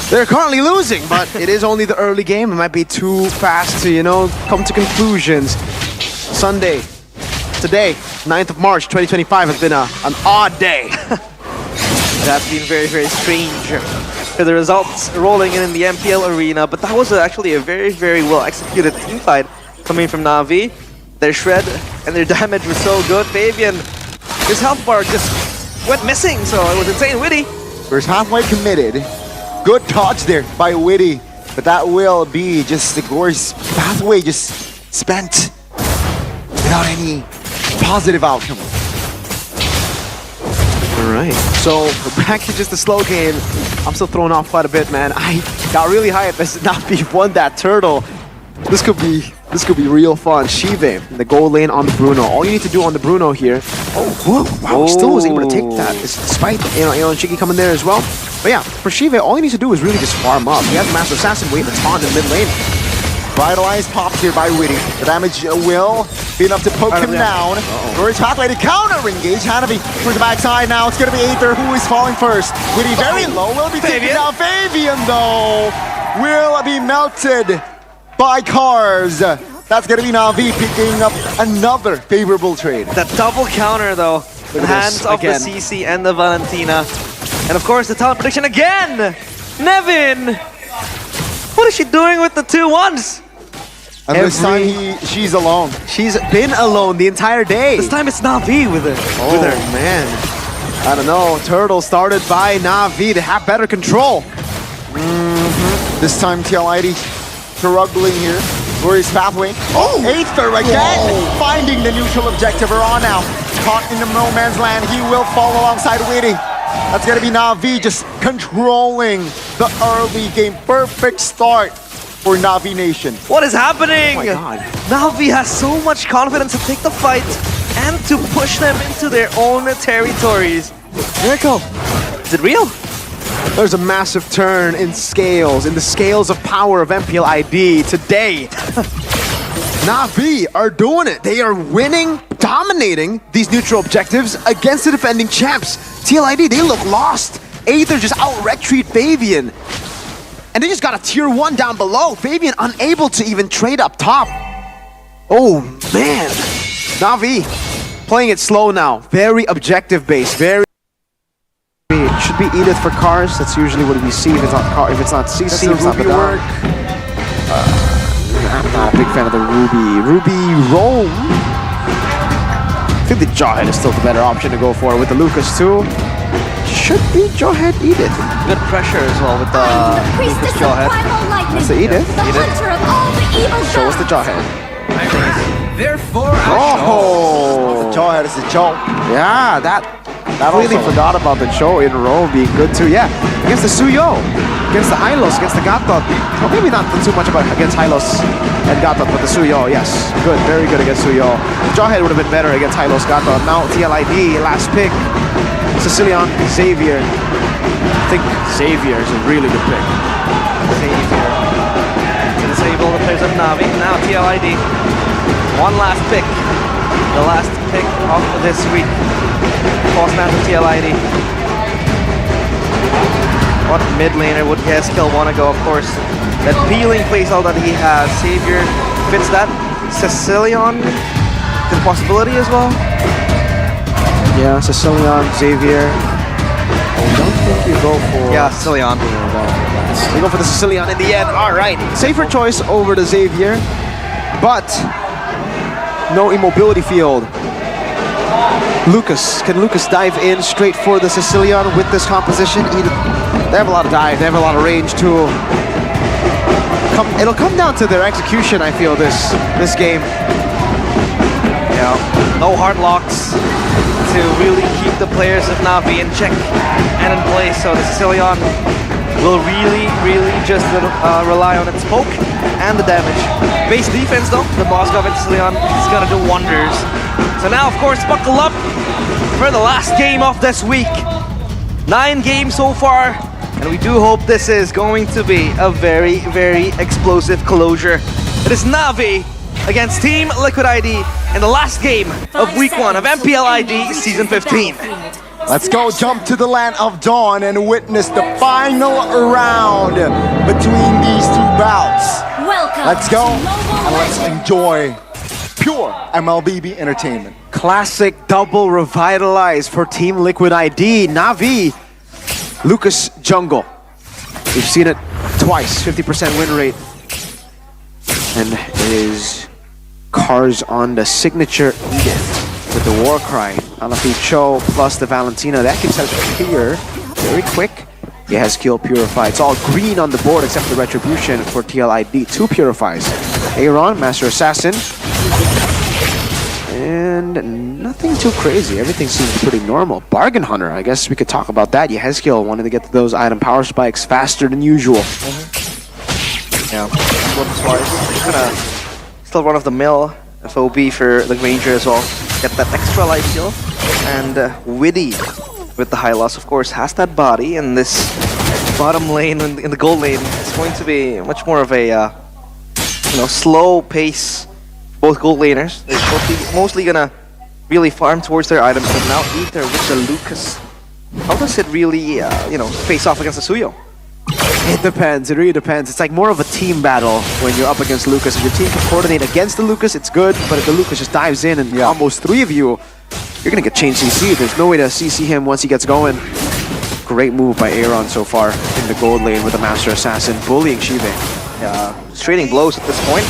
They're currently losing, but it is only the early game. It might be too fast to, you know, come to conclusions. Sunday, today, 9th of March, 2025, has been an odd day. That's been very, very strange. For the results rolling in the MPL arena, but that was actually a very, very well executed team fight coming from Na'Vi. Their shred and their damage was so good. Fabian, his health bar just went missing, so it was insane. Witty. First halfway committed. Good dodge there by Witty, but that will be just the Gore's pathway just spent without any positive outcome. Alright, so back to just the slow game. I'm still thrown off quite a bit, man. I got really hyped as Na'Vi won that turtle. This could be real fun. Shive in the goal lane on the Bruno. All you need to do on the Bruno here. Oh, wow, he still was able to take that. Despite you know Shiggy coming there as well. But yeah, for Shive, all he needs to do is really just farm up. He has Master Assassin waiting to taunt in mid lane. Vitalized pops here by Witty. The damage will be enough to poke him down. Rory's pathway to counter engage. Hanabi towards the backside now. It's going to be Aether who is falling first. Witty very low. Will be taken down. Fabian though will be melted by Cars. That's going to be Na'Vi picking up another favorable trade. That double counter though. The hands of the CC and the Valentina. And of course the talent prediction again! Nevin! What is she doing with the 2-1s? And this time she's alone. She's been alone the entire day. This time it's Na'Vi with her. Oh man. I don't know. Turtle started by Na'Vi to have better control. This time TLID struggling here. Glorious pathway. Oh! Aether again! Finding the neutral objective. Aran now. Caught in the no man's land. He will fall alongside Witty. That's gonna be Na'Vi just controlling the early game. Perfect start for Na'Vi Nation. What is happening? Oh my god. Na'Vi has so much confidence to take the fight and to push them into their own territories. Miracle. Is it real? There's a massive turn in the scales of power of MPL ID today. Na'Vi are doing it. They are winning, dominating these neutral objectives against the defending champs. TLID, they look lost. Aether just out-retreat Fabian. And they just got a tier 1 down below. Fabian unable to even trade up top. Oh, man. Na'Vi playing it slow now. Very objective-based. Very. It should be Edith for Cars. That's usually what we see if it's not Car, if it's not CC, if it's not Badang. I'm not a big fan of the Ruby Rome. I think the Jawhead is still the better option to go for with the Lucas too. Should be Jawhead Edith. Good pressure as well with the Lucas Jawhead. That's the Edith. Show us the Jawhead. Therefore, Oh! Jawhead is a joke. Yeah, that really forgot about the Cho in Rome being good too. Yeah, against the Suyo, against the Hylos, against the Gatot. Well, maybe not too much about against Hylos and Gatot, but the Suyo, yes. Good, very good against Suyo. Jawhead would have been better against Hylos, Gatot. Now TLID, last pick. Sicilian, Xavier. I think Xavier is a really good pick. Xavier to disable the players of Na'Vi. Now TLID. One last pick. The last pick of this week. False man for TLID. What mid laner would Haskell want to go? Of course, that peeling playstyle that he has. Savior fits that. Sicilian, is a possibility as well. Yeah, Sicilian, Xavier. I don't think you go for... Yeah, Sicilian. You go for the Sicilian in the end. All right. Safer choice over the Xavier, but no immobility field. Lucas. Can Lucas dive in straight for the Sicilian with this composition? They have a lot of dive. They have a lot of range too. It'll come down to their execution, I feel, this game. Yeah, no hard locks to really keep the players of Na'Vi in check and in place. So the Sicilian will really just rely on its poke and the damage. Base defense though, the Moskov and Sicilian is gonna do wonders. So now, of course, buckle up for the last game of this week. 9 games so far, and we do hope this is going to be a very explosive closure. It is Na'Vi against Team Liquid ID in the last game of week 1 of MPL ID Season 15. Let's go jump to the land of dawn and witness the final round between these two bouts. Welcome. Let's go to MOBA and let's Legends. enjoy pure MLBB entertainment. Classic double revitalize for Team Liquid ID. Na'Vi, Lucas jungle. We've seen it twice, 50% win rate. And it is Cars on the signature Edith with the war cry. Anafi Cho plus the Valentina. That keeps us clear very quick. He has skill purify. It's all green on the board except the retribution for TLID. 2 purifies. Aaron, Master Assassin. And nothing too crazy. Everything seems pretty normal. Bargain Hunter, I guess we could talk about that. Yehezkiel wanted to get to those item power spikes faster than usual. Yeah, that's why he's gonna still run of the mill FOB for the Ranger as well. Get that extra life steal. And Witty with the high loss, of course, has that body, and this bottom lane in the gold lane is going to be much more of a slow pace. Both gold laners, they're mostly gonna really farm towards their items, but now Ether with the Lucas. How does it really, face off against the Suyo? It depends. It really depends. It's like more of a team battle when you're up against Lucas. If your team can coordinate against the Lucas, it's good. But if the Lucas just dives in and almost 3 of you, you're gonna get chain CC. There's no way to CC him once he gets going. Great move by Aaron so far in the gold lane with the Master Assassin bullying Shive. Yeah, trading blows at this point.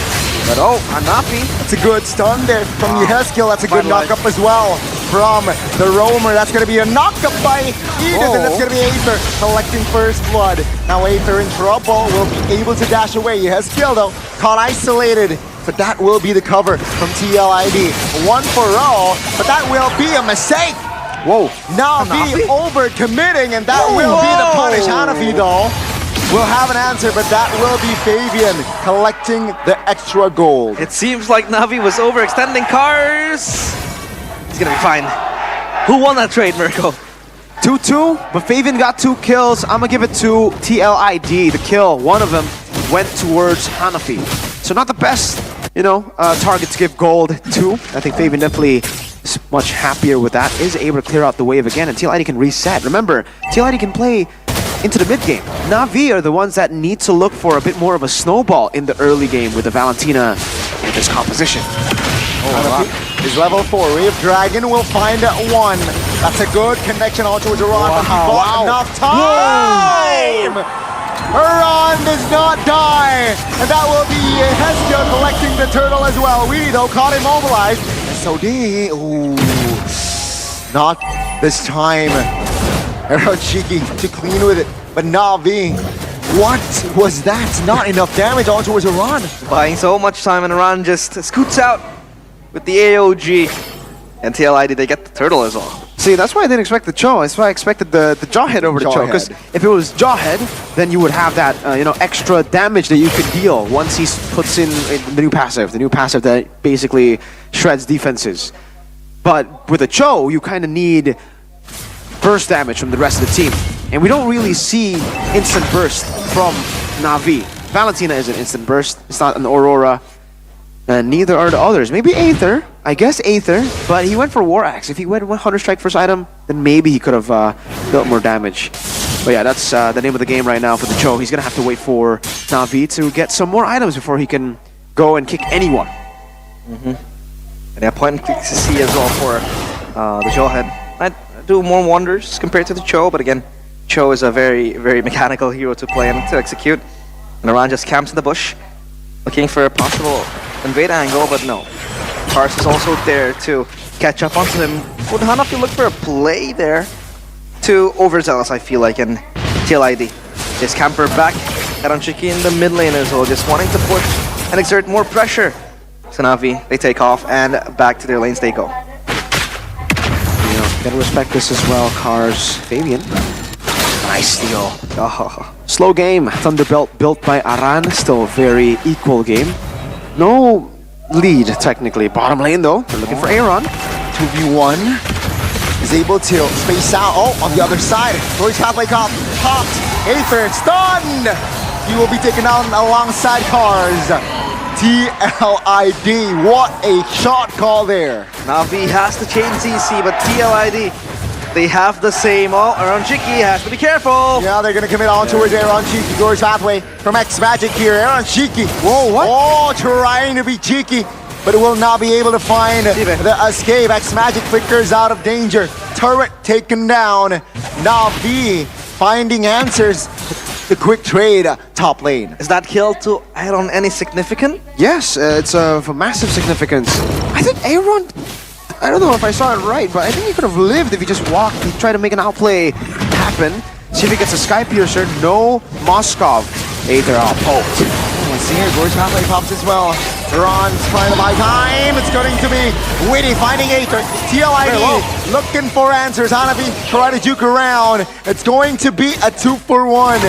But Anafi. That's a good stun there from Yehezkiel. That's a good Finalized. knockup as well from the Roamer. That's going to be a knockup by Edith, and that's going to be Aether collecting first blood. Now Aether in trouble, will be able to dash away. Yehezkiel though, caught isolated, but that will be the cover from TLID. 1 for all, but that will be a mistake. Whoa. Na'Vi over committing, and that will be the punish. Hanafi though will have an answer, but that will be Fabian collecting the extra gold. It seems like Na'Vi was overextending Cars. He's gonna be fine. Who won that trade, Mirko? 2-2, but Fabian got 2 kills. I'm gonna give it to TLID. The kill, one of them went towards Hanafi. So not the best, target to give gold to. I think Fabian definitely is much happier with that. Is able to clear out the wave again, and TLID can reset. Remember, TLID can play into the mid game. Na'Vi are the ones that need to look for a bit more of a snowball in the early game with the Valentina and this composition. Is level 4. Wave Dragon will find 1. That's a good connection on towards Iran, but he bought enough time! Iran does not die! And that will be Hestia collecting the turtle as well. We though caught immobilized. SOD, not this time. Arrow cheeky to clean with it, but Na'Vi, what was that? Not enough damage on towards Iran. Buying so much time, and Iran just scoots out with the AOG. And TLID, they get the turtle as well. See, that's why I didn't expect the Cho. That's why I expected the Jawhead over the Cho. Because if it was Jawhead, then you would have that extra damage that you could deal once he puts in the new passive. The new passive that basically shreds defenses. But with a Cho, you kind of need burst damage from the rest of the team. And we don't really see instant burst from Na'Vi. Valentina is an instant burst. It's not an Aurora. And neither are the others. Maybe Aether. I guess Aether. But he went for War Axe. If he went 100 strike first item, then maybe he could have dealt more damage. But yeah, that's the name of the game right now for the Cho. He's gonna have to wait for Na'Vi to get some more items before he can go and kick anyone. And yeah, point to see as well for the Cho head. Might do more wonders compared to the Cho, but again, Cho is a very, very mechanical hero to play and to execute. And Aran just camps in the bush, looking for a possible invade angle, but no. Kars is also there to catch up onto him. Would Hanafi look for a play there? Too overzealous, I feel like, in TLID. This camper back, Aranchiki in the mid lane as well, just wanting to push and exert more pressure. So Na'Vi, they take off and back to their lanes they go. Gotta respect this as well, Kars. Fabian. Nice steal. Oh. Slow game. Thunderbelt built by Aran. Still a very equal game. No lead, technically. Bottom lane, though. They're looking for Aaron. 2v1. Is able to space out. Oh, on the other side. Roy's halfway cop. Popped. Aether. Stunned. He will be taken out alongside Kars. TLID. What a shot call there. Na'Vi has to change CC, but TLID, they have the same. Oh, Aranchiki has to be careful. Yeah, they're gonna commit on towards Aaron Cheeky. Goes pathway from X Magic here. Aaron Cheeky. Whoa, what? Oh, trying to be cheeky, but it will not be able to find the escape. X Magic flickers out of danger. Turret taken down. Na'Vi finding answers. The quick trade top lane. Is that kill to Aaron any significant? Yes, it's of massive significance. I think Aaron, I don't know if I saw it right, but I think he could have lived if he just walked and tried to make an outplay happen. See if he gets a Sky Piercer. No Moskov. Aether out poked. Let's see here. Gorge halfway pops as well. Ron's trying to buy time. It's going to be Witty finding Aether. TLID looking for answers. Hanabi trying to juke around. It's going to be a 2-for-1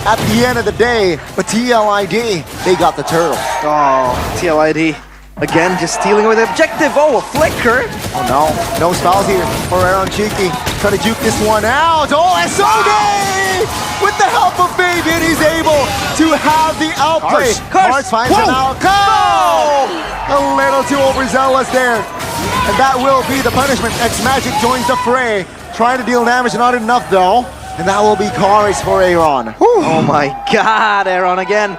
at the end of the day. But TLID, they got the turtle. Oh, TLID. Again, just stealing with the objective. Oh, a flicker. Oh no, no spells here for Aaron Cheeky. Trying to juke this one out. Oh, SOD! With the help of Fabian, he's able to have the outplay. Kars finds him out. Go! A little too overzealous there. And that will be the punishment. X Magic joins the fray. Trying to deal damage, not enough though. And that will be Kars for Aaron. Oh my god, Aaron again.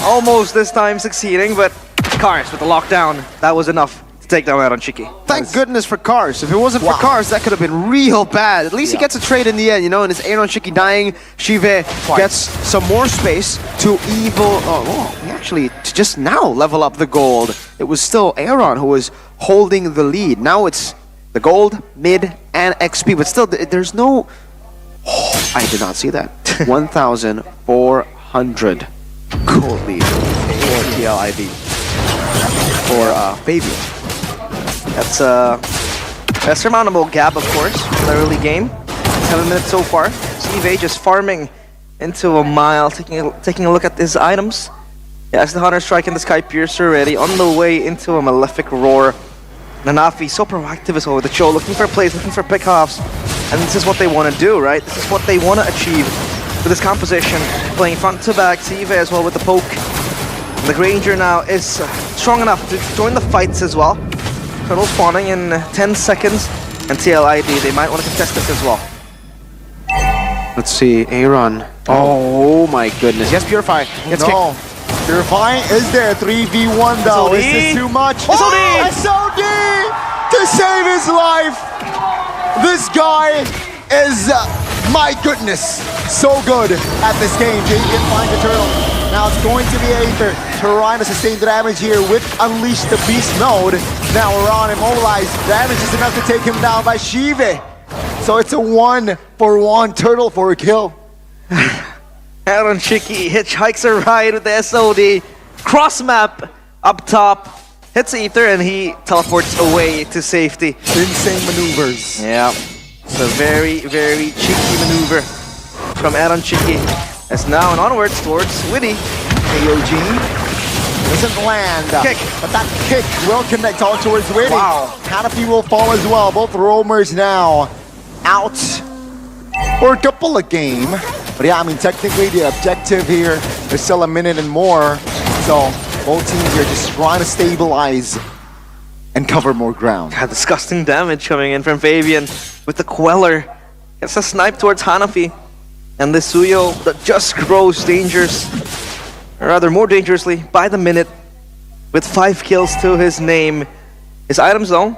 Almost this time succeeding, but Kars with the lockdown. That was enough to take down Aranchiki. Thank goodness for Kars. If it wasn't for Kars, that could have been real bad. At least he gets a trade in the end, you know, and it's Aranchiki dying. Shive gets some more space to evil. He actually just now level up the gold. It was still Aaron who was holding the lead. Now it's the gold, mid, and XP, but still, there's no. Oh, I did not see that. 1,400 gold lead for TLID. For Fabian. That's a surmountable gap, of course, in the early game. 7 minutes so far. Steve just farming into a mile, taking a look at his items. Yes, the Hunter striking the Sky Piercer already, on the way into a Malefic Roar. Na'Vi so proactive as well with the Cho, looking for plays, looking for pickoffs. And this is what they want to do, right? This is what they want to achieve with this composition. Playing front to back, Steve as well with the poke. The Granger now is strong enough to join the fights as well. Turtle spawning in 10 seconds. And TLID, they might want to contest this as well. Let's see, Aaron. Oh my goodness. Yes, Purify. Gets kicked. Purify is there. 3v1 though. SOD. Is this too much? SOD! Oh, SOD! To save his life! This guy is, my goodness, so good at this game. Jaden finds the turtle. Now it's going to be Aether trying to sustain the damage here with Unleash the Beast mode. Now we're on immobilized. Damage is enough to take him down by Shive. So it's a 1-for-1 turtle for a kill. Aranchiki hitchhikes a ride with the SOD. Cross map up top. Hits Aether and he teleports away to safety. Insane maneuvers. Yeah. It's a very, very cheeky maneuver from Aranchiki. As now and onwards towards Witty. AOG doesn't land. Kick. But that kick will connect on towards Witty. Wow. Canopy will fall as well. Both roamers now out for a couple of game. But yeah, I mean, technically the objective here, there's still a minute and more. So both teams are just trying to stabilize and cover more ground. God, disgusting damage coming in from Fabian with the Queller. Gets a snipe towards Hanafi. And this Suyo that just grows dangerous, or rather more dangerously, by the minute, with 5 kills to his name. His items though,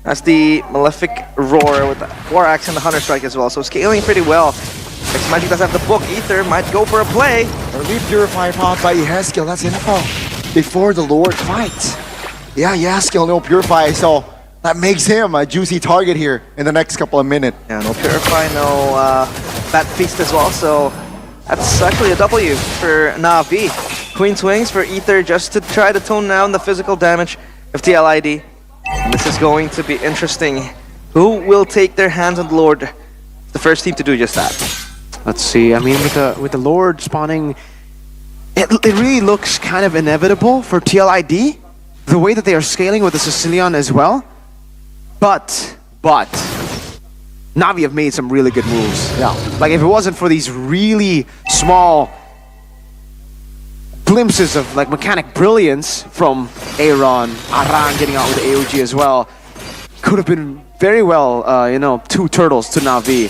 that's the Malefic Roar with the War Axe and the Hunter Strike as well, so scaling pretty well. X-Magic does have the book. Ether might go for a play. Early Purify popped by Yeskill. That's info before the Lord fights. Yeah, Yeskill, no Purify, so that makes him a juicy target here in the next couple of minutes. Yeah, no Purify, no Bat Feast as well, so that's actually a W for Na'Vi. Queen Swings for Ether just to try to tone down the physical damage of TLID. And this is going to be interesting. Who will take their hands on the Lord? The first team to do just that. Let's see. I mean, with the Lord spawning, it really looks kind of inevitable for TLID. The way that they are scaling with the Sicilian as well. But Na'Vi have made some really good moves. Yeah. Like if it wasn't for these really small glimpses of like mechanic brilliance from Aaron, Aran getting out with the AOG as well, could have been very well, you know, 2 turtles to Na'Vi.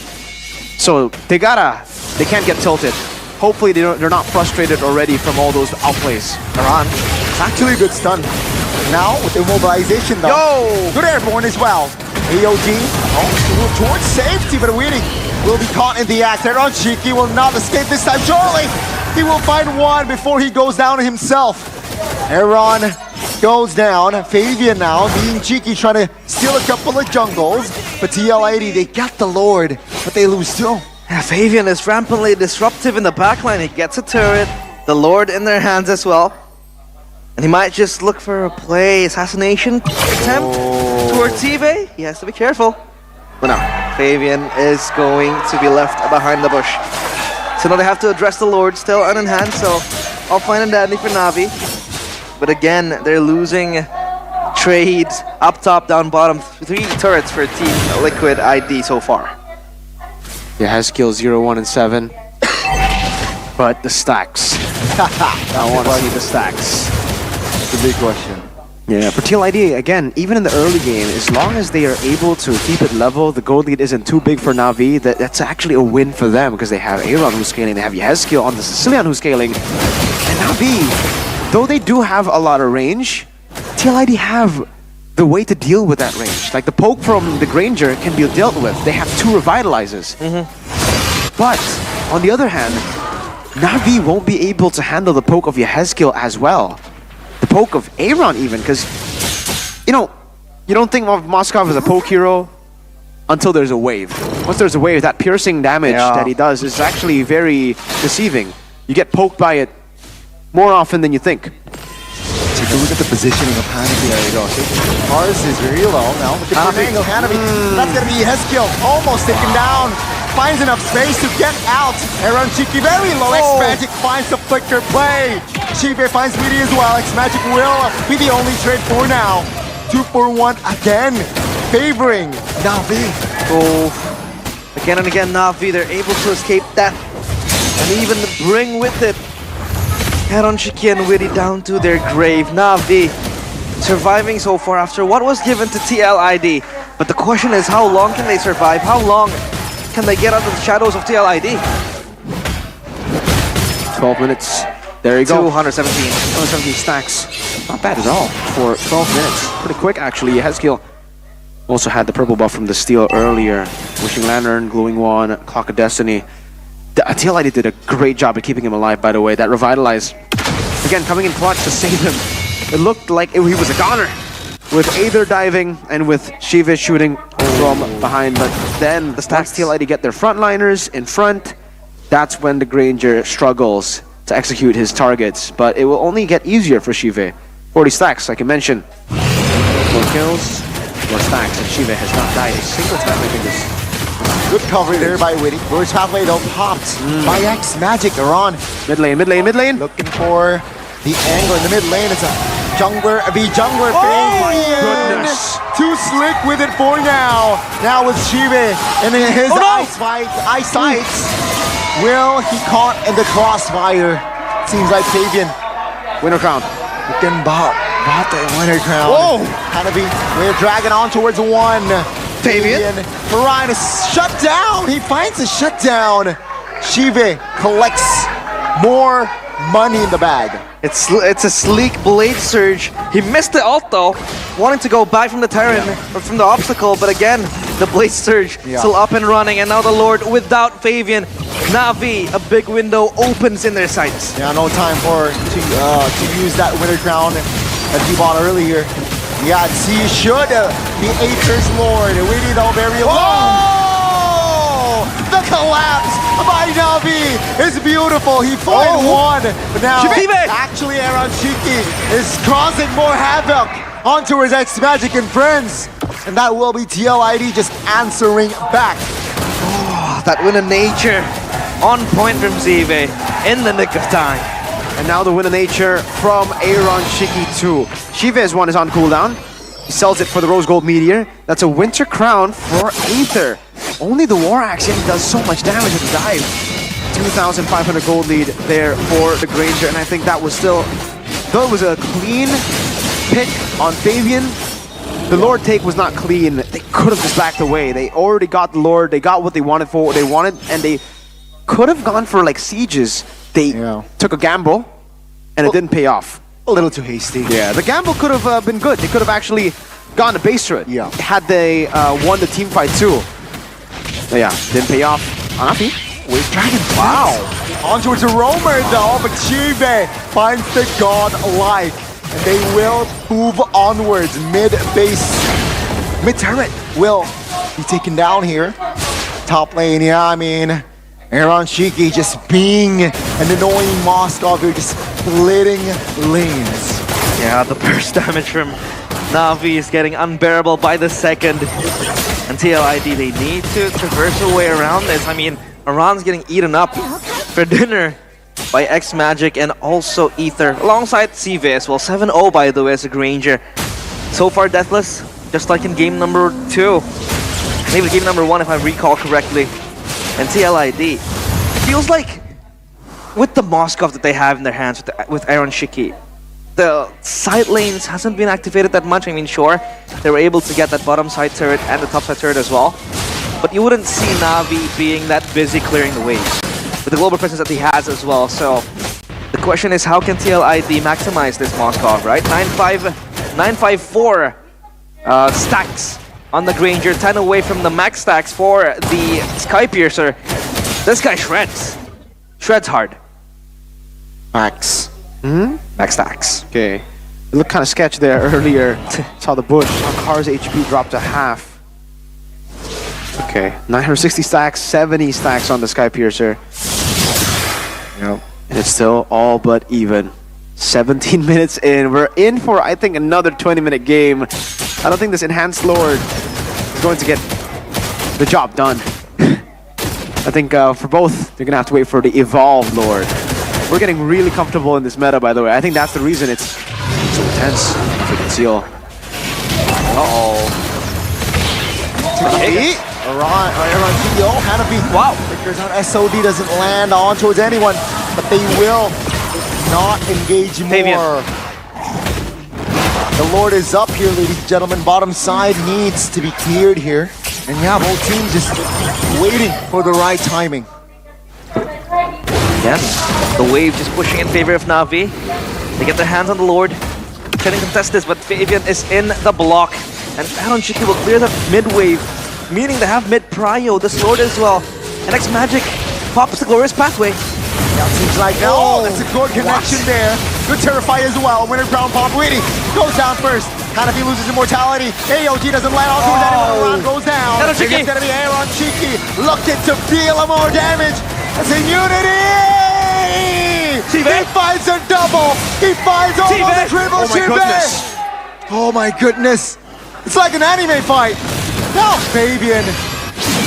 So they can't get tilted. Hopefully they're not frustrated already from all those outplays. Aran, it's actually a good stun. Now with immobilization though. Yo! Good airborne as well. AOG, towards safety, but Weedy will be caught in the act. Aaron Cheeky will not escape this time. Surely he will find one before he goes down himself. Aaron goes down. Fabian now being cheeky, trying to steal a couple of jungles. But TL80, they got the Lord, but they lose too. Yeah, Fabian is rampantly disruptive in the backline. He gets a turret, the Lord in their hands as well. And he might just look for a play assassination attempt towards eBay. He has to be careful. But no, Fabian is going to be left behind the bush. So now they have to address the Lord, still unenhanced, so all fine and dandy for Na'Vi. But again, they're losing trades up top, down bottom. 3 turrets for Team Liquid ID so far. Yeah, has skills 0, 1, and 7. But the stacks. I want to see the stacks. It's a big question. Yeah, for TLID, again, even in the early game, as long as they are able to keep it level, the gold lead isn't too big for Na'Vi, that's actually a win for them because they have Aaron who's scaling, they have Yeskill on the Sicilian who's scaling. And Na'Vi, though they do have a lot of range, TLID have the way to deal with that range. Like the poke from the Granger can be dealt with. They have 2 revitalizers. But, on the other hand, Na'Vi won't be able to handle the poke of Yeskill as well. The poke of Aaron even, because, you know, you don't think of Moskov as a poke hero until there's a wave. Once there's a wave, that piercing damage that he does is actually very deceiving. You get poked by it more often than you think. Take a look at the positioning of Hanabi. There you go. Mars is very low now. Look at the angle. Hanabi. That's going to be Yeskill. Almost taken down. Finds enough space to get out. Aaron Cheeky very low. X-Magic finds the flicker play. Chibe finds Weedy as well. X-Magic will be the only trade for now. 2 for 1 again. Favoring Na'Vi. Oh, again and again Na'Vi, they're able to escape that and even bring with it Aaron Cheeky and Weedy down to their grave. Na'Vi surviving so far after what was given to TLID. But the question is, how long can they survive? How long can they get out of the shadows of TLID? 12 minutes. There you go. 217. 217 stacks. Not bad at all for 12 minutes. Pretty quick, actually. Yeskill also had the purple buff from the steal earlier. Wishing Lantern, Glowing Wand, Clock of Destiny. TLID did a great job at keeping him alive, by the way. That Revitalize, again, coming in clutch to save him. It looked like he was a goner, with Aether diving and with Shiva shooting from behind. But then the stacks TLID get their frontliners in front. That's when the Granger struggles to execute his targets. But it will only get easier for Shiva. 40 stacks, like I mentioned. 4 kills, 4 stacks, and Shiva has not died a single time in this. Good cover there by Weedy. Burst halfway though, popped by X-Magic. Aron Mid lane, mid lane, mid lane. looking for the angle in the mid lane. It's a jungler, jungler goodness. Too slick with it for now. Now with Shiva and in his eyesight. Will he caught in the crossfire? Seems like Fabian. Winner crown. Looking bot the winner crown. Whoa! Hanabi, we're dragging on towards 1. Fabian. Ryan is shut down. He finds a shutdown. Shive collects more money in the bag. It's a sleek blade surge. He missed the ult though, wanting to go back from the Terran or from the obstacle, but again, the blade surge still up and running, and now the Lord without Fabian. Na'Vi, a big window opens in their sights. Yeah, no time to use that winter crown that he bought earlier. Yeah, he should be Aether's Lord. Waiting all very long. The collapse by Na'Vi is beautiful. He fought one, but now actually Aaron Shiki is causing more havoc onto his X-Magic and friends. And that will be TLID just answering back. Oh, that win of nature on point from Zive in the nick of time. And now the win of nature from Aaron Shiki too. Shive's one is on cooldown. He sells it for the Rose Gold Meteor. That's a Winter Crown for Aether. Only the War Axe yet does so much damage at the dive. 2,500 gold lead there for the Granger, and I think that was still, though it was a clean pick on Fabian, the Lord take was not clean. They could have just backed away. They already got the Lord, they got what they wanted for what they wanted, and they could have gone for like sieges. They took a gamble, and it didn't pay off. A little too hasty. Yeah, the gamble could have been good. They could have actually gone to base turret. Yeah. Had they won the team fight too. But yeah, didn't pay off. Anafi with Dragon. Wow. Onwards to Roamer though, but Chibe finds the god-like. And they will move onwards. Mid-base, mid-turret will be taken down here. Top lane, yeah, I mean, Aaron Shiki just being an annoying Moskov here, just splitting lanes. Yeah, the burst damage from Na'Vi is getting unbearable by the second. And TLID, they need to traverse a way around this. I mean, Iran's getting eaten up for dinner by X-Magic and also Aether, alongside CV as well. 7-0 by the way as a Granger. So far deathless, just like in game number 2. Maybe game number 1 if I recall correctly. And TLID, it feels like with the Moskov that they have in their hands with Aaron Shiki, the side lanes hasn't been activated that much. I mean, sure, they were able to get that bottom side turret and the top side turret as well. But you wouldn't see Na'Vi being that busy clearing the waves with the global presence that he has as well. So the question is, how can TLID maximize this Moskov, right? 954 stacks on the Granger, 10 away from the max stacks for the Skypiercer. This guy shreds. Shreds hard. Max. Max stacks. Okay. It looked kind of sketchy there earlier. Saw the bush. Car's HP dropped to half. Okay. 960 stacks, 70 stacks on the Skypiercer. Yep. And it's still all but even. 17 minutes in. We're in for, I think, another 20-minute game. I don't think this Enhanced Lord is going to get the job done. I think for both, they're going to have to wait for the Evolved Lord. We're getting really comfortable in this meta, by the way. I think that's the reason it's so intense. If we can seal. Uh-oh. Hanabi. Wow. Figures out SOD doesn't land on towards anyone, but they will not engage more. The Lord is up here, ladies and gentlemen. Bottom side needs to be cleared here. And yeah, both teams just waiting for the right timing. Again, the wave just pushing in favor of Na'Vi. They get their hands on the Lord. Trying to contest this, but Fabian is in the block. And Aaron Shiki will clear the mid-wave, meaning they have mid-prio, this Lord as well. And X-Magic pops the glorious pathway. Yeah, seems like that's a good connection there. Good Terrify as well. Winter Crown pop waiting. Goes down first. Hanafi loses immortality. AOG doesn't land on towards anyone. Around goes down. Aaron Shiki. It's gonna be Aaron Shiki looking to deal more damage. That's immunity! He finds a double. He finds almost a triple. Oh my goodness. Oh my goodness. It's like an anime fight. Now Fabian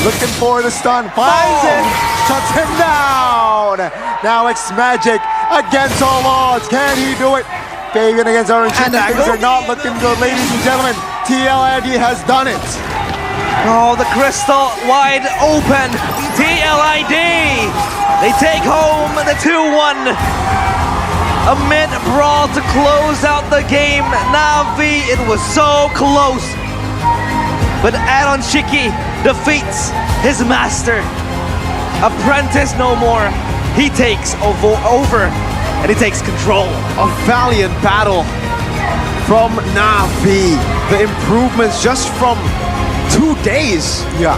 looking for the stun. Finds it. Shuts him down. Now X-Magic against all odds. Can he do it? Fabian against Aaron Shiki. Things are not looking good, ladies and gentlemen. TLID has done it. Oh, the crystal wide open. TLID. They take home the 2-1. A mid-brawl to close out the game. Na'Vi, it was so close. But Aaron Shiki defeats his master. Apprentice no more. He takes over and he takes control. A valiant battle from Na'Vi. The improvements just from 2 days Yeah.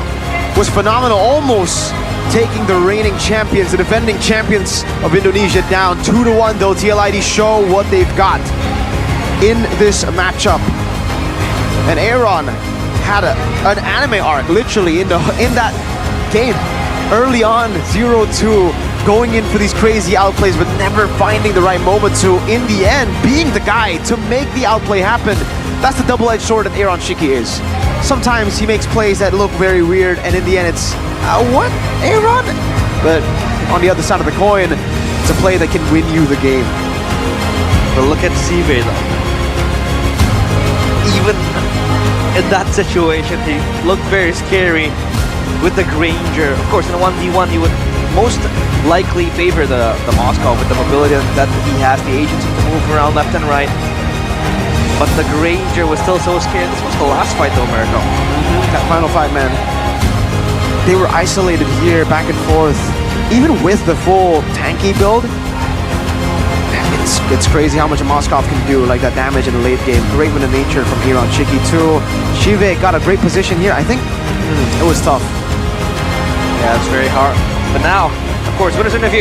was phenomenal. Almost taking the reigning champions, the defending champions of Indonesia down 2-1 though. TLID show what they've got in this matchup. And Aaron had an anime arc literally in that game. Early on, 0-2, going in for these crazy outplays but never finding the right moment to, in the end, being the guy to make the outplay happen. That's the double-edged sword that Aaron Shiki is. Sometimes he makes plays that look very weird and in the end it's, what, Aaron? But on the other side of the coin, it's a play that can win you the game. But look at Sive though. Even in that situation, he looked very scary with the Granger. Of course, in a 1v1, you would most likely favor the Moscow with the mobility that he has, the agency to move around left and right. But the Granger was still so scared. This was the last fight though, Americo. That final fight, man. They were isolated here, back and forth. Even with the full tanky build, it's crazy how much a Moskov can do, like that damage in the late game. Great win of nature from Aaron Shiki too. Shive got a great position here. I think it was tough. Yeah, it's very hard. But now, of course, winners interview.